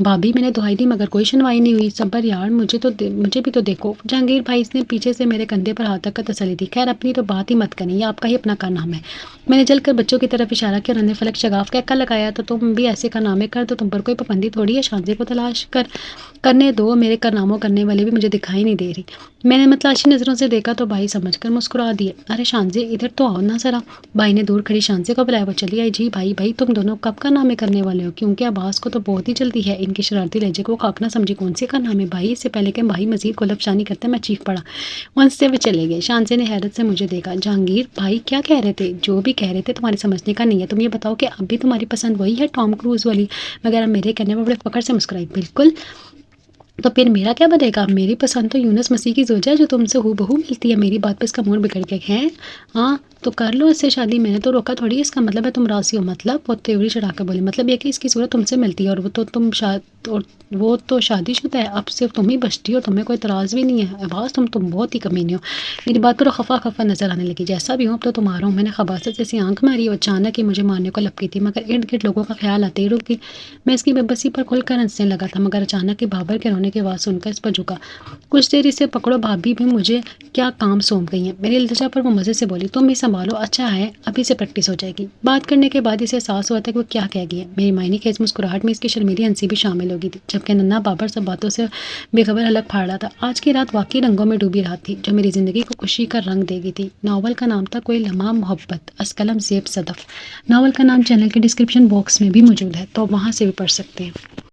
भाभी मैंने दुहाई दी मगर कोई सुनवाई नहीं हुई। सब्र यार, मुझे भी तो देखो। जहांगीर भाई इसने पीछे से मेरे कंधे पर हाथ रखकर तसल्ली दी। खैर अपनी तो बात ही मत करनी, ये आपका ही अपना कारनामा है। मैंने जलकर बच्चों की तरफ इशारा किया। उन्होंने फलक शगाफ का लगाया, तो तुम भी ऐसे कारनामे कर, तो तुम पर कोई पाबंदी थोड़ी है। शांति को तलाश करने दो, मेरे कारनामों करने वाले भी मुझे दिखाई नहीं दे रही। मैंने मतलाशी नज़रों से देखा तो भाई समझकर मुस्कुरा दिए। अरे शांजे इधर तो आओ ना ज़रा। भाई ने दूर खड़ी शांजे को बुलाया। वो चली आई। जी भाई तुम दोनों कब कारनामे करने वाले हो? क्योंकि अब्बास को तो बहुत ही जल्दी है। इनकी शरारती लहजे को खाक ना समझी। कौन से कारनामे भाई? इससे पहले कि भाई मजीद गुलफशानी करते मैं चीख पड़ा। वहाँ से वे चले गए। शांजे ने हैरत से मुझे देखा। जहांगीर भाई क्या कह रहे थे? जो भी कह रहे थे तुम्हारे समझने का नहीं है। तुम ये बताओ कि अभी तुम्हारी पसंद वही है टॉम क्रूज वाली वगैरह? मेरे कहने पर बड़े फखर से मुस्कुराई। बिल्कुल, तो फिर मेरा क्या बनेगा? मेरी पसंद तो यूनुस मसीह की ज़ोजा है, जो तुमसे हूबहू मिलती है। मेरी बात पे इसका मूड बिगड़ गया है। हाँ तो कर लो इससे शादी। मैंने तो रोका थोड़ी। इसका मतलब है तुम राजी हो? मतलब वो त्योरी चढ़ा कर बोली। मतलब ये कि इसकी सूरत तुमसे मिलती है और वो तो शादीशुदा है। अब सिर्फ तुम ही बचती हो, तुम्हें कोई तराज भी नहीं है। आवाज़ तुम बहुत ही कमीने हो। मेरी बात पर खफा खफा नजर आने लगी। जैसा भी हो अब तो तुम्हारा हूँ। मैंने खबासत जैसी आंख मारी और अचानक ही मुझे मारने को लपकी थी, मगर इर्द गिर्द लोगों का ख्याल आते ही रुक गई। मैं इसकी बेबसी पर खुलकर हंसने लगा था, मगर अचानक ही बाबर के रोने की आवाज़ सुनकर इस पर झुका। कुछ देर इसे पकड़ो, भाभी भी मुझे क्या काम सौंप गई हैं। मेरी इल्तिजा पर वो मज़े से बोली, तुम ही संभालो। अच्छा है अभी से प्रैक्टिस हो जाएगी। बात करने के बाद इसे एहसास हुआ था कि वो क्या कह गई है। मेरी मायने खेज मुस्कुराहट में इसकी शर्मीली हंसी भी शामिल हो गई थी, जबकि नन्ना बाबर सब बातों से बेखबर हलक फाड़ रहा था। आज की रात वाकई रंगों में डूबी रात थी, जो मेरी ज़िंदगी को खुशी का रंग देगी थी। नावल का नाम था कोई लम्हा मोहब्बत, अस्कलम ज़ेब सदफ। नावल का नाम चैनल के डिस्क्रिप्शन बॉक्स में भी मौजूद है, तो वहाँ से भी पढ़ सकते हैं।